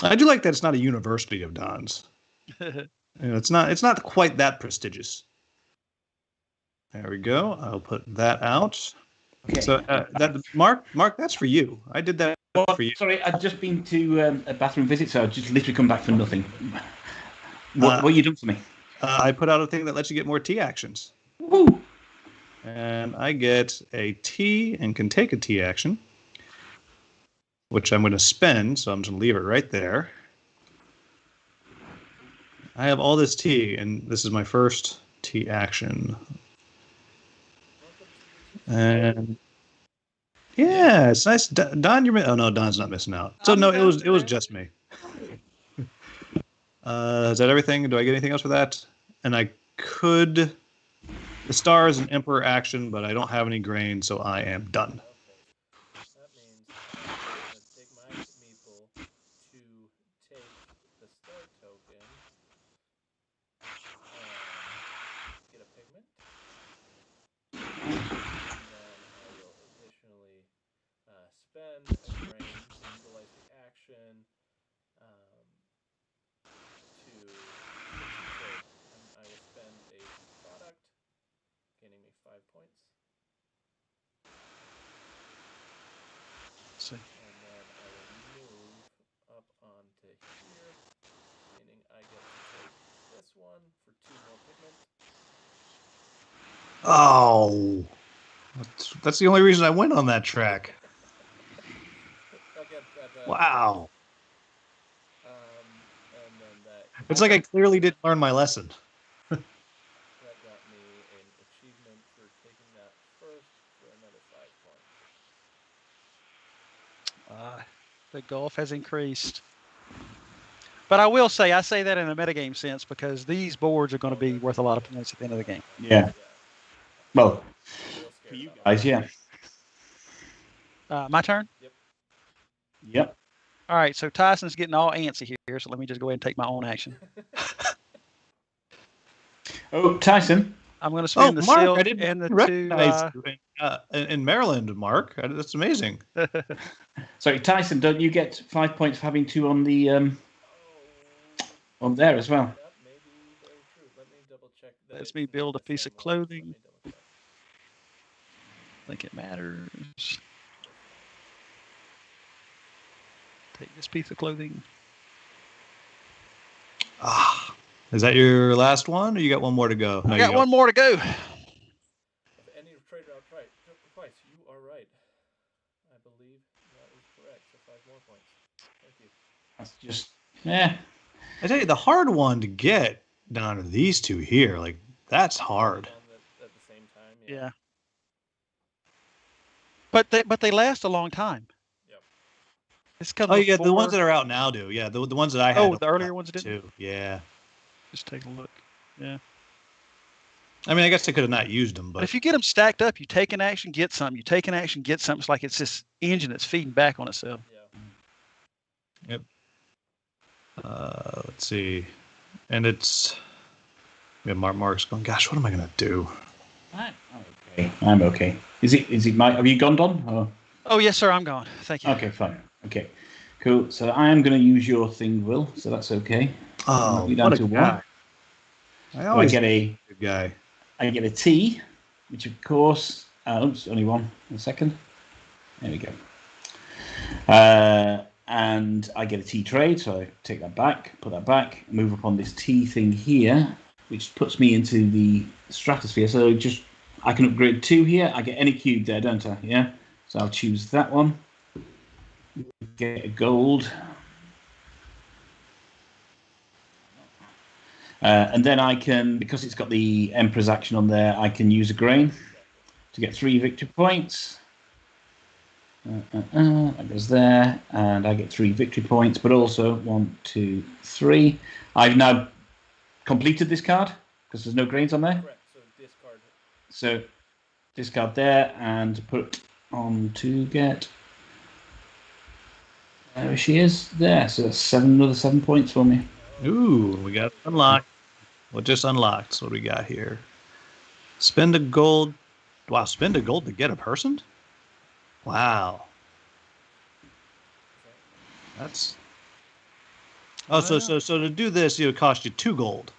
I do like that it's not a university of Dons. It's not quite that prestigious. There we go. I'll put that out. Okay. So that Mark, that's for you. I did that for you. Sorry, I've just been to a bathroom visit, so I've just literally come back for nothing. What you done for me? I put out a thing that lets you get more T actions. Woo! And I get a T and can take a T action, which I'm going to spend, so I'm just going to leave it right there. I have all this T, and this is my first T action. And yeah, it's nice. Don, oh no, Don's not missing out. So no, it was just me. Is that everything? Do I get anything else for that? And I could. The star is an emperor action, but I don't have any grain, so I am done. Okay. That means I'm going to take my meeple to take the star token and get a pigment. And then I will additionally spend a grain to utilize the action I will spend a product, gaining me 5 points. See. And then I will move up onto here, meaning I get to take this one for 2 more pigment. Oh, that's the only reason I went on that track. Wow. And then that. It's like I clearly didn't learn my lesson. That got me an achievement for taking that first for another 5 points. The gulf has increased. But I will say, I say that in a metagame sense because these boards are going to be worth a lot of points at the end of the game. Yeah. Well, for you guys, yeah. My turn? Yep. All right, so Tyson's getting all antsy here, so let me just go ahead and take my own action. Oh, Tyson. I'm going to spend the Mark, silk I didn't and the recognize two. you in Maryland, Mark. That's amazing. Sorry, Tyson. Don't you get 5 points for having 2 on the on there as well? That may be very true. Let me double check. Lets me build a piece of clothing. I think it matters. Take this piece of clothing. Is that your last one, or you got one more to go? I got one more to go. If any trade route twice, you are right. I believe that is correct. So 5 more points. Thank you. That's just I tell you, the hard one to get down to these two here, like that's hard. At the same time, yeah. But they last a long time. Yep. This comes. Oh yeah, the ones that are out now do. Yeah, the ones that I had. Oh, the earlier ones did too. Yeah. Just take a look. Yeah. I mean, I guess I could have not used them, but if you get them stacked up, you take an action, get something. You take an action, get something. It's like it's this engine that's feeding back on itself. Yeah. Yep. Let's see, and it's Mark's going. Gosh, what am I gonna do? I'm okay. Is it my? Have you gone, Don? Or? Oh yes, sir. I'm gone. Thank you. Okay, fine. Okay, cool. So I am going to use your thing, Will. So that's okay. Oh, you down what a to guy! I get a good guy. I get a T, which of course. Oops, only one. A second. There we go. And I get a T trade, so I take that back, put that back, move up on this T thing here, which puts me into the stratosphere. So I can upgrade 2 here. I get any cube there, don't I? Yeah. So I'll choose that one. Get a gold. And then I can, because it's got the Emperor's action on there, I can use a grain to get 3 victory points. That goes there, and I get 3 victory points, but also 1, 2, 3. I've now completed this card because there's no grains on there. Correct. So discard. So discard there and put on to get. There she is. There. So that's another 7 points for me. Ooh, we got unlocked. Well, just unlocked. So what do we got here? Spend a gold. Wow, spend a gold to get a person? Wow. That's. Oh, so to do this, it would cost you 2 gold.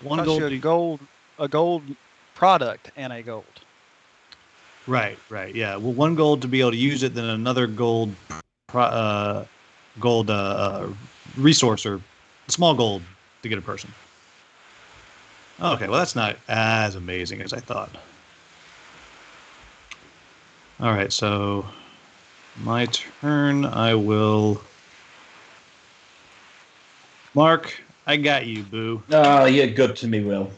One gold. A gold product and a gold. Right. Yeah. Well, 1 gold to be able to use it, then another gold, resource or small gold to get a person. Okay, well that's not as amazing as I thought. All right, so my turn. I will. Mark, I got you, boo. Oh, you're good to me, Will.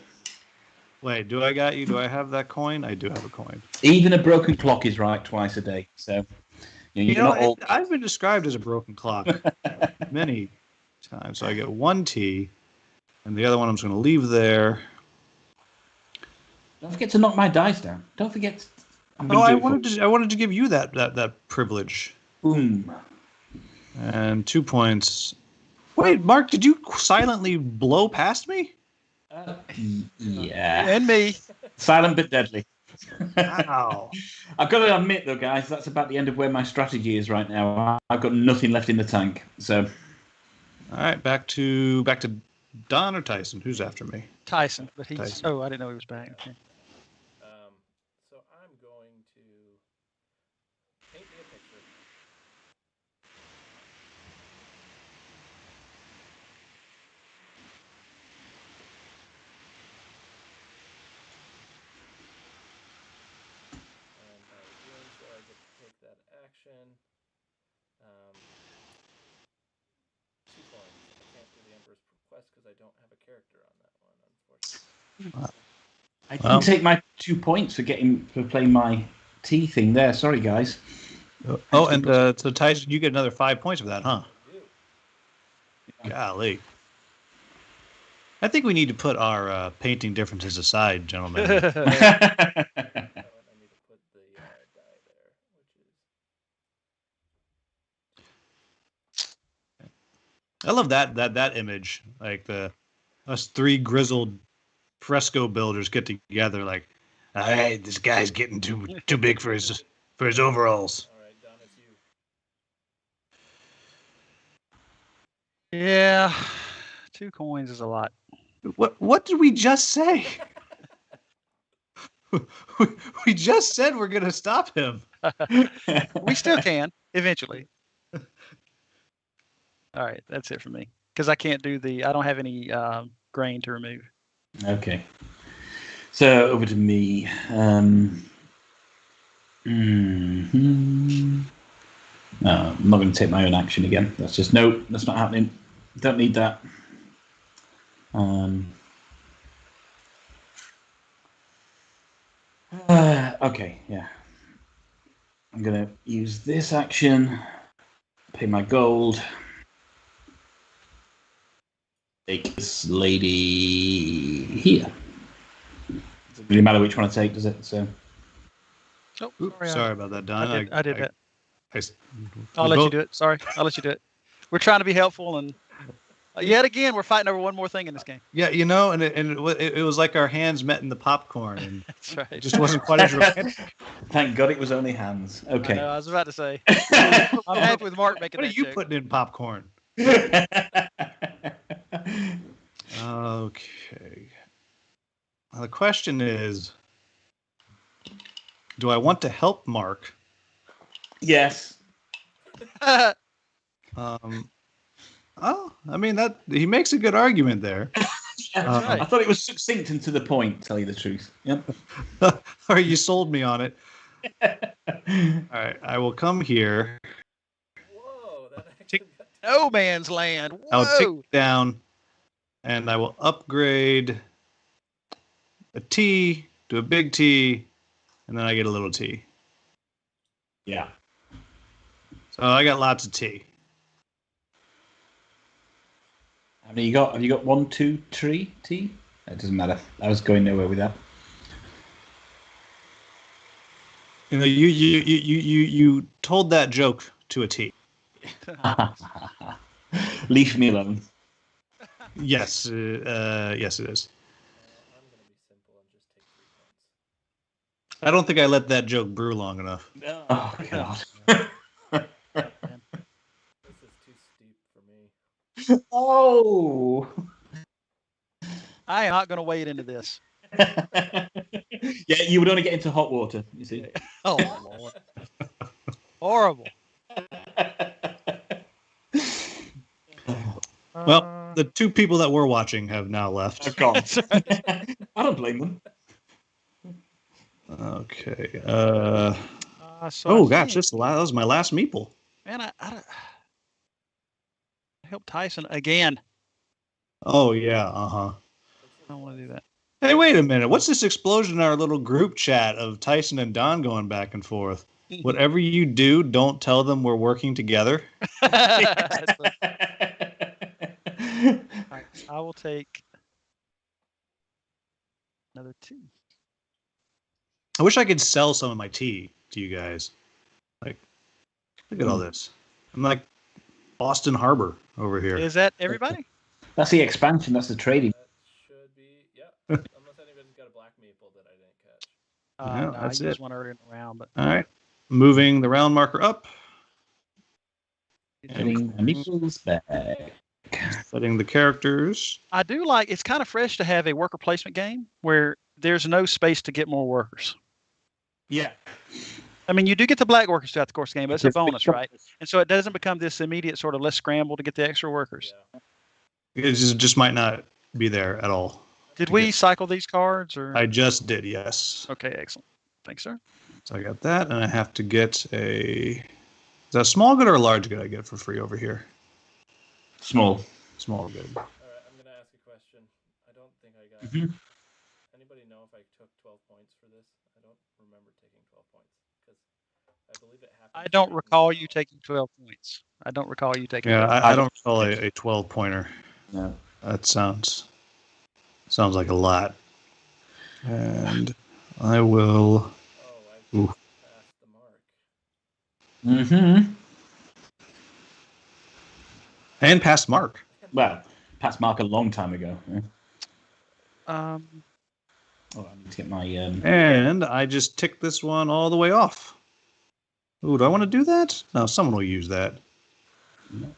Wait, do I got you? Do I have that coin? I do have a coin. Even a broken clock is right twice a day. So you're not all. I've been described as a broken clock many times. So I get 1 T, and the other one I'm just going to leave there. Don't forget to knock my dice down. Don't forget. I wanted to give you that privilege. Boom. And 2 points. Wait, Mark, did you silently blow past me? Yeah. And me. Silent but deadly. Wow. I've got to admit, though, guys, that's about the end of where my strategy is right now. I've got nothing left in the tank. So. All right, back to Don or Tyson. Who's after me? Tyson, but he's. Tyson. Oh, I didn't know he was back. Okay. So I'm going to paint me a picture. And by doing so, I get to take that action. 2 coins. I can't do the Emperor's Request because I don't have a character on that one, unfortunately. I didn't take my 2 points for playing my T thing there. Sorry, guys. Oh, and so Tyson, you get another 5 points for that, huh? I do. Golly. I think we need to put our painting differences aside, gentlemen. I need to put the die there, which is. I love that image, like us 3 grizzled fresco builders get together, like, hey, this guy's getting too big for his overalls. All right, Don, it's you. Yeah, 2 coins is a lot. What did we just say? We just said we're gonna stop him. We still can eventually. All right, that's it for me because I can't do I don't have any grain to remove. Okay. So over to me. No, I'm not going to take my own action again. That's just no. That's not happening. Don't need that. Okay, yeah. I'm going to use this action. Pay my gold. Take this lady here. Doesn't really matter which one I take, does it? So. Oh, sorry about that, Don. I did that. I'll let you do it. Sorry, I'll let you do it. We're trying to be helpful, and yet again, we're fighting over one more thing in this game. Yeah, and it was like our hands met in the popcorn, and that's right. It just wasn't quite as romantic. Thank God it was only hands. Okay. I was about to say. I'm happy with Mark making. What are you joke. putting in popcorn? Okay. Now the question is, do I want to help Mark? Yes. Oh, I mean that he makes a good argument there. right. I thought it was succinct and to the point. Tell you the truth. Yep. Or you sold me on it. All right, I will come here. Whoa, that actually got No man's land. I'll take Whoa. it down, and I will upgrade a T to a big T, and then I get a little T. Yeah. So I got lots of T. How many you got? Have you got 1, 2, 3 T? It doesn't matter. I was going nowhere with that. You know, you told that joke to a T. Leave me alone. Yes, yes, it is. I'm gonna be simple and just take 3 points. I don't think I let that joke brew long enough. Oh God. This is too steep for me. Oh. I am not going to wade into this. Yeah, you would only get into hot water. You see. Oh Lord. Horrible. Well, the 2 people that were watching have now left. I've gone. I don't blame them. Okay. So Oh I gosh, think, that was my last meeple. man, I help Tyson again. Oh yeah, uh-huh. I don't want to do that. Hey, wait a minute. What's this explosion in our little group chat of Tyson and Don going back and forth? Whatever you do, don't tell them we're working together. That's a- all right, I will take another 2. I wish I could sell some of my tea to you guys. Like, look at all this. I'm like Boston Harbor over here. Is that everybody? That's the expansion. That's the trading. That should be, yeah. Unless anybody's got a black maple that I didn't catch. Yeah, No, that's I used it. one earlier in the round, but All right. Moving the round marker up. Getting Nichols back. Setting the characters. I do like. It's kind of fresh to have a worker placement game where there's no space to get more workers. Yeah. I mean, you do get the black workers throughout the course of the game, but it's a bonus, right? And so it doesn't become this immediate sort of let's scramble to get the extra workers. Yeah. It just might not be there at all. Did we cycle these cards, or? I just did, yes. Okay, excellent. Thanks, sir. So I got that, and I have to get a... Is that a small good or a large good I get for free over here? Small. Small good. All right, I'm gonna ask a question. I don't think I got. Mhm. Anybody know if I took 12 points for this? I don't remember taking 12 points because I believe it happened. I don't recall you taking 12 points. I don't recall you taking. Yeah, 12 I don't recall a 12-pointer. No. That sounds like a lot. And I will... Oh, I just passed the mark. Mm-hmm. And past Mark. Well, Pat's Mark a long time ago. Yeah. Um, Oh, I need to get my. And I just ticked this one all the way off. Ooh, do I want to do that? No, someone will use that.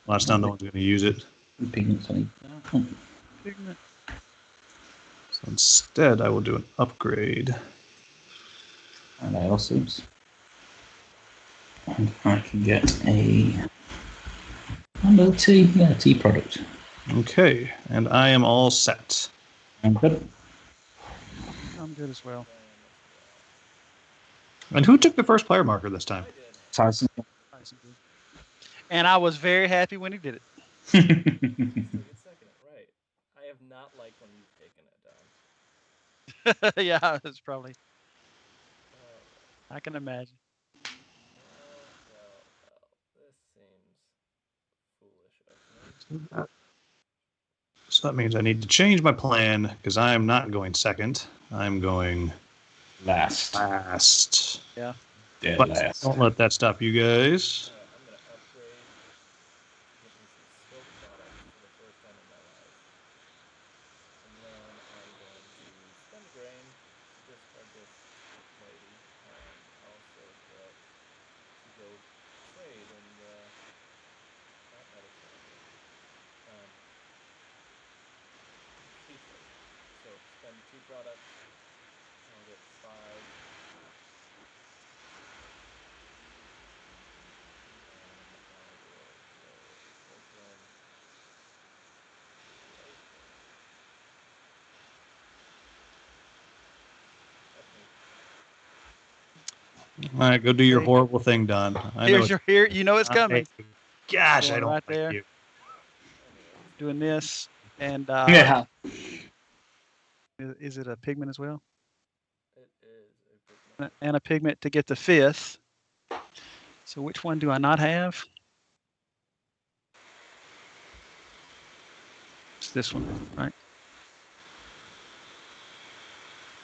Last time no one's going to use it. Pigments on it. pigment. So instead, I will do an upgrade. And I also. And I can get a little tea. Yeah, tea product. Okay, and I am all set. I'm good. I'm good as well. And who took the first player marker this time? I did. Tyson. And I was very happy when he did it. It's like a second, right? I have not liked when you've taken it down. Yeah, it's probably. I can imagine. Well, this seems foolish of me. So that means I need to change my plan because I am not going second. I'm going Last. last. Yeah. Yeah, But last. don't let that stop you guys. I'm gonna upgrade to get me some silk products for the first time in my life, and then I'm going to spend a grain to discard this lady, and also get to go trade in the not Mediterranean. Sea trade. So spend 2 products, and I'll get 5. And All right, go do your horrible thing, Don. Here's your here. You know it's coming. Gosh, Going I don't right like there. you. Doing this, and Yeah. is it a pigment as well? It is a pigment. And a pigment to get the 5th. So which one do I not have? It's this one, right?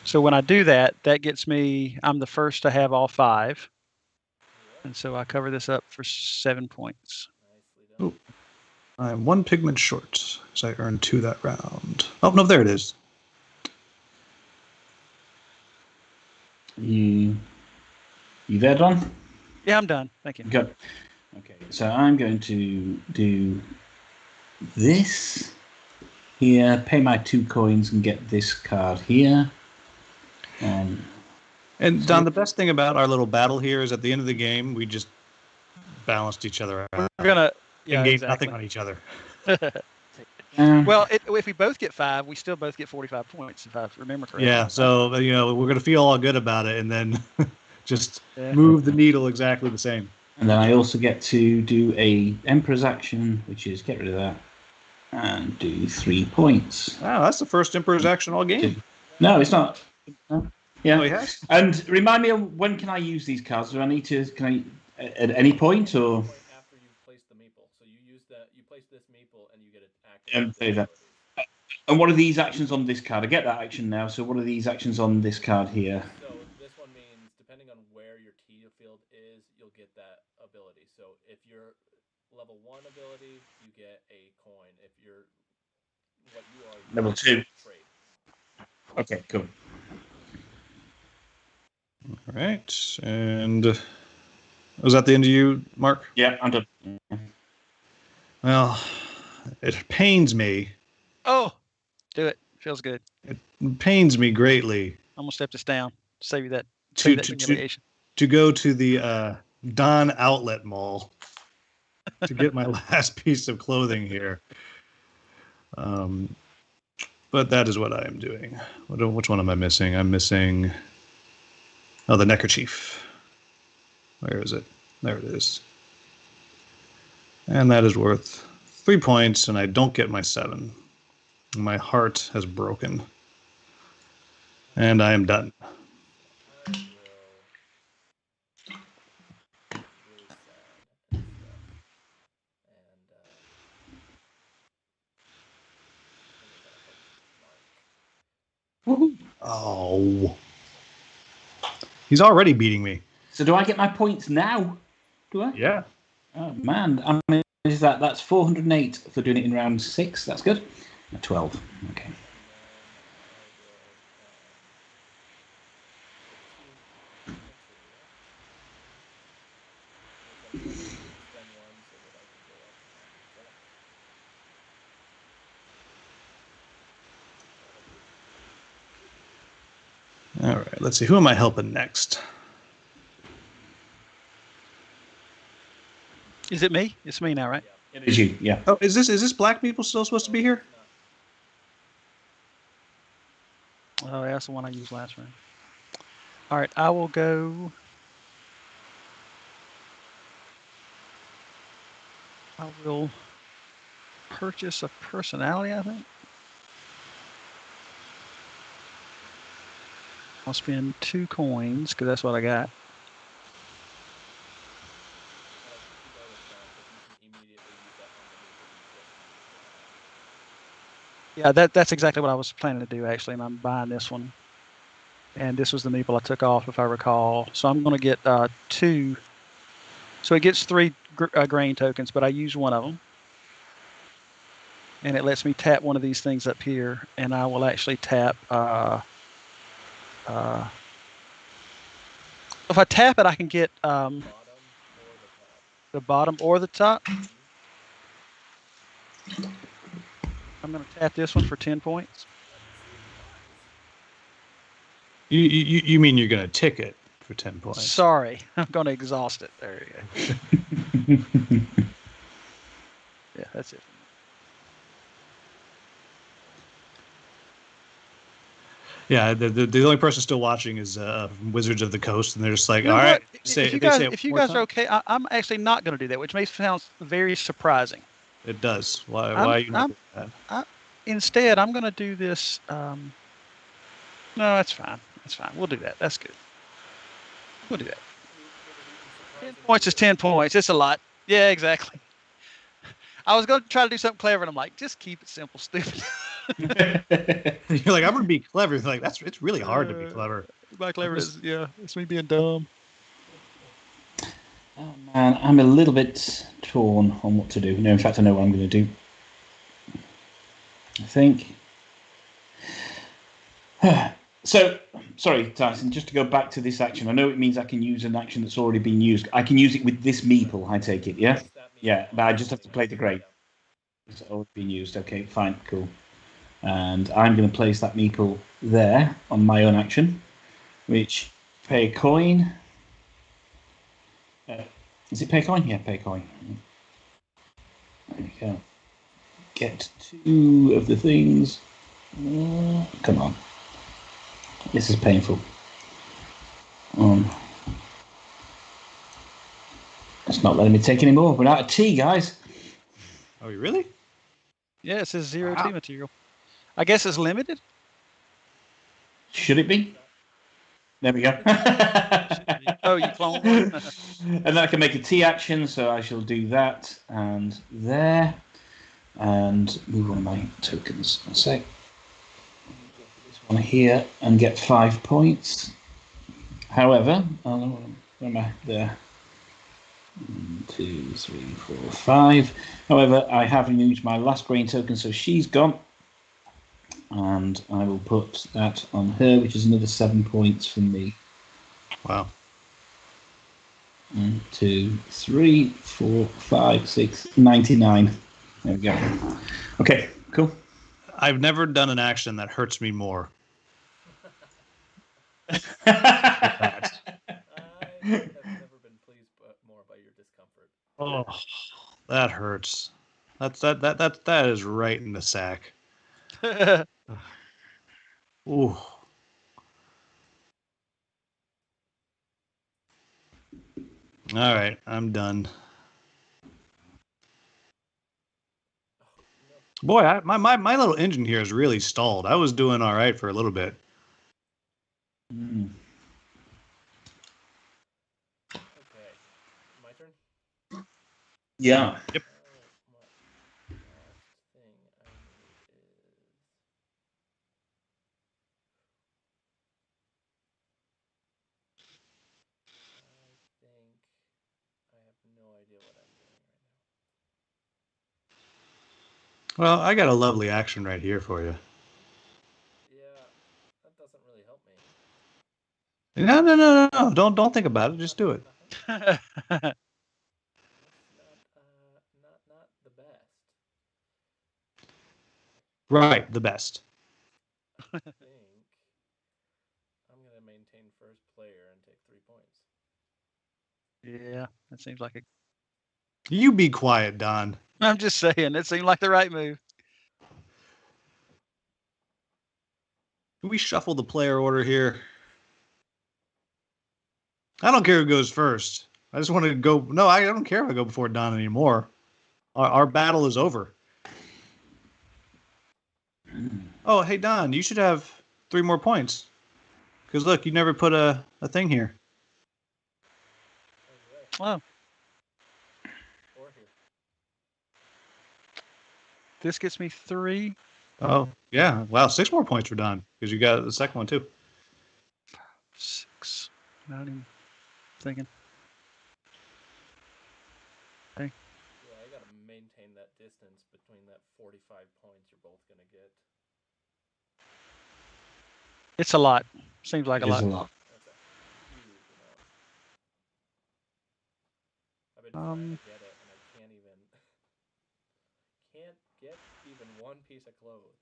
So when I do that, that gets me, I'm the first to have all 5. Yep. And so I cover this up for 7 points. Nicely done. Ooh. I'm 1 pigment short, so I earned 2 that round. Oh, no, there it is. You there, Don? Yeah, I'm done. Thank you. Good. Okay, so I'm going to do this here, pay my 2 coins and get this card here. And Don, the best thing about our little battle here is at the end of the game, we just balanced each other out. We're gonna, yeah, and gave exactly. nothing on each other. Well, if we both get 5, we still both get 45 points, if I remember correctly. Yeah, so we're gonna feel all good about it, and then just move the needle exactly the same. And then I also get to do a Emperor's action, which is get rid of that, and do 3 points. Wow, that's the first Emperor's action all game. No, it's not. No. Yeah. Oh, he has? And remind me, when can I use these cards? Do I need to? Can I at any point or? After you've placed the meeple, so you use that. You place this meeple, and you get it And say active. that. And what are these actions on this card? I get that action now. So what are these actions on this card here? So this one means, depending on where your T field is, you'll get that ability. So if you're level 1 ability, you get a coin. If you're what you are, you Level 2 trade. Okay, cool. All right, and was that the end of you, Mark? Yeah, I'm done. Well, it pains me. Oh, do it. Feels good. It pains me greatly. I'm gonna step this down. Save you that. To go to the Don Outlet Mall to get my last piece of clothing here. But that is what I am doing. Which one am I missing? I'm missing. Oh, the neckerchief. Where is it? There it is. And that is worth 3 points, and I don't get my 7. My heart has broken. And I am done. I will. Really sad and stuff. And Oh. He's already beating me. So do I get my points now? Do I? Yeah. Oh man, I mean, that's 408 for doing it in round 6. That's good. 12. Okay. All right. Let's see. Who am I helping next? Is it me? It's me now, right? It is you. Yeah. Oh, is this black people still supposed to be here? Oh, that's the one I used last round. All right, I will go. I will purchase a personality, I think. I'll spend 2 coins because that's what I got. Yeah, that's exactly what I was planning to do, actually, and I'm buying this one. And this was the meeple I took off, if I recall. So I'm going to get 2. So it gets 3 grain tokens, but I use one of them. And it lets me tap one of these things up here, and I will actually tap. If I tap it, I can get the bottom or the top. I'm going to tap this one for 10 points. You mean you're going to tick it for 10 points? Sorry, I'm going to exhaust it. There you go. Yeah, that's it. Yeah, the only person still watching is Wizards of the Coast, and they're just like, You know all right. what? Say, If you they say guys, it if you one guys more are time. okay, I'm actually not going to do that, which may sound very surprising. It does. Why I'm, are you not I'm, doing that? Instead, I'm going to do this. No, that's fine. That's fine. We'll do that. That's good. We'll do that. 10 points is 10 points. It's a lot. Yeah, exactly. I was going to try to do something clever, and I'm like, just keep it simple, stupid. You're like, I'm gonna be clever. It's like it's really hard to be clever. My clever is, yeah, it's me being dumb. Oh man, I'm a little bit torn on what to do. No, in fact, I know what I'm going to do. I think. So, sorry, Tyson, just to go back to this action. I know it means I can use an action that's already been used. I can use it with this meeple, I take it, yeah? Yeah, but I just have to play the grade. It's already been used. Okay, fine, cool. And I'm going to place that meeple there on my own action, which pay a coin. Is it pay a coin? Yeah, pay a coin. There we go. Get 2 of the things. Come on. This is painful. It's not letting me take any more. We're out of tea, guys. Oh, you really? Yeah, it says 0 Wow. tea material. I guess it's limited. Should it be? There we go. Oh, you cloned one? And then I can make a tea action, so I shall do that and there. And move one of my tokens. One sec. This one here and get 5 points. However, where am I? There. 1, 2, 3, 4, 5. However, I haven't used my last grain token, so she's gone. And I will put that on her, which is another 7 points from me. Wow. 1, 2, 3, 4, 5, 6, 99. There we go. Okay, cool. I've never done an action that hurts me more. I have never been pleased more by your discomfort. Oh, that hurts. That is right in the sack. Ooh. All right, I'm done. Boy, my little engine here is really stalled. I was doing all right for a little bit. Okay, my turn. Yeah. Yep. My last thing I need is. I think I have no idea what I'm doing right now. Well, I got a lovely action right here for you. Yeah, that doesn't really help me. No. Don't think about it. Just do it. That's not the best. Right, the best. I think I'm gonna maintain first player and take 3 points. Yeah, that seems like a. You be quiet, Don. I'm just saying, it seemed like the right move. Can we shuffle the player order here? I don't care who goes first. I just want to go. No, I don't care if I go before Don anymore. Our battle is over. Oh, hey, Don, you should have 3 more points. Because look, you never put a thing here. Oh, Or here. this gets me 3. Oh, yeah. Wow, 6 more points for Don. Because you got the second one, too. 6. Not even thinking. Yeah, I gotta maintain that distance between that 45 points you're both gonna get. It's a lot. Seems like It a is lot. a lot. That's a huge amount. I've been trying to get it, and I can't get even one piece of clothes.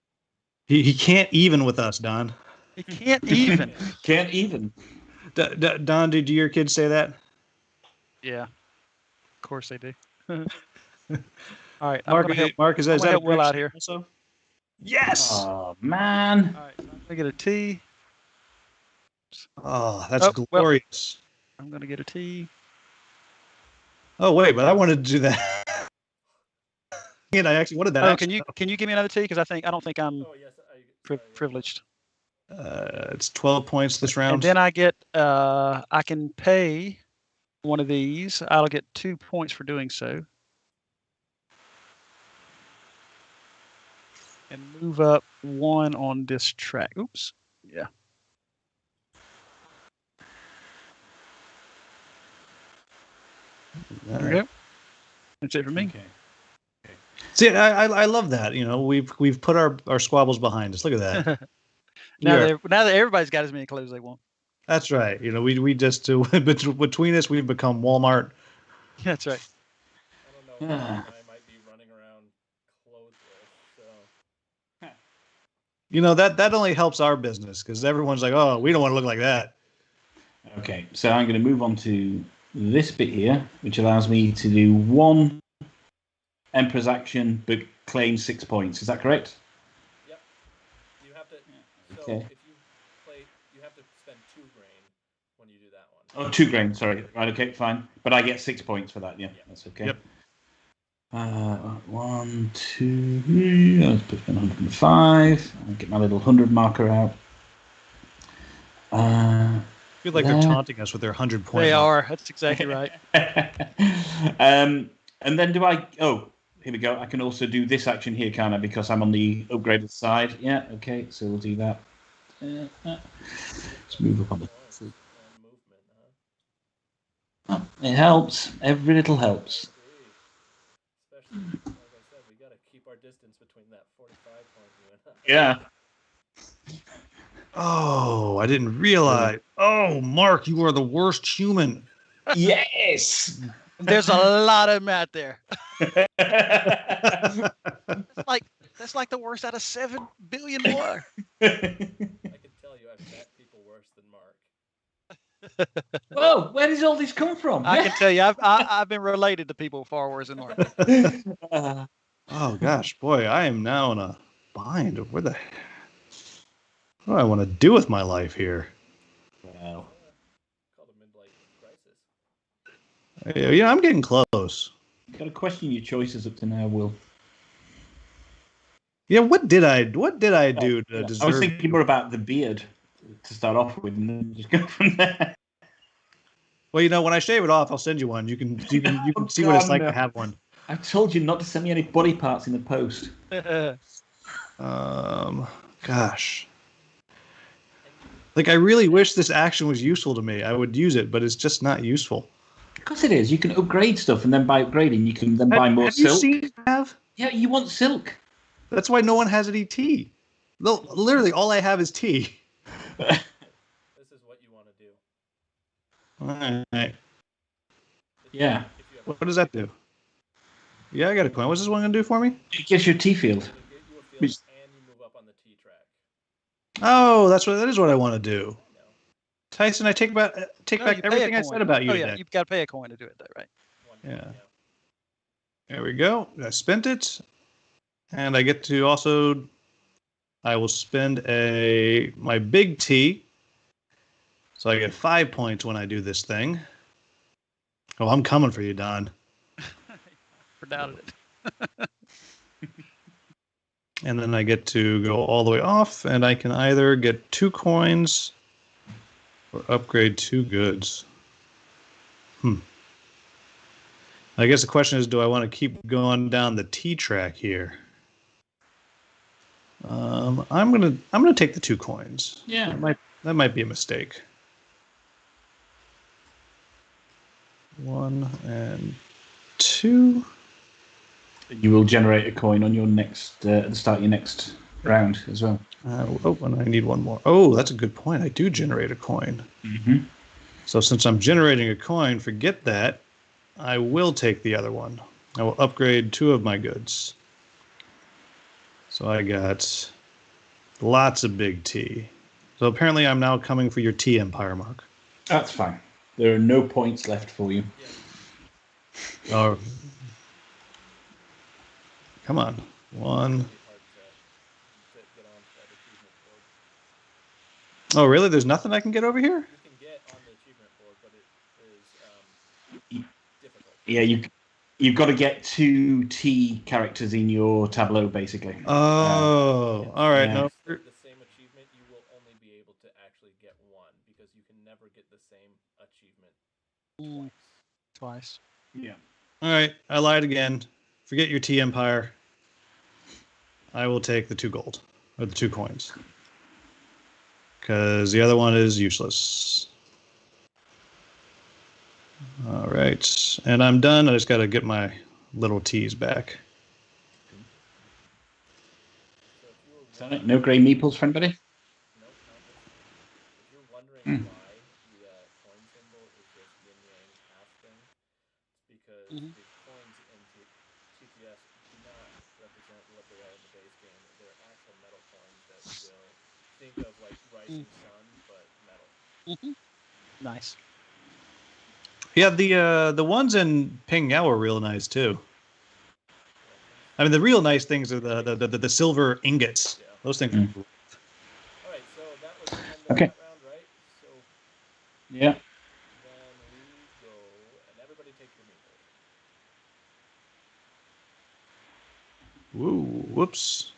He can't even with us, Don. He can't even. Can't even. Don, did your kids say that? Yeah, of course they do. All right, I'm Mark, gonna help. Mark, is that I'm gonna a help Will out correction here. also? Yes. Oh man. All right, so I'm gonna get a T. Oh, that's Oh, well. glorious. I'm going to get a T. Oh, wait, but I wanted to do that. And I actually wanted that. Oh, action. can you give me another T? Because I don't think I'm Oh yes, sorry, privileged. It's 12 points this round. And then I get I can pay one of these. I'll get 2 points for doing so. And move up 1 on this track. Oops. Yeah. There we go. That's it for me. Okay. See, I love that. You know, we've put our squabbles behind us. Look at that. now that everybody's got as many clothes they want. That's right. You know, we just between us we've become Walmart. That's right. I don't know. I might be running around clothesless. So. You know that only helps our business because everyone's like, oh, we don't want to look like that. Okay, so I'm going to move on to this bit here, which allows me to do 1 Emperor's action, but claim 6 points. Is that correct? Yep. You have to. So Okay. if you play, you have to spend 2 grain when you do that one. Oh, 2 grain. Sorry. Right. Okay. Fine. But I get 6 points for that. Yeah, that's okay. Yep. 1, 2, 3. Let's put 105. I'll get my little 100 marker out. I feel like they're taunting us with their 100-point. They are. That's exactly right. And then do I? Oh, here we go. I can also do this action here, can I? Because I'm on the upgraded side. Yeah. Okay. So we'll do that. Let's move up on the. Oh, it helps. Every little helps. Especially, like I said, we got to keep our distance between that 45 point you and I. Yeah. Oh, I didn't realize. Oh, Mark, you are the worst human. Yes. There's a lot of them out there. That's like the worst out of 7 billion more. I can tell you, I've met people worse than Mark. Whoa, where does all this come from? I can tell you, I've been related to people far worse than Mark. Oh gosh, boy, I am now in a bind. What do I want to do with my life here? Wow. Called a midlife crisis. Yeah, I'm getting close. Got to question your choices up to now, Will. Yeah, what did I do to deserve? I was thinking more about the beard to start off with, and then just go from there. Well, you know, when I shave it off, I'll send you one. You can see what it's like to have one. I told you not to send me any body parts in the post. Gosh. Like, I really wish this action was useful to me. I would use it, but it's just not useful. Of course it is. You can upgrade stuff, and then by upgrading, you can then buy more silk. You seen have? Yeah, you want silk. That's why no one has any tea. No, literally, all I have is tea. This is what you want to do. All right. Yeah. What does that do? Yeah, I got a coin. What's this one going to do for me? It gives you a tea field. It'll get you a field, and you move up on the T track. Oh, that is what I want to do. Tyson, I take back everything I said about you. Oh yeah, you've got to pay a coin to do it, though, right? Yeah. There we go. I spent it, and I get to also. I will spend my big T, so I get 5 points when I do this thing. Oh, I'm coming for you, Don. Never doubted it. And then I get to go all the way off, and I can either get 2 coins or upgrade 2 goods. I guess the question is, do I want to keep going down the T track here? I'm gonna take the 2 coins. Yeah, that might be a mistake. 1 and 2. You will generate a coin on your next at the start of your next round as well. And I need 1 more. Oh, that's a good point. I do generate a coin. Mm-hmm. So since I'm generating a coin, forget that. I will take the other one. I will upgrade 2 of my goods. So I got lots of big T. So apparently I'm now coming for your T Empire, Mark. That's fine. There are no points left for you. Oh, come on. 1. Oh, really? There's nothing I can get over here? You can get on the achievement board, but it is difficult. Yeah, you've got to get 2 T characters in your tableau, basically. Oh, all right. Yeah. No. The same achievement, you will only be able to actually get one because you can never get the same achievement Twice. Yeah. All right. I lied again. Forget your T Empire. I will take the 2 gold or the 2 coins because the other one is useless. All right, and I'm done. I just got to get my little T's back. So if you were Sorry, no grey meeples for anybody? nope, not this time. If you're wondering Hmm. why the coin symbol is this yin yang half thing, it's because Mhm. the coins in TTS do not represent what they are in the base game. They're actual metal coins that will think of like rising sun, but metal. Nice. Yeah, the ones in Ping Yao are real nice too. Yeah, I mean, the real nice things are the silver ingots. Yeah. Those things are cool. All right, so that was the end of Okay. that round, right? So Yeah. then we go, and everybody take your meeple. Woo, whoops.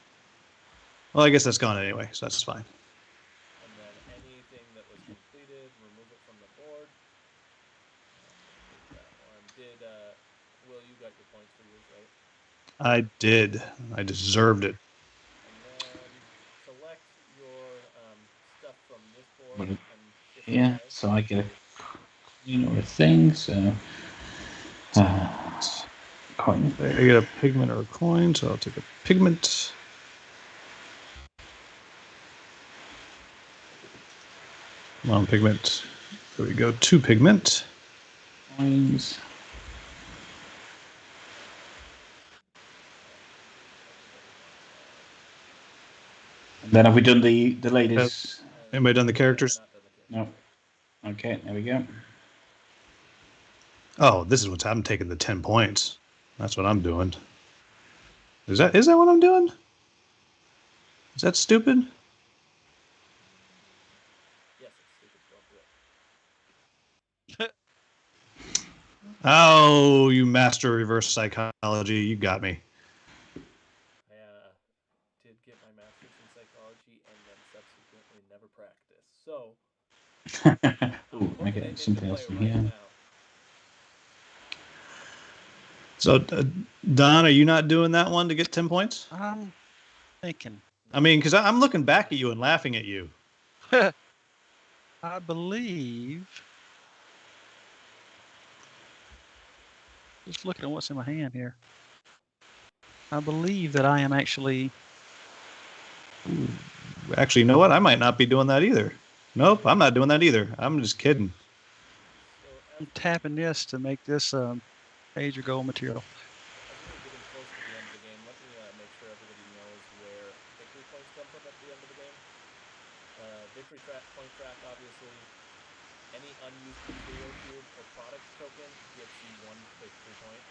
Well, I guess that's gone anyway, so that's fine. And then anything that was completed, remove it from the board. Remove that one. Did Will, you got your points for yours, right? I did. I deserved it. And then collect your stuff from this board Well, and shift it Yeah, away. so I get a thing, so coin. I get a pigment or a coin, so I'll take a pigment. Come on, pigment. There we go. 2 pigment. Coins. And then have we done the ladies? Anybody done the You're characters? not done the characters. No. Okay, there we go. Oh, this is what I'm taking the 10 points. That's what I'm doing. Is that what I'm doing? Is that stupid? Yes, it's stupid. Don't do it. Oh, you master reverse psychology. You got me. I did get my master's in psychology and then subsequently never practiced. So Ooh, I'm I looking get at it into something else play from right here. now. So, Don, are you not doing that one to get 10 points? I'm thinking. I mean, because I'm looking back at you and laughing at you. I believe. Just looking at what's in my hand here. I believe that I am actually. Ooh. Actually, you know what? I might not be doing that either. Nope, I'm not doing that either. I'm just kidding. So I'm tapping this to make this age or gold material. as we are getting close to the end of the game, let me make sure everybody knows where victory points come from at the end of the game. Victory point track, obviously. Any unused material cube or products token gets you 1 victory point.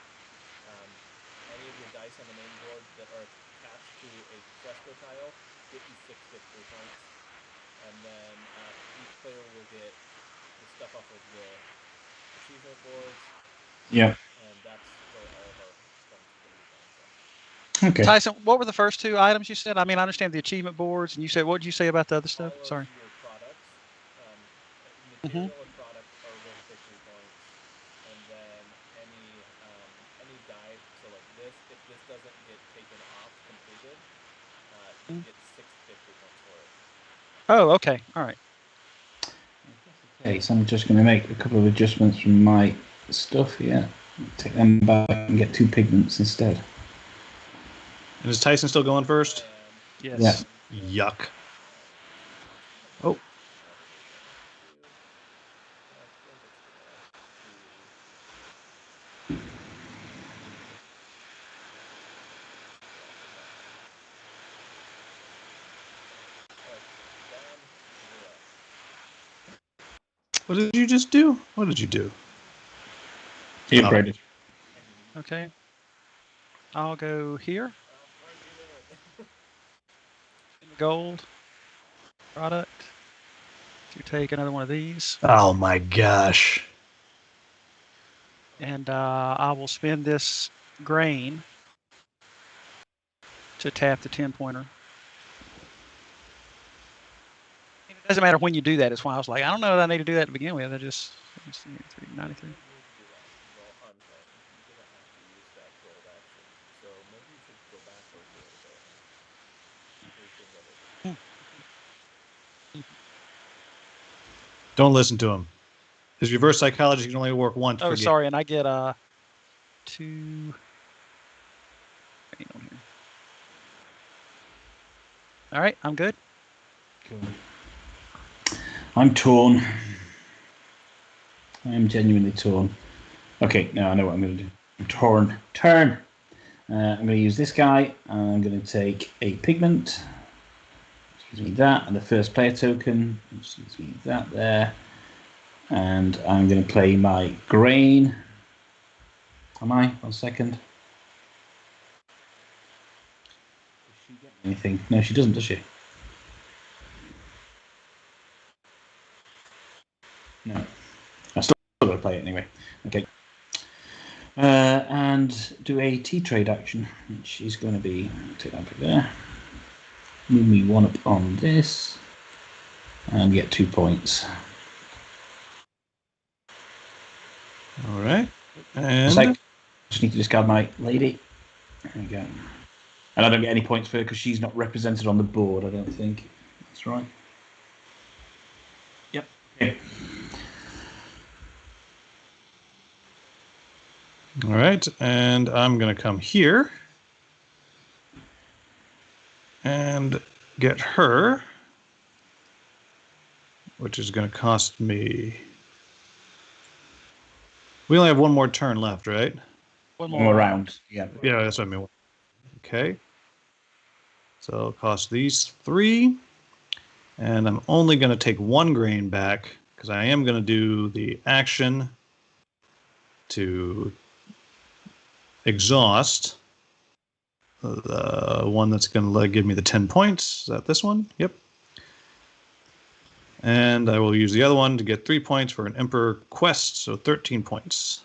Any of your dice on the main board that are attached to a fresco tile get you 6 victory points. And then each player will get the stuff off of the achievement boards. Yeah. And that's where all of our points are going to be coming from. Okay. Tyson, what were the first 2 items you said? I mean, I understand the achievement boards, and you said, what did you say about the other stuff? All Sorry. of your products, material and product are worth victory points. And then any die, so like this, if this doesn't get taken off completed, you get 6 victory points for it. Oh, okay. All right. Okay, so I'm just going to make a couple of adjustments from my stuff here. Take them back and get 2 pigments instead. And is Tyson still going first? Yes. Yeah. Yuck. Oh. I think it's gonna be. Yeah, no. All right, Don, you're up. What did you just do? What did you do? He Oh. upgraded. Okay. I'll go here Of course you did. in the gold product. to take another one of these. Oh my gosh. And I will spend this grain to tap the 10-pointer. It doesn't matter when you do that. It's why I was like, I don't know that I need to do that to begin with. I just 93. I'm saying you're gonna have to use that gold action. So maybe you should go backwards a little bit and rethink everything. Don't listen to him. His reverse psychology can only work once Oh, per game. sorry, and I get 2 grain on here. All right, I'm good. Cool. I'm torn. I am genuinely torn. Okay, now I know what I'm going to do. I'm torn. Turn. I'm going to use this guy. I'm going to take a pigment. Excuse me, that. And the first player token. Excuse me, that there. And I'm going to play my grain. Am I? 1 second. Does she get anything? No, she doesn't, does she? No. I'm still going to play it anyway. Okay. And do a T-trade action, which is going to be, take that back there, move me 1 up on this, and get 2 points. All right. Just And need to discard my lady. There we go. And I don't get any points for her because she's not represented on the board, I don't think. That's right. Yep. Okay. all right, and I'm going to come here and get her, which is going to cost me. We only have 1 more turn left, right? One More more round. Yeah. Yeah, that's what I mean. Okay. So it'll cost these 3. And I'm only going to take 1 grain back because I am going to do the action to exhaust the one that's going to give me the 10 points. Is that this one? Yep. And I will use the other one to get 3 points for an Emperor quest, so 13 points.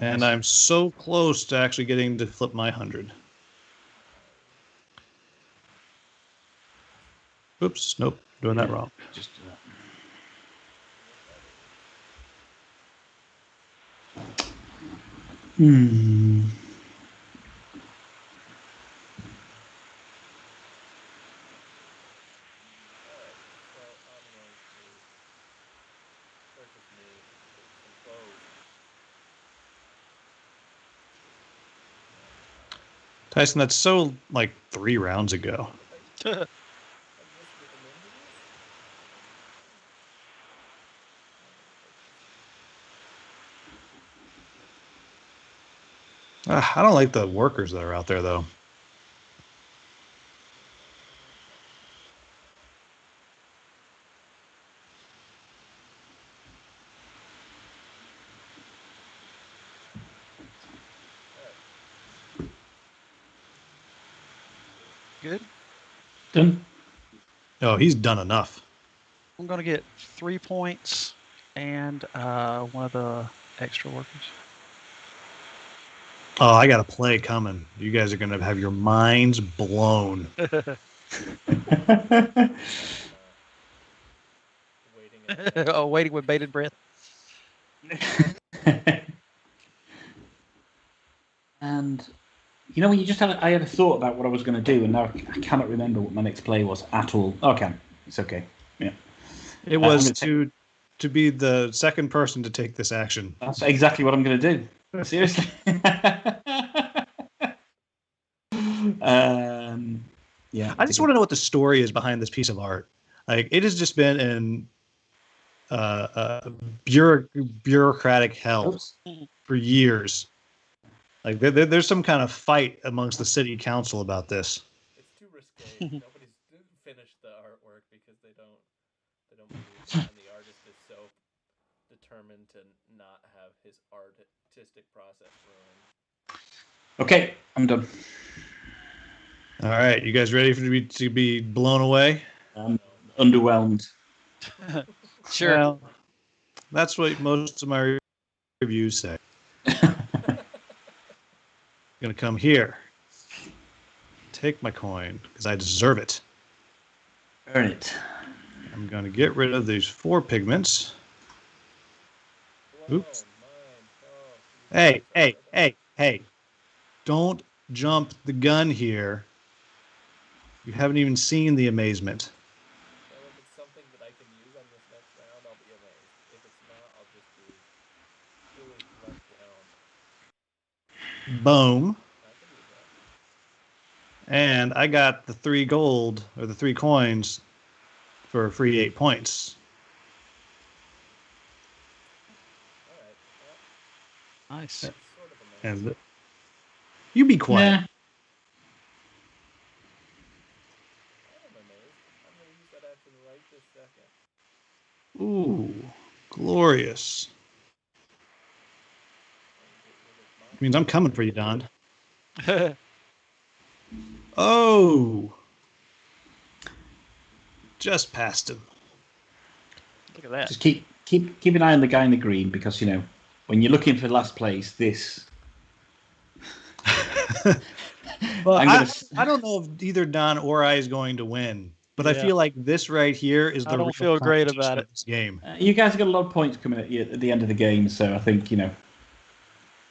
And I'm so close to actually getting to flip my 100. Oops, nope, doing that wrong. Just do that. Alright, so I'm going to purchase me some clothes. Tyson, that's so like 3 rounds ago. I'm just getting into this. I don't like the workers that are out there, though. good. Done. Oh, he's done enough. I'm going to get 3 points and 1 of the extra workers. Oh, I got a play coming. You guys are going to have your minds blown. Waiting. Oh, waiting with bated breath. And you know when you just I had a thought about what I was going to do, and now I cannot remember what my next play was at all. Oh, I can. It's okay. Yeah. It was to be the second person to take this action. That's exactly what I'm going to do. Seriously. Yeah. I just want to know what the story is behind this piece of art. Like, it has just been in bureaucratic hell for years. Like, there's some kind of fight amongst the city council about this. It's too risque. Nobody's finished the artwork because they don't believe that, and the artist is so determined to not have his artistic process ruined. Okay, I'm done. All right, you guys ready to be blown away? Underwhelmed. Sure. Well, that's what most of my reviews say. Gonna come here, take my coin because I deserve it. Earn it. I'm gonna get rid of these 4 pigments. Oops. Hey! Don't jump the gun here. You haven't even seen the amazement. Well, if it's something that I can use on this next round, I'll be amazed. If it's not, I'll just be really let down. Boom. I could use that. And I got the 3 gold, or the 3 coins, for a free 8 points. All right. Well, Nice. sort of amazed. And you be quiet. Yeah. I am amazed. I'm going to use that action right this second. Ooh, glorious. Means I'm coming for you, Don. Oh, just past him. Look at that. Just keep an eye on the guy in the green because when you're looking for last place, this. Well, I'm I don't know if either Don or I is going to win, but I Yeah. feel like this right here is the I don't real feel great competition about of it. this game. You guys have got a lot of points coming at you at the end of the game, so I think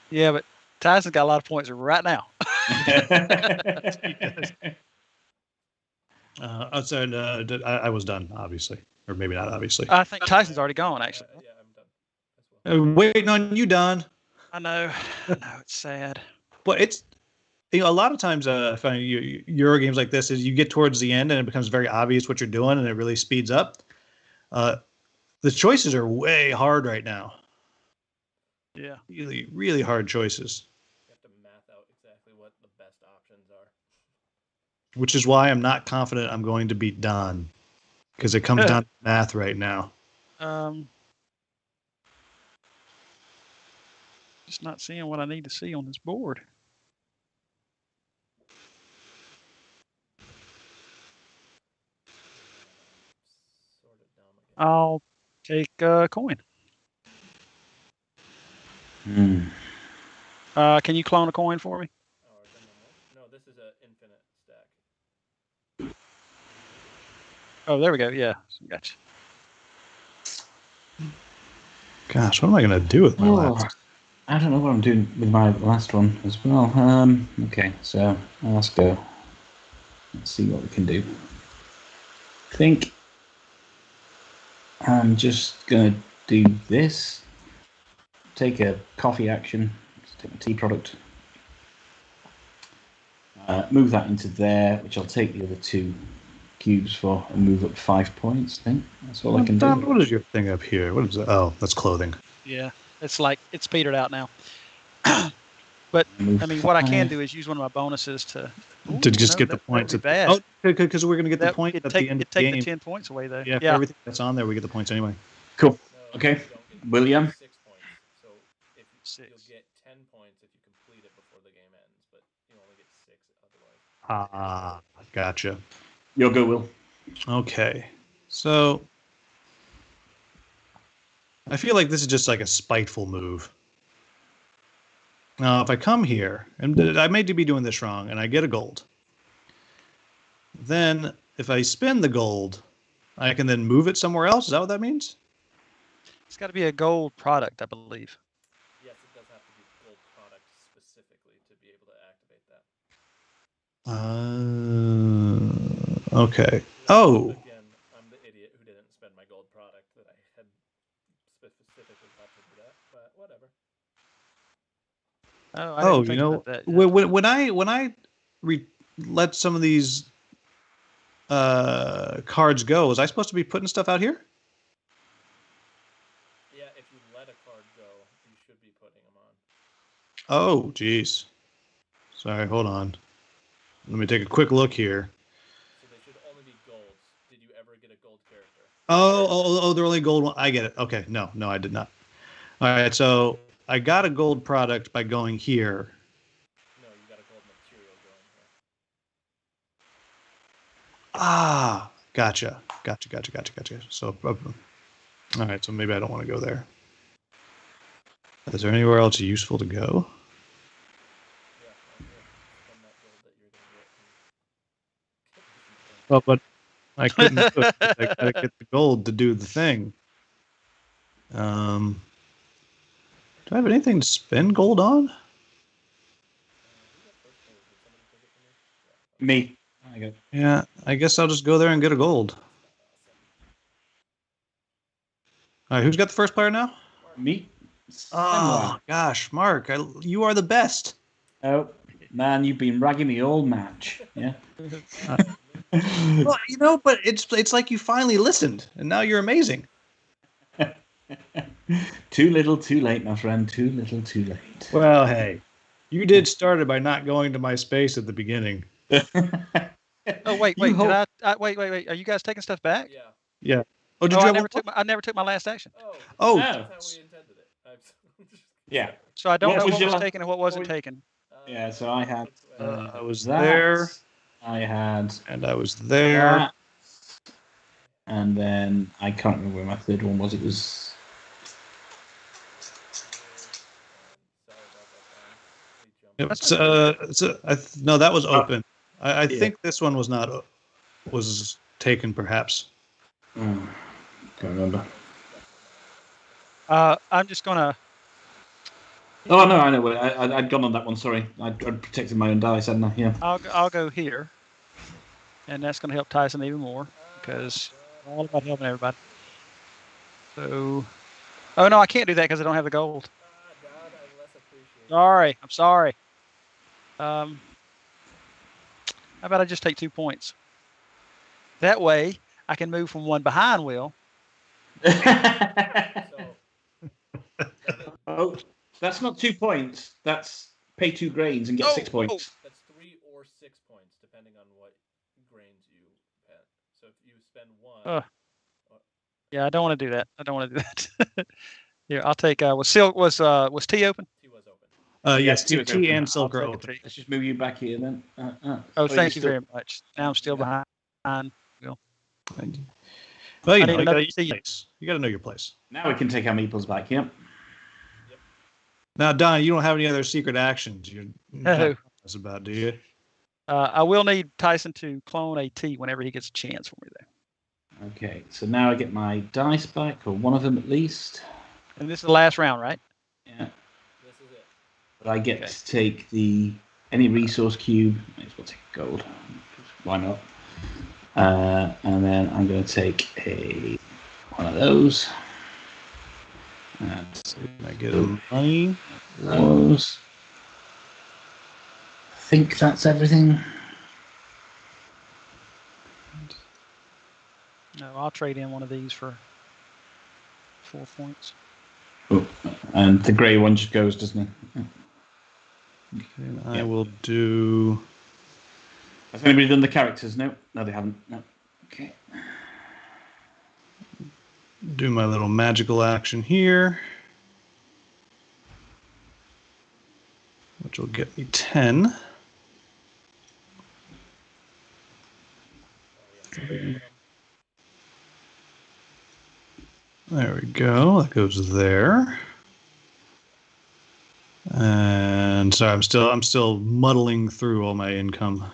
Yeah, but Tyson's got a lot of points right now. Outside, I was done, obviously, or maybe not, obviously. I think Tyson's already gone, actually. Yeah, I'm done as well. Waiting on you, Don. I know. It's sad. But it's a lot of times, I find Euro games like this is you get towards the end and it becomes very obvious what you're doing, and it really speeds up. The choices are way hard right now. Yeah. Really, really hard choices. You have to math out exactly what the best options are. Which is why I'm not confident I'm going to beat Don, because it comes down to math right now. Just not seeing what I need to see on this board. Sort of dumb again. I'll take a coin. Can you clone a coin for me? Oh, is there no more? No, this is an infinite stack. Oh, there we go. Yeah, gotcha. Gosh, what am I going to do with my last? I don't know what I'm doing with my last one as well. Okay, so let's go. Let's see what we can do. I think I'm just going to do this. Take a coffee action. Just take a tea product. Move that into there, which I'll take the other 2 cubes for and move up 5 points. I think that's all I can do. Don, what is your thing up here? What is it? Oh, that's clothing. Yeah, it's petered out now. But I mean, what I can do is use one of my bonuses to just get the points. Bad. Oh, because we're going to get the point at the end of the game. Take the 10 points away though. Yeah, for everything that's on there, we get the points anyway. Cool. No, Okay, you don't get William. 6 points. So if you'll get 10 points if you complete it before the game ends, but you only get 6 otherwise. Gotcha. Your go, Will. Okay, so I feel like this is just like a spiteful move. Now, if I come here, and I may be doing this wrong, and I get a gold, then if I spend the gold, I can then move it somewhere else. Is that what that means? It's got to be a gold product, I believe. Yes, it does have to be gold product specifically to be able to activate that. Okay. Oh. Again, I'm the idiot who didn't spend my gold product that I had specifically thought to do that, but whatever. Oh, I didn't think about that. Yeah. When I let some of these cards go, was I supposed to be putting stuff out here? Yeah, if you let a card go, you should be putting them on. Oh, geez. Sorry, hold on. Let me take a quick look here. So they should only be golds. Did you ever get a gold character? Oh, they're only gold one. I get it. Okay, no, I did not. All right, so I got a gold product by going here. No, you got a gold material going here. Ah, gotcha. So, all right. So maybe I don't want to go there. Is there anywhere else useful to go? Yeah, right here. Spend that gold that you're gonna get. And... Well, but I couldn't do it. I gotta get the gold to do the thing. Do I have anything to spend gold on? Who got first gold? Did somebody take it from me? Yeah. Me. I go. Yeah, I guess I'll just go there and get a gold. Awesome. All right, who's got the first player now? Me. Oh gosh, Mark, you are the best. Oh man, you've been ragging me all match. Yeah. Well, but it's like you finally listened, and now you're amazing. Too little, too late, my friend. Too little, too late. Well, hey, you did start it by not going to my space at the beginning. Oh wait. Did I wait. Are you guys taking stuff back? Yeah. Yeah. Oh, did you? I never took my last action. Oh. No. That's how we intended it. Yeah. So I don't know was what your was la- taken and what wasn't taken. Yeah. So I had. I was that. there. I had. And I was there. That. And then I can't remember where my third one was. It was. No, that was open. I think this one was not was taken, perhaps. Can't remember. I'm just gonna. Oh no, I know. I'd gone on that one. Sorry, I'd protected my own dice, hadn't I? Yeah. I'll go here, and that's gonna help Tyson even more because I'm all about helping everybody. So, oh no, I can't do that because I don't have the gold. God, I less appreciate. Sorry, I'm sorry. How about I just take 2 points? That way, I can move from one behind Will. Oh, that's not 2 points. That's pay 2 grains and get 6 points. That's 3 or 6 points, depending on what grains you spend. So if you spend 1. Yeah, I don't want to do that. Here, I'll take. Was tea open? Tea was open. Yes, tea and silk are open. Let's just move you back here then. Thank you very much. Now I'm still behind. Will. Well, you got to know your place. Now we can take our meeples back. Yep. Now, Don, you don't have any other secret actions you're No. That's about, do you? I will need Tyson to clone a tea whenever he gets a chance for me there. Okay, so now I get my dice back, or one of them at least. And this is the last round, right? Yeah. This is it. But I get to take any resource cube. Might as well take gold. Why not? And then I'm going to take one of those. And I get a money. Those. I think that's everything. No, I'll trade in one of these for 4 points. Oh, and the grey one just goes, doesn't it? Okay, I will do. Has anybody done the characters? No, they haven't. No. Okay. Do my little magical action here, which will get me 10. There we go. That goes there. And sorry, I'm still muddling through all my income.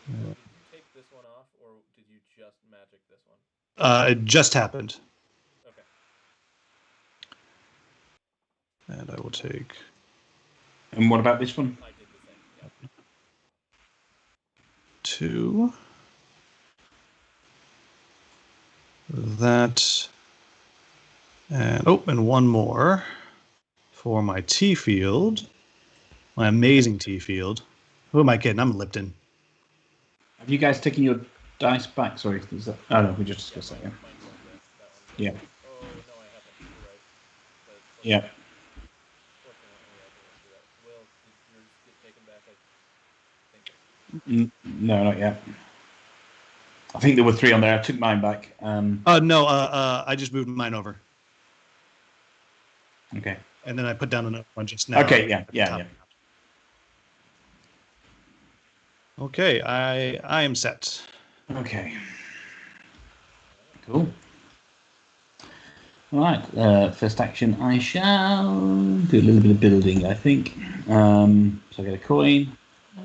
Did you take this one off, or did you just magic this one? It just happened. Okay. And I will take. And what about this one? I did the same. Yeah. 2. That. And one more for my tea field. My amazing tea field. Who am I kidding? I'm Lipton. Have you guys taken your dice back? Sorry, is that? Oh no, we just discussed that. Yeah. Oh no, I haven't. You're right. But, yeah. Fortunately, I didn't do that. Will, did yours get taken back? I think. No, not yet. I think there were 3 on there. I took mine back. No. I just moved mine over. Okay. And then I put down another one just now. Okay. Yeah. Okay, I am set. Okay. Cool. All right. First action, I shall do a little bit of building, I think. So I get a coin.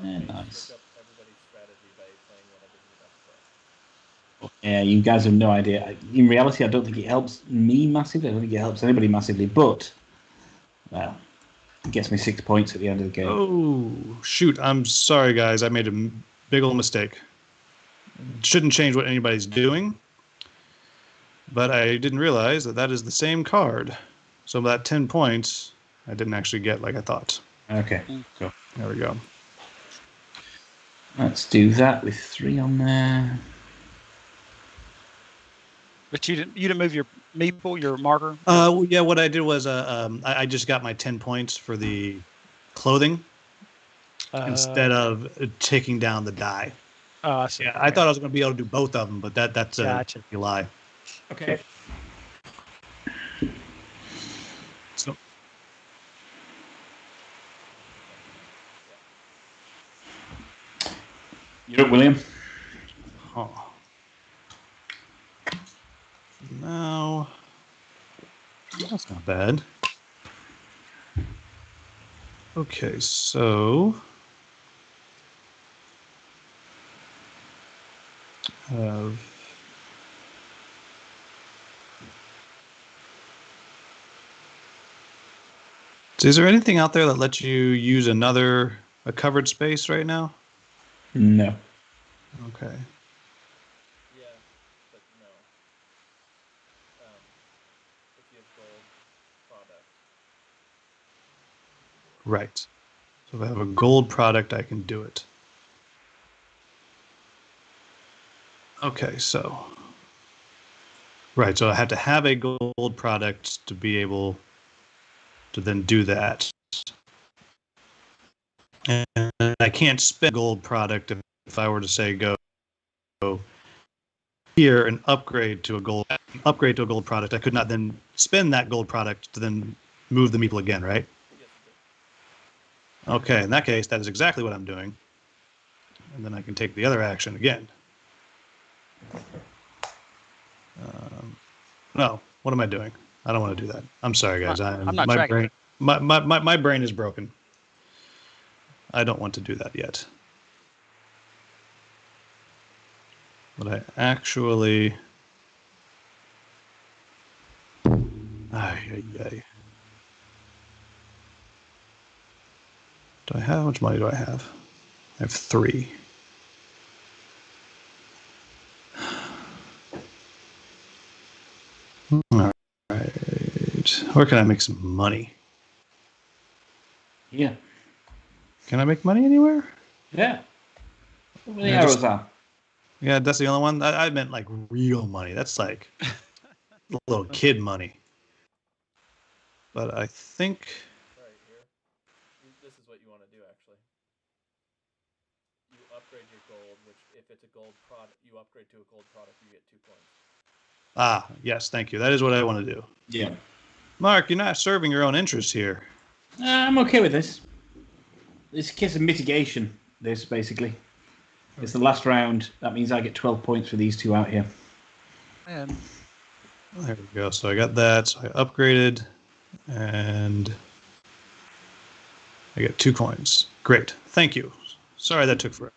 Nice. Switch up everybody's strategy by playing whatever you're about to play. Yeah, you guys have no idea. In reality, I don't think it helps me massively. I don't think it helps anybody massively. But, well, it gets me 6 points at the end of the game. Oh, shoot. I'm sorry, guys. I made a big old mistake. Shouldn't change what anybody's doing. But I didn't realize that that is the same card. So that 10 points, I didn't actually get like I thought. Okay, cool. There we go. Let's do that with 3 on there. But you didn't move your meeple, your marker? Yeah, what I did was I just got my 10 points for the clothing instead of taking down the die. Oh, I see. Yeah, I thought I was going to be able to do both of them, but that's Gotcha. a lie. Okay. So, You're up, William. oh. Now, that's not bad. Okay, so is there anything out there that lets you use a covered space right now? No. Okay. Yeah, but no. If you have gold product. Right. So if I have a gold product, I can do it. Okay, so. Right, so I have to have a gold product to be able to then do that. And I can't spend gold product if I were to say go here and upgrade to a gold product. I could not then spend that gold product to then move the meeple again, right? Yes, you do. Okay, in that case, that is exactly what I'm doing. And then I can take the other action again. No, what am I doing? I don't want to do that. I'm sorry, guys. I'm not my tracking. brain, my brain is broken. I don't want to do that yet. But I actually... Ay. Do I have... How much money do I have? I have 3. All right. Where can I make some money? Yeah. Can I make money anywhere? Yeah. What many Yeah, arrows are? Yeah, that's the only one. I meant like real money. That's like little kid money. But I think... Right here. This is what you want to do, actually. You upgrade your gold, which if it's a gold product, you upgrade to a gold product, you get 2 points. Ah, yes, thank you. That is what I want to do. Yeah. Mark, you're not serving your own interests here. I'm okay with this. It's a case of mitigation, this, basically. It's the last round. That means I get 12 points for these 2 out here. And There we go. So I got that. So I upgraded, and I get 2 coins. Great. Thank you. Sorry that took forever.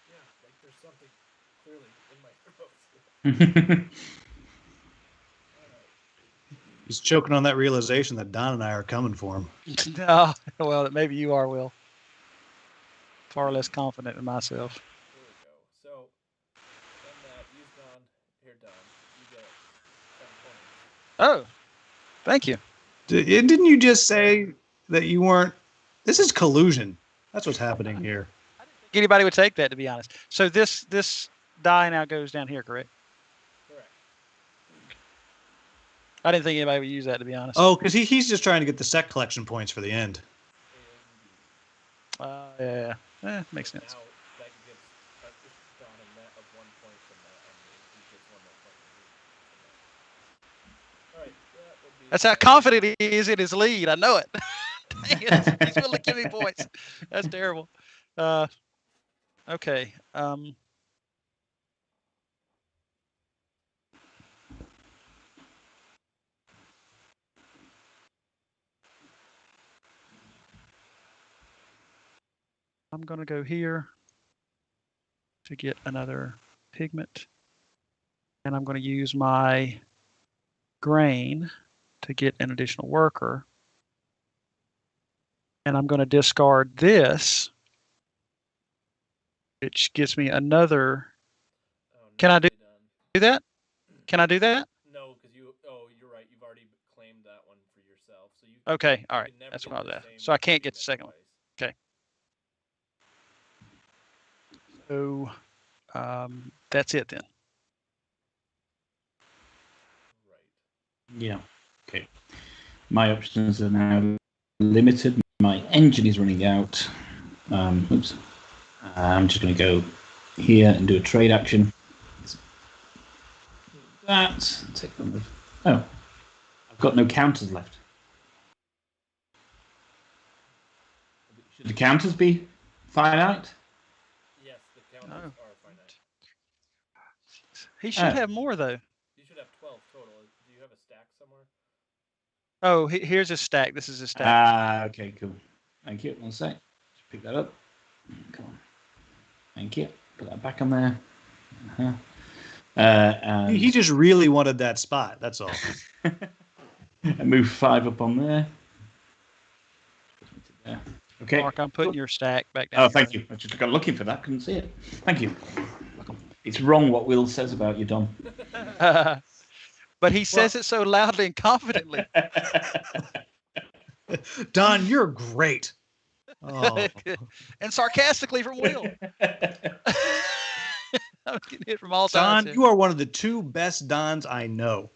Yeah, like there's something clearly in my throat. He's choking on that realization that Don and I are coming for him. no, well, maybe you are, Will. Far less confident in myself. Here we go. So, spend that. Use Don. Here, Don. You get 10 points. Oh, thank you. Didn't you just say that you weren't... This is collusion. That's what's happening here. I didn't think anybody would take that, to be honest. So this die now goes down here, correct? Correct. I didn't think anybody would use that, to be honest. Oh, because he's just trying to get the set collection points for the end. Indeed. Yeah. Makes sense. Now that gives Don a net of 1 point. That's how confident he is in his lead. I know it. Dang it. He's willing to give me points. That's terrible. Okay. I'm going to go here to get another pigment. And I'm going to use my grain to get an additional worker. And I'm going to discard this, which gives me another. Oh, Can I do nicely done. that? Can I do that? No, because you. Oh, you're right. You've already claimed that one for yourself. So you. Okay. You All right. can never That's get what I was the asking. same So I can't get the pigment second one. twice. So that's it then. Right. Yeah. Okay. My options are now limited. My engine is running out. Oops. I'm just going to go here and do a trade action. That. Take them. Oh, I've got no counters left. Should the counters be finite? Yes, the counters are finite. He should have more though. You should have 12 total. Do you have a stack somewhere? Oh, here's a stack. This is a stack. Okay, cool. Thank you. One sec. Just pick that up. Come on. Thank you. Put that back on there. He just really wanted that spot. That's all. And move 5 up on there. Okay. Mark, I'm putting your stack back down. Oh, thank you. I just got looking for that. Couldn't see it. Thank you. It's wrong what Will says about you, Don. But he says it so loudly and confidently. Don, you're great. Oh. And sarcastically from Will. I'm getting hit from all sides. Don, you are one of the 2 best Dons I know.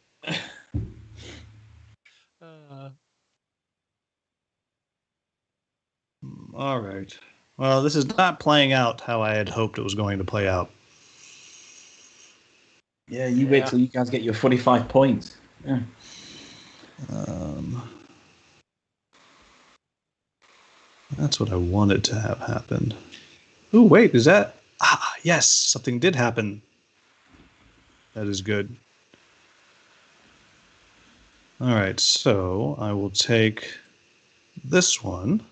All right. Well, this is not playing out how I had hoped it was going to play out. Yeah, you wait till you guys get your 45 points. Yeah. That's what I wanted to have happen. Oh, wait, is that? Ah, yes, something did happen. That is good. All right, so I will take this one.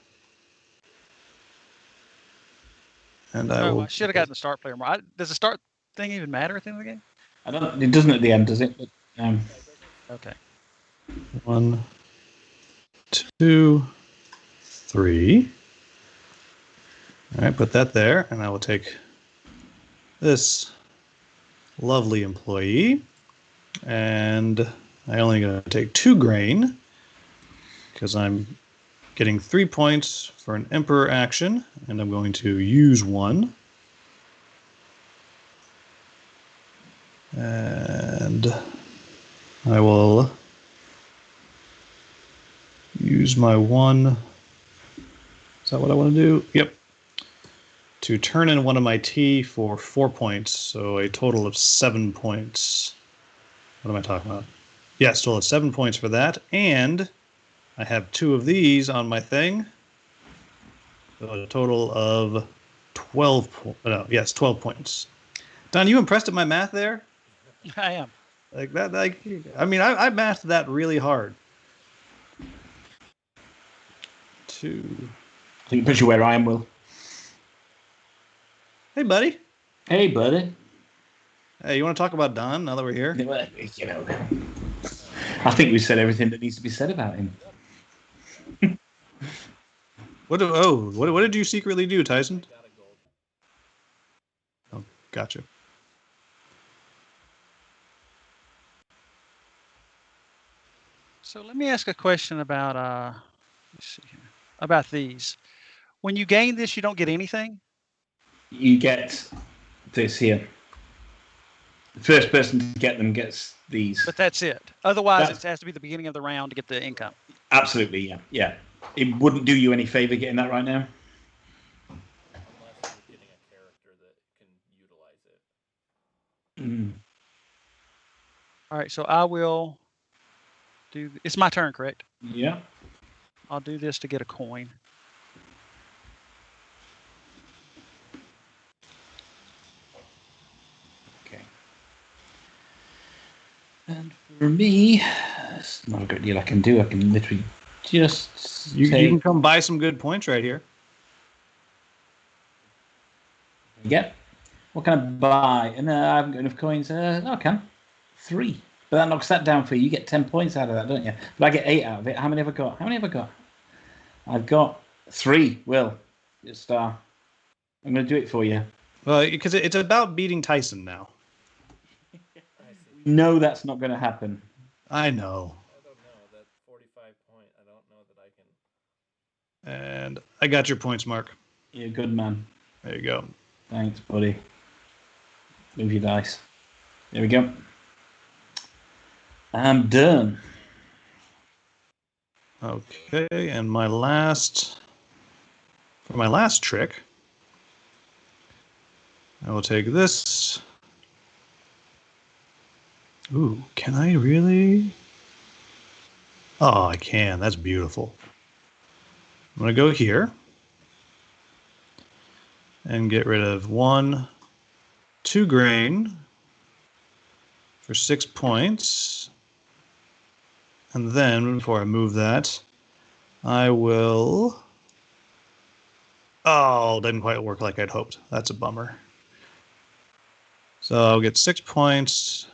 And I should have gotten the start player more. Does the start thing even matter at the end of the game? I don't. It doesn't at the end, does it? Okay. 1, 2, 3. All right, put that there, and I will take this lovely employee, and I only going to take 2 grain because I'm getting 3 points for an Emperor action, and I'm going to use 1. And I will use my 1. Is that what I want to do? Yep. To turn in one of my tea for 4 points, so a total of 7 points. What am I talking about? Yes, total of 7 points for that, and I have 2 of these on my thing. So a total of 12 points. Don, you impressed at my math there? I am. Like that, I mean, I mathed that really hard. 2. I think pretty sure where I am, Will. Hey, buddy. Hey, buddy. Hey, you want to talk about Don now that we're here? You know, I think we said everything that needs to be said about him. What did you secretly do, Tyson? I got a gold. Oh, gotcha. So let me ask a question about let's see here. About these. When you gain this, you don't get anything? You get this here. The first person to get them gets these. But that's it. Otherwise, it has to be the beginning of the round to get the income. Absolutely, yeah. Yeah. It wouldn't do you any favor getting that right now. Unless you're getting a character that can utilize it. 嗯 All right, so I will It's my turn, correct? Yeah. I'll do this to get a coin. Okay. And for me, it's not a good deal I can do. I can literally just You take... can come buy some good points right here. Yeah. What can I buy? And I haven't got enough coins. I can. 3. But that knocks that down for you. You get 10 points out of that, don't you? But I get 8 out of it. How many have I got? I've got 3. Will. Star. I'm going to do it for you. Well, because it's about beating Tyson now. No, that's not going to happen. I know. I don't know. That 45 point, I don't know that I can. And I got your points, Mark. You're a good man. There you go. Thanks, buddy. Move your dice. There we go. I'm done. Okay, and for my last trick, I will take this. Ooh, can I really? Oh, I can. That's beautiful. I'm going to go here and get rid of 2 grain for 6 points. And then, before I move that, I will... Oh, didn't quite work like I'd hoped. That's a bummer. So I'll get 6 points.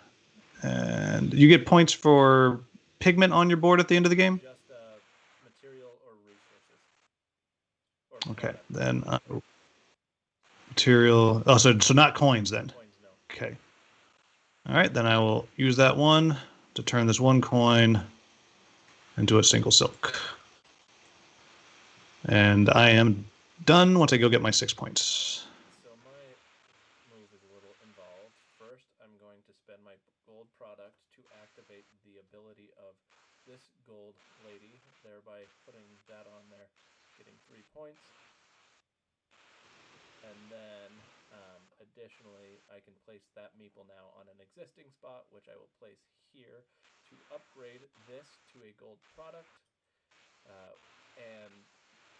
And you get points for pigment on your board at the end of the game? Just material or resources. Okay, then material. Oh, so not coins then. Coins, no. Okay. All right, then I will use that one to turn this 1 coin into a single silk. And I am done once I go get my 6 points. So my move is a little involved. First, I'm going to spend my gold product to activate the ability of this gold lady, thereby putting that on there, getting 3 points. And then, additionally, I can place that meeple now on an existing spot, which I will place here to upgrade this to a gold product,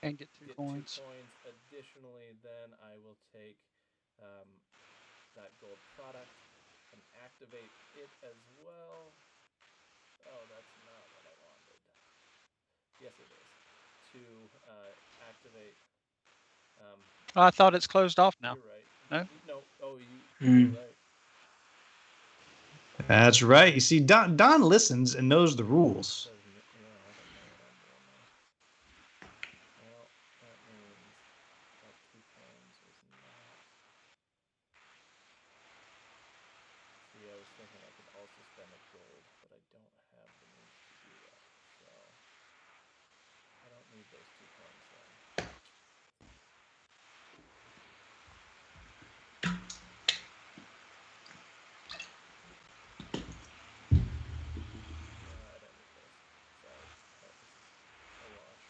And get 2 coins. 2 coins. Additionally, then I will take that gold product and activate it as well. Oh, that's not what I wanted. Yes, it is. To activate... I thought it's closed off now. You're right. No? No. Oh, you're right. That's right. You see, Don listens and knows the rules. Well, that means that 2 coins is not... See, I was thinking I could also spend a gold, but I don't have the means to do that. So, I don't need those 2 coins then. I don't need this. Sorry. This is a wash.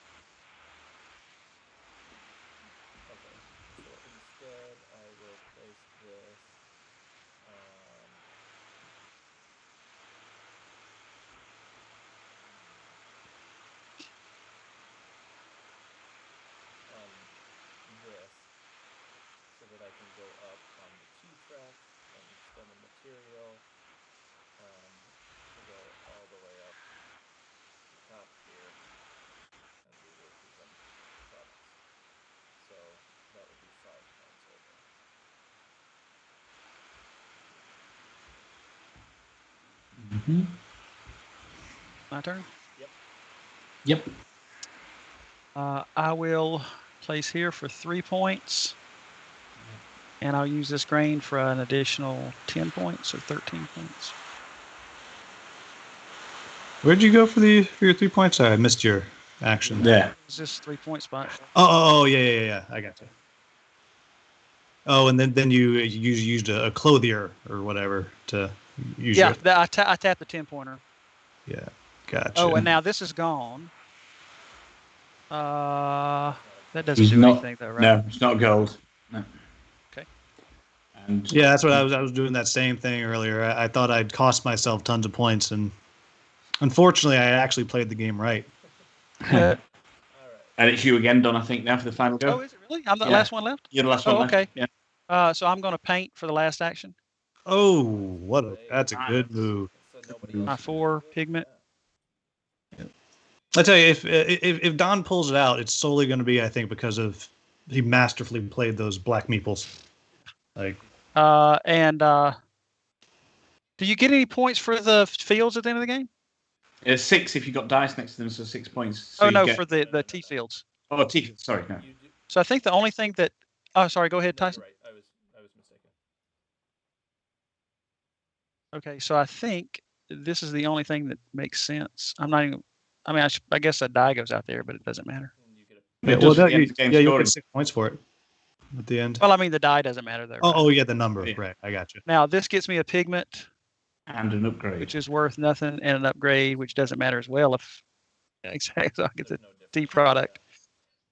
Okay. So instead, I will place this on... this, so that I can go up on the 2 track and spend the material to go all the way up the top here, and we will present products. So that would be 5 points over. My turn? Yep. I will place here for 3 points. And I'll use this grain for an additional 10 points or 13 points. Where'd you go for your 3 points? I missed your action. Yeah. It's just 3 point spot. Oh, yeah. I got you. Oh, and then you used a clothier or whatever to use. Yeah, I tapped the 10-pointer. Yeah, gotcha. Oh, and now this is gone. That doesn't He's do not, anything though, right? No, it's not gold. No. Okay. And yeah, that's what I was doing that same thing earlier. I thought I'd cost myself tons of points, and Unfortunately, I actually played the game right. All right. And it's you again, Don, I think, now for the final go. Oh, is it really? I'm the Yeah. last one left? You're the last Oh, one okay. left. Yeah. So I'm going to paint for the last action. Oh, that's a good move. So nobody else My can 4 use it? pigment. Yeah. I tell you, if Don pulls it out, it's solely going to be, I think, because of he masterfully played those black meeples. Like, do you get any points for the fields at the end of the game? It's 6 if you got dice next to them, so 6 points. So no, get... for the T fields. Oh, T. Sorry, no. So I think the only thing that. Oh, sorry. Go ahead, No, you're Tyson. right. I was mistaken. Okay, so I think this is the only thing that makes sense. I'm not even. I mean, I guess that die goes out there, but it doesn't matter. You get a yeah, It well, does at the end you, of the game yeah, you'll scoring. get 6 points for it at the end. Well, I mean, the die doesn't matter though. Oh, right? yeah, the number. Yeah. Right, I got you. Now this gets me a pigment, And an upgrade. which is worth nothing, and an upgrade, which doesn't matter as well. If exactly, so I get the there's no difference. T product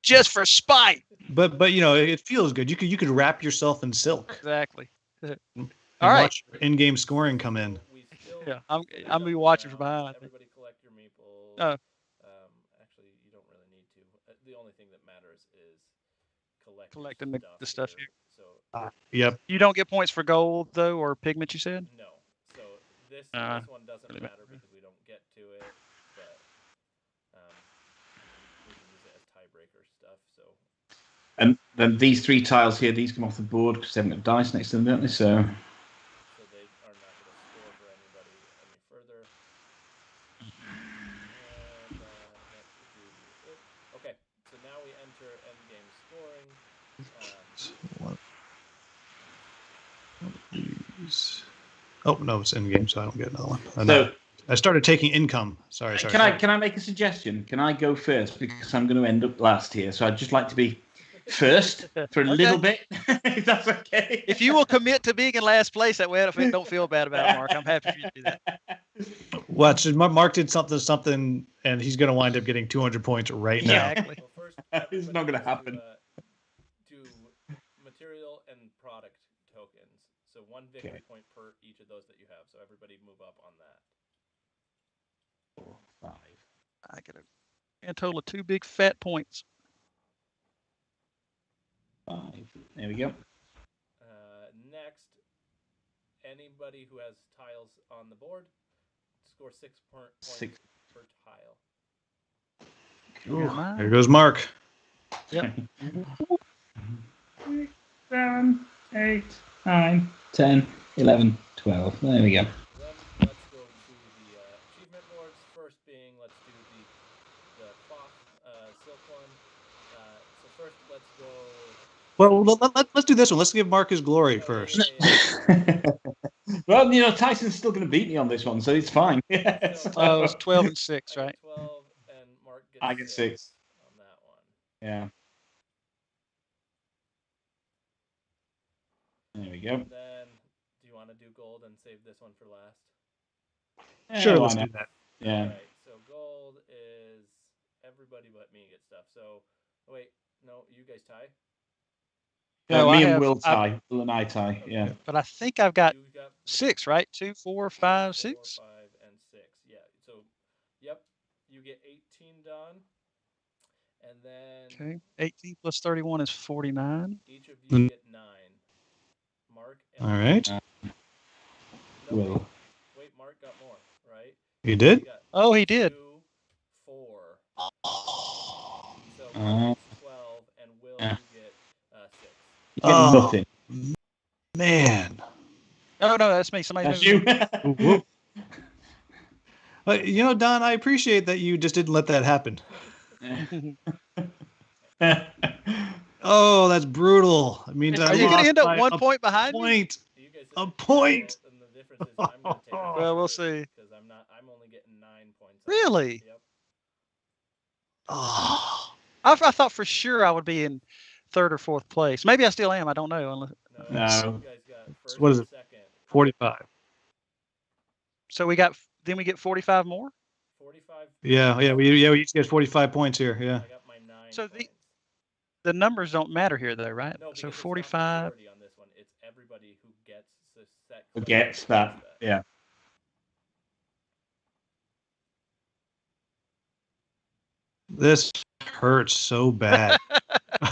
just for spite. But it feels good. You could wrap yourself in silk. Exactly. And All right. watch your in-game scoring come in. We still, Yeah, I'm we gonna be shuffle watching down. from behind. I think. Everybody collect your meeples. Oh. Actually, you don't really need to. The only thing that matters is Collecting the stuff here. So Yep. You don't get points for gold though, or pigment. You said. no. So this one doesn't really matter because we don't get to it, but we can use it as tiebreaker stuff. So And then these 3 tiles here, these come off the board because they haven't got dice next to them, don't they? So they are not going to score for anybody any further. And that should do it. Okay, so now we enter endgame scoring. Oh no, it's in-game, so I don't get another one. So- I started taking income. Sorry. can I make a suggestion? Can I go first because I'm going to end up last here? So I'd just like to be first for a little bit, if that's okay. If you will commit to being in last place, that way I don't feel bad about it, Mark. I'm happy for you to do that. Watch, Mark did something, and he's going to wind up getting 200 points right now. Exactly. Well, first, It's not gonna happen. Do material and product tokens. So 1 victory point per each of those that you have. So everybody move up on that. 4, 5. I get a total of 2 big fat points. 5. There we go. Next, anybody who has tiles on the board, score 6 points 6. per tile. Here's mine. Here goes Mark. Yep. 6, 7, 8, 9, 10, 11, 12. There we go. Then let's go to the achievement boards. First being, let's do the cloth silk one. So first, let's go. Well, let's do this one. Let's give Mark his glory first. Well, Tyson's still going to beat me on this one, so it's fine. Oh, it's 12 and 6, right? 12 and Mark gets I get 6 on that one. Yeah. There we go. And then, do you want to do gold and save this one for last? Sure, why let's not? do that. Yeah. All right. So gold is everybody but me gets stuff. So wait, no, you guys tie. No, I me and have- Will tie. Will and I tie. Yeah. But I think I've got You got 6, right? 2, 4, 5, 4, 6. 5, and 6. Yeah. So, yep. You get 18 done, and then Okay. 18 plus 31 is 49. each of you get 9. Mark. And All right. No, Will. wait, Mark got more, right? You did? He got Oh, he did. 2, 4. So Uh, Mark gets 12, and Will, yeah. you get 6. You get Oh. nothing. Man. Oh, no, that's me. Somebody That's moved. you. Whoop. Don, I appreciate that you just didn't let that happen. Oh, that's brutal. It means Are I you going lost to end up by 1 a point behind me? point. You guys A point. Well, and the difference is I'm going to take Well, we'll see. because I'm only getting 9 points. Really? Yep. Oh. I thought for sure I would be in 3rd or 4th place. Maybe I still am. I don't know. No. No. You guys got first What is and it? second. 45. So we get 45 more. 45. Yeah, we each get 45 points here. Yeah. I got my 9 So points. The numbers don't matter here, though, right? No, because So it's not 45. majority on this one. It's everybody who gets the set. Who gets that? Yeah. This hurts so bad.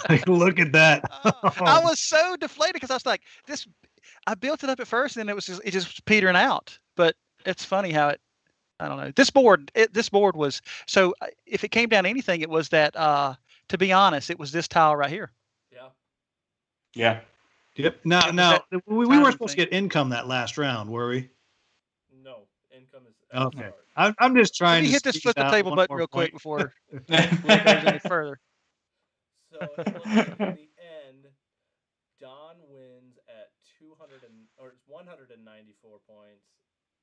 Like, look at that. I was so deflated because I was like, this. I built it up at first, and it just was petering out. But it's funny how it. I don't know. This board was so. If it came down to anything, it was that. To be honest, it was this tile right here. Yeah. Yeah. Yep. Now we weren't supposed to get income that last round, were we? No, income is okay. I'm just trying to hit this flip the table button real quick before it goes any further. So it looks like in the end, Don wins at 194 points,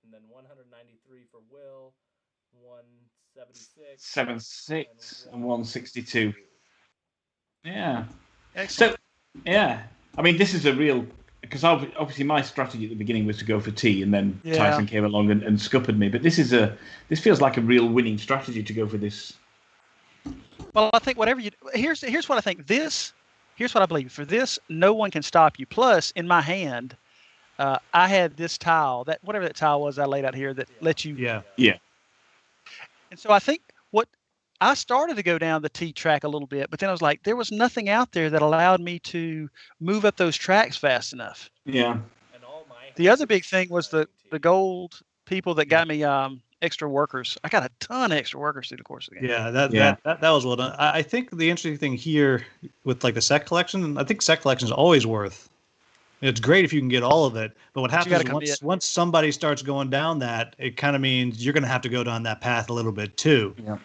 and then 193 for Will, 176, 76 and 162. Yeah. Excellent. So, yeah. I mean, this is a real, because obviously my strategy at the beginning was to go for tea, and then Tyson came along and scuppered me. But this feels like a real winning strategy to go for this. Well, I think here's what I think. Here's what I believe. For this, no one can stop you. Plus, in my hand, I had this tile, whatever that tile was I laid out here that lets you. Yeah. And so I think I started to go down the T track a little bit, but then I was like, there was nothing out there that allowed me to move up those tracks fast enough. Yeah. And the other big thing was the gold people that got me extra workers. I got a ton of extra workers through the course of the game. Yeah, that was well done. I think the interesting thing here with like the set collection, I think set collection is always worth. It's great if you can get all of it, but what happens is once somebody starts going down that, it kind of means you're going to have to go down that path a little bit too. Yeah.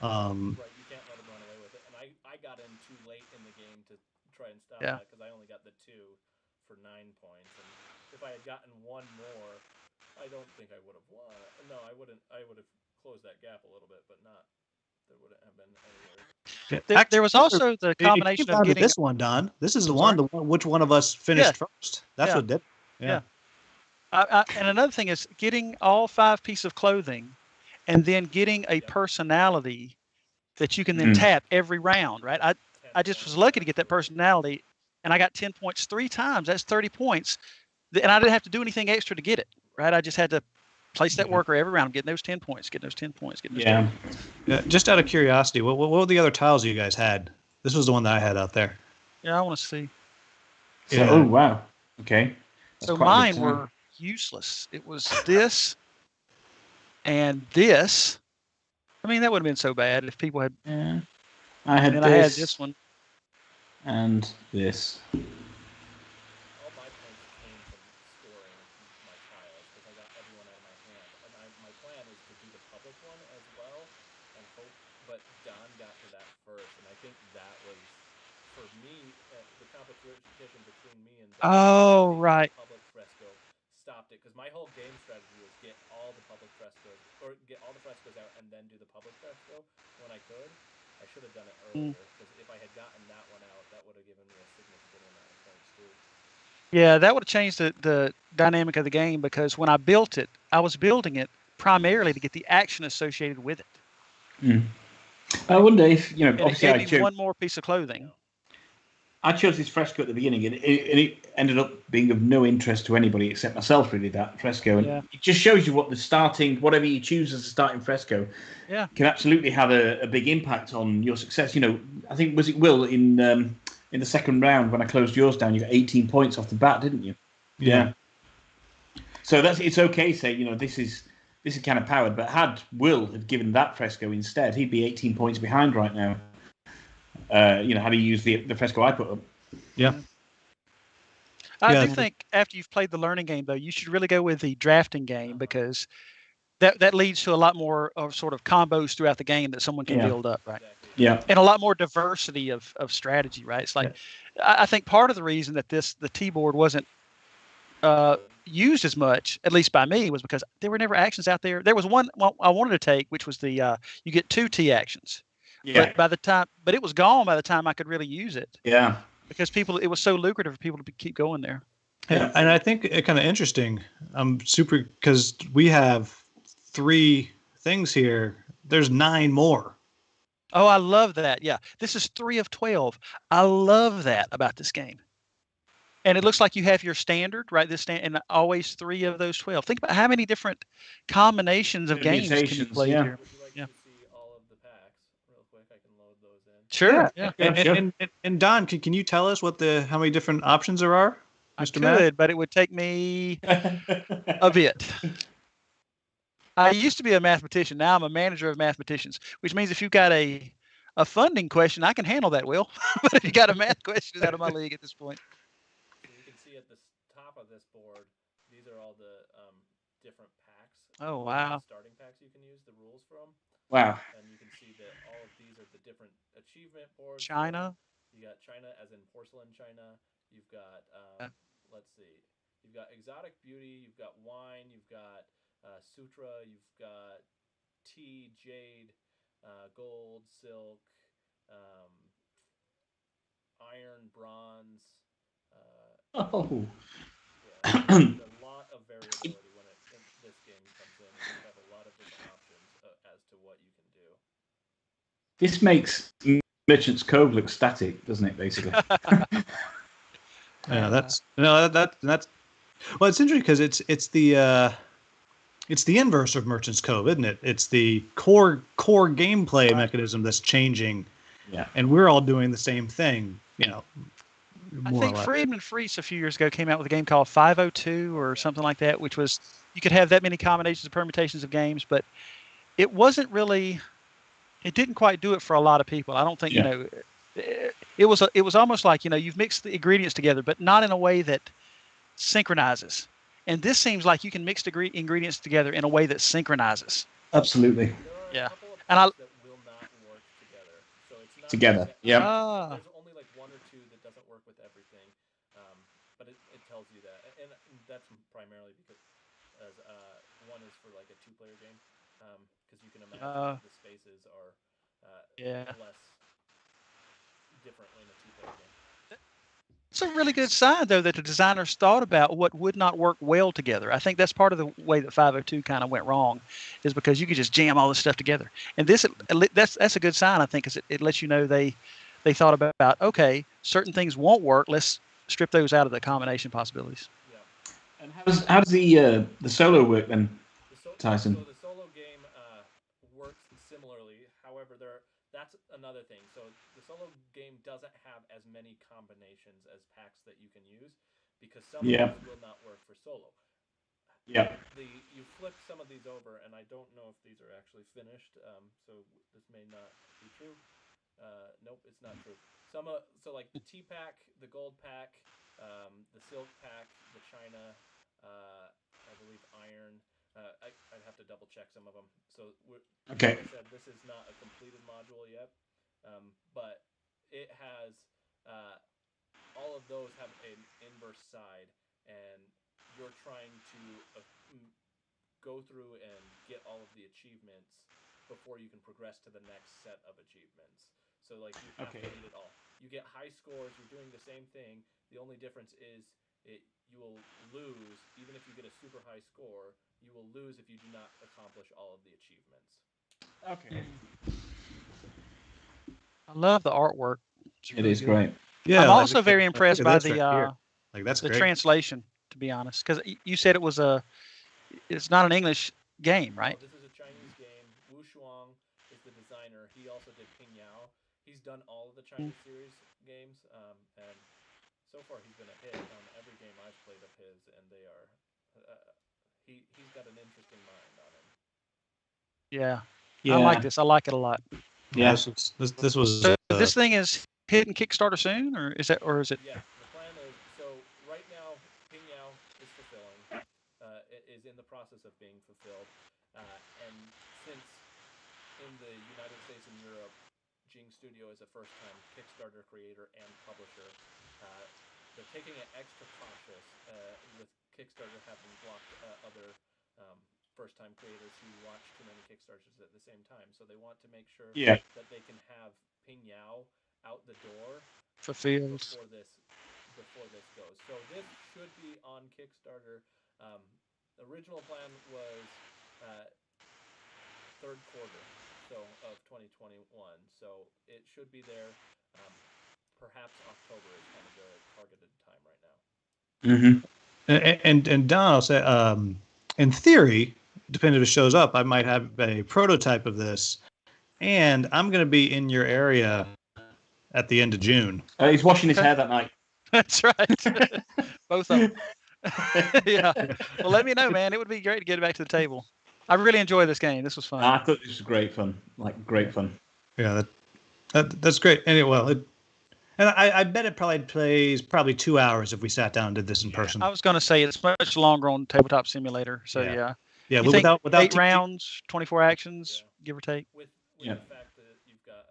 Right, you can't let them run away with it. And I got in too late in the game to try and stop that because I only got the 2 for 9 points. And if I had gotten one more, I don't think I would have won. No, I wouldn't. I would have closed that gap a little bit, but not. There wouldn't have been anywhere. There was also the combination of getting this one, Don. This is the one. Which one of us finished first? That's what did. Yeah. And another thing is getting all 5 pieces of clothing, and then getting a personality that you can then tap every round. Right. I just was lucky to get that personality, and I got 10 points 3 times. That's 30 points, and I didn't have to do anything extra to get it. Right. I just had to place that worker every round, getting those 10 points, getting those 10 points, getting those 10 points. Yeah. Just out of curiosity, what were the other tiles you guys had? This was the one that I had out there. Yeah, I want to see. So, oh, wow. Okay. So mine were useless. It was this and this. I mean, that would have been so bad if people had. Yeah. I had this one. And this. All my points came from scoring my tiles because I got everyone out of my hand. And my plan is to do the public one as well and hope, but Don got to that first, and I think that was, for me, the competition between me and Don. Oh, right. Public fresco stopped it because my whole game strategy was get all the public frescoes, or get all the frescoes out and then do the public fresco when I could. I should have done it earlier because if I had gotten that one out, that would have given me a significant amount of points too. Yeah, that would have changed the dynamic of the game because when I built it, I was building it primarily to get the action associated with it. I wonder if, obviously I chose one more piece of clothing. I chose this fresco at the beginning, and it ended up being of no interest to anybody except myself, really, that fresco. And it just shows you what whatever you choose as a starting fresco can absolutely have a big impact on your success. I think, was it Will, in the second round when I closed yours down, you got 18 points off the bat, didn't you? Yeah. So it's okay to say, this is kind of powered, but had Will have given that fresco instead, he'd be 18 points behind right now. Had he used the fresco I put up. Yeah. I do think after you've played the learning game, though, you should really go with the drafting game because that leads to a lot more of sort of combos throughout the game that someone can build up, right? Yeah. And a lot more diversity of strategy, right? It's like I think part of the reason that the T-board wasn't used as much, at least by me, was because there were never actions out there. There was one I wanted to take, which was the you get 2 T actions. Yeah. But it was gone by the time I could really use it. Yeah. Because it was so lucrative for people to keep going there. Yeah, and I think it kind of interesting. I'm super because we have 3 things here. There's 9 more. Oh, I love that. Yeah, this is 3 of 12. I love that about this game. And it looks like you have your standard, right? And always 3 of those 12. Think about how many different combinations of games can you play here. Would you like to see all of the packs real quick? I Sure. Yeah. And Don, can you tell us how many different options there are, Mr. I Math? could, but it would take me a bit. I used to be a mathematician. Now I'm a manager of mathematicians, which means if you've got a funding question, I can handle that, Will. But if you got a math question, it's out of my league at this point. So you can see at the top of this board, these are all the different packs. Oh, wow. Starting packs you can use the rules from. Wow. And you can see that all of these are the different achievement boards. China. You got China as in porcelain China. You've got, let's see, you've got exotic beauty. You've got wine. You've got sutra. You've got tea, jade, gold, silk, iron, bronze. Oh. Yeah, there's a lot of variability when this game comes in. You have a lot of different options as to what you can do. This makes Merchant's Cove look static, doesn't it? Basically. Yeah, that's well, it's interesting because it's the inverse of Merchant's Cove, isn't it? It's the core gameplay mechanism that's changing. Yeah, and we're all doing the same thing. I think Friedman Freese a few years ago came out with a game called 502 or something like that, which was you could have that many combinations of permutations of games, but it wasn't really. It didn't quite do it for a lot of people. I don't think it was almost like you've mixed the ingredients together, but not in a way that synchronizes. And this seems like you can mix the ingredients together in a way that synchronizes. Absolutely. There are a couple of packs that will not work together. So it's not together. Yeah. There's only like one or two that doesn't work with everything, but it tells you that, and that's primarily because one is for like a two-player game, because you can imagine the spaces are less different in a two-player game. It's a really good sign, though, that the designers thought about what would not work well together. I think that's part of the way that 502 kind of went wrong, is because you could just jam all this stuff together. And that's a good sign, I think, because it lets you know they thought about, okay, certain things won't work. Let's strip those out of the combination possibilities. Yeah. And how does the solo work then, Tyson? So the solo game works similarly. However, that's another thing. So the solo game doesn't have as many combinations as packs that you can use, because some of these will not work for solo. Yeah. You flip some of these over, and I don't know if these are actually finished. So this may not be true. Nope, it's not true. So like the tea pack, the gold pack, the silk pack, the China, I believe iron. I'd have to double check some of them. So like I said, this is not a completed module yet, but it has all of those have an inverse side, and you're trying to go through and get all of the achievements before you can progress to the next set of achievements. So like you have to beat it all. You get high scores. You're doing the same thing. The only difference is you will lose even if you get a super high score. You will lose if you do not accomplish all of the achievements. Okay. I love the artwork. It is great. Yeah, I'm also very impressed by the that's the great. translation, to be honest, because you said it's not an English game, right? No, this is a Chinese game. Wu Shuang is the designer. He also did Ping Yao. He's done all of the Chinese series games, and so far he's been a hit on every game I've played of his, and they are. He's got an interesting mind on him. Yeah. I like this. I like it a lot. Yeah, this was. So this thing is hitting Kickstarter soon, or is it? Yes, the plan is right now Ping Yao is fulfilling. Is in the process of being fulfilled, and since in the United States and Europe, Jing Studio is a first-time Kickstarter creator and publisher. They're taking it extra cautious with Kickstarter having blocked other first-time creators who watch too many Kickstarters at the same time. So they want to make sure that they can have Ping Yao out the door before this goes. So this should be on Kickstarter. The original plan was third quarter of 2021. So it should be there. Perhaps October is kind of the targeted time right now. Mm-hmm. And Don, I'll say, in theory, depending if it shows up, I might have a prototype of this, and I'm going to be in your area at the end of June. He's washing his hair that night. That's right. Both of them. Yeah. Well, let me know, man. It would be great to get it back to the table. I really enjoyed this game. This was fun. I thought this was great fun. Like, great fun. Yeah, that's great. And I bet it probably plays 2 hours if we sat down and did this in person. I was going to say it's much longer on Tabletop Simulator. So, yeah. Yeah, You think without 8 rounds, 24 actions, give or take? With Yeah. the fact that you've got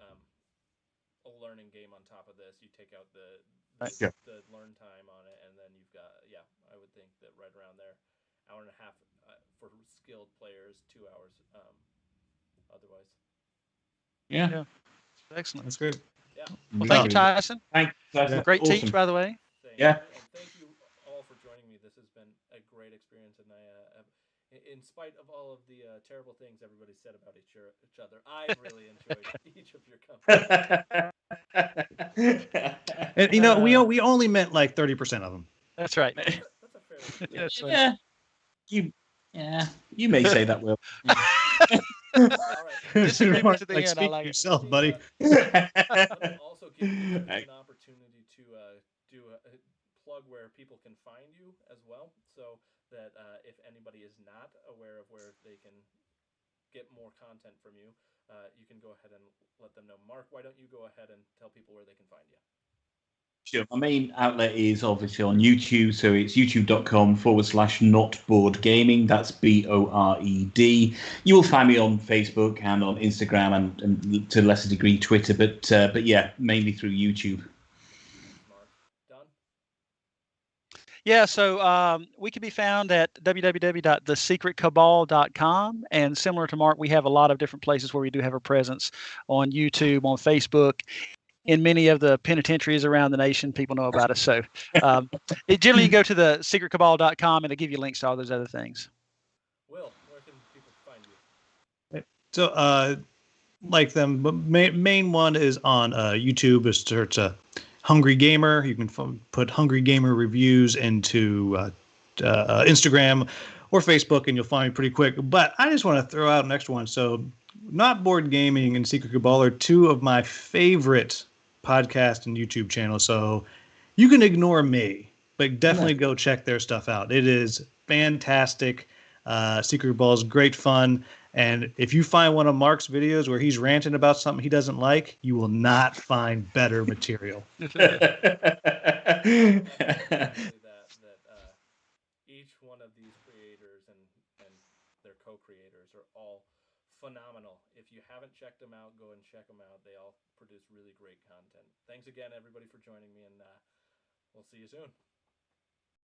a learning game on top of this, you take out the Yeah. the learn time on it, and then you've got I would think that right around there, hour and a half for skilled players, 2 hours otherwise. Yeah. Excellent. That's great. Yeah. Well, thank you, Tyson. Thanks. That's Great awesome. teach, by the way. Yeah. And thank you all for joining me. This has been a great experience, and in spite of all of the terrible things everybody said about each other, I've really enjoyed each of your company. And we only meant like 30% of them. That's right. That's a fair. That's right. You may say that, Will. All right. Disagreement to the Like, end. I speak like for it. yourself, buddy. Also give you an opportunity to do a plug where people can find you as well, so that if anybody is not aware of where they can get more content from you, you can go ahead and let them know. Mark, why don't you go ahead and tell people where they can find you? Sure. My main outlet is obviously on YouTube, so it's youtube.com/notboardgaming. That's BORED. You will find me on Facebook and on Instagram and to a lesser degree Twitter, but yeah, mainly through YouTube. Mark, done. Yeah, so we can be found at www.thesecretcabal.com. And similar to Mark, we have a lot of different places where we do have a presence on YouTube, on Facebook. In many of the penitentiaries around the nation, people know about us. So generally, you go to the secretcabal.com and it'll give you links to all those other things. Will, where can people find you? So, like them, but main one is on YouTube. Is search Hungry Gamer. You can put Hungry Gamer reviews into Instagram or Facebook, and you'll find me pretty quick. But I just want to throw out an extra one. So, Not Board Gaming and Secret Cabal are two of my favorite podcast and YouTube channels. So you can ignore me, but definitely go check their stuff out. It is fantastic. Secret Cabal is great fun. And if you find one of Mark's videos where he's ranting about something he doesn't like, you will not find better material. that each one of these creators and their co-creators are all phenomenal. If you haven't checked them out, go and check them out. They all produce really great content. Thanks again, everybody, for joining me, and we'll see you soon.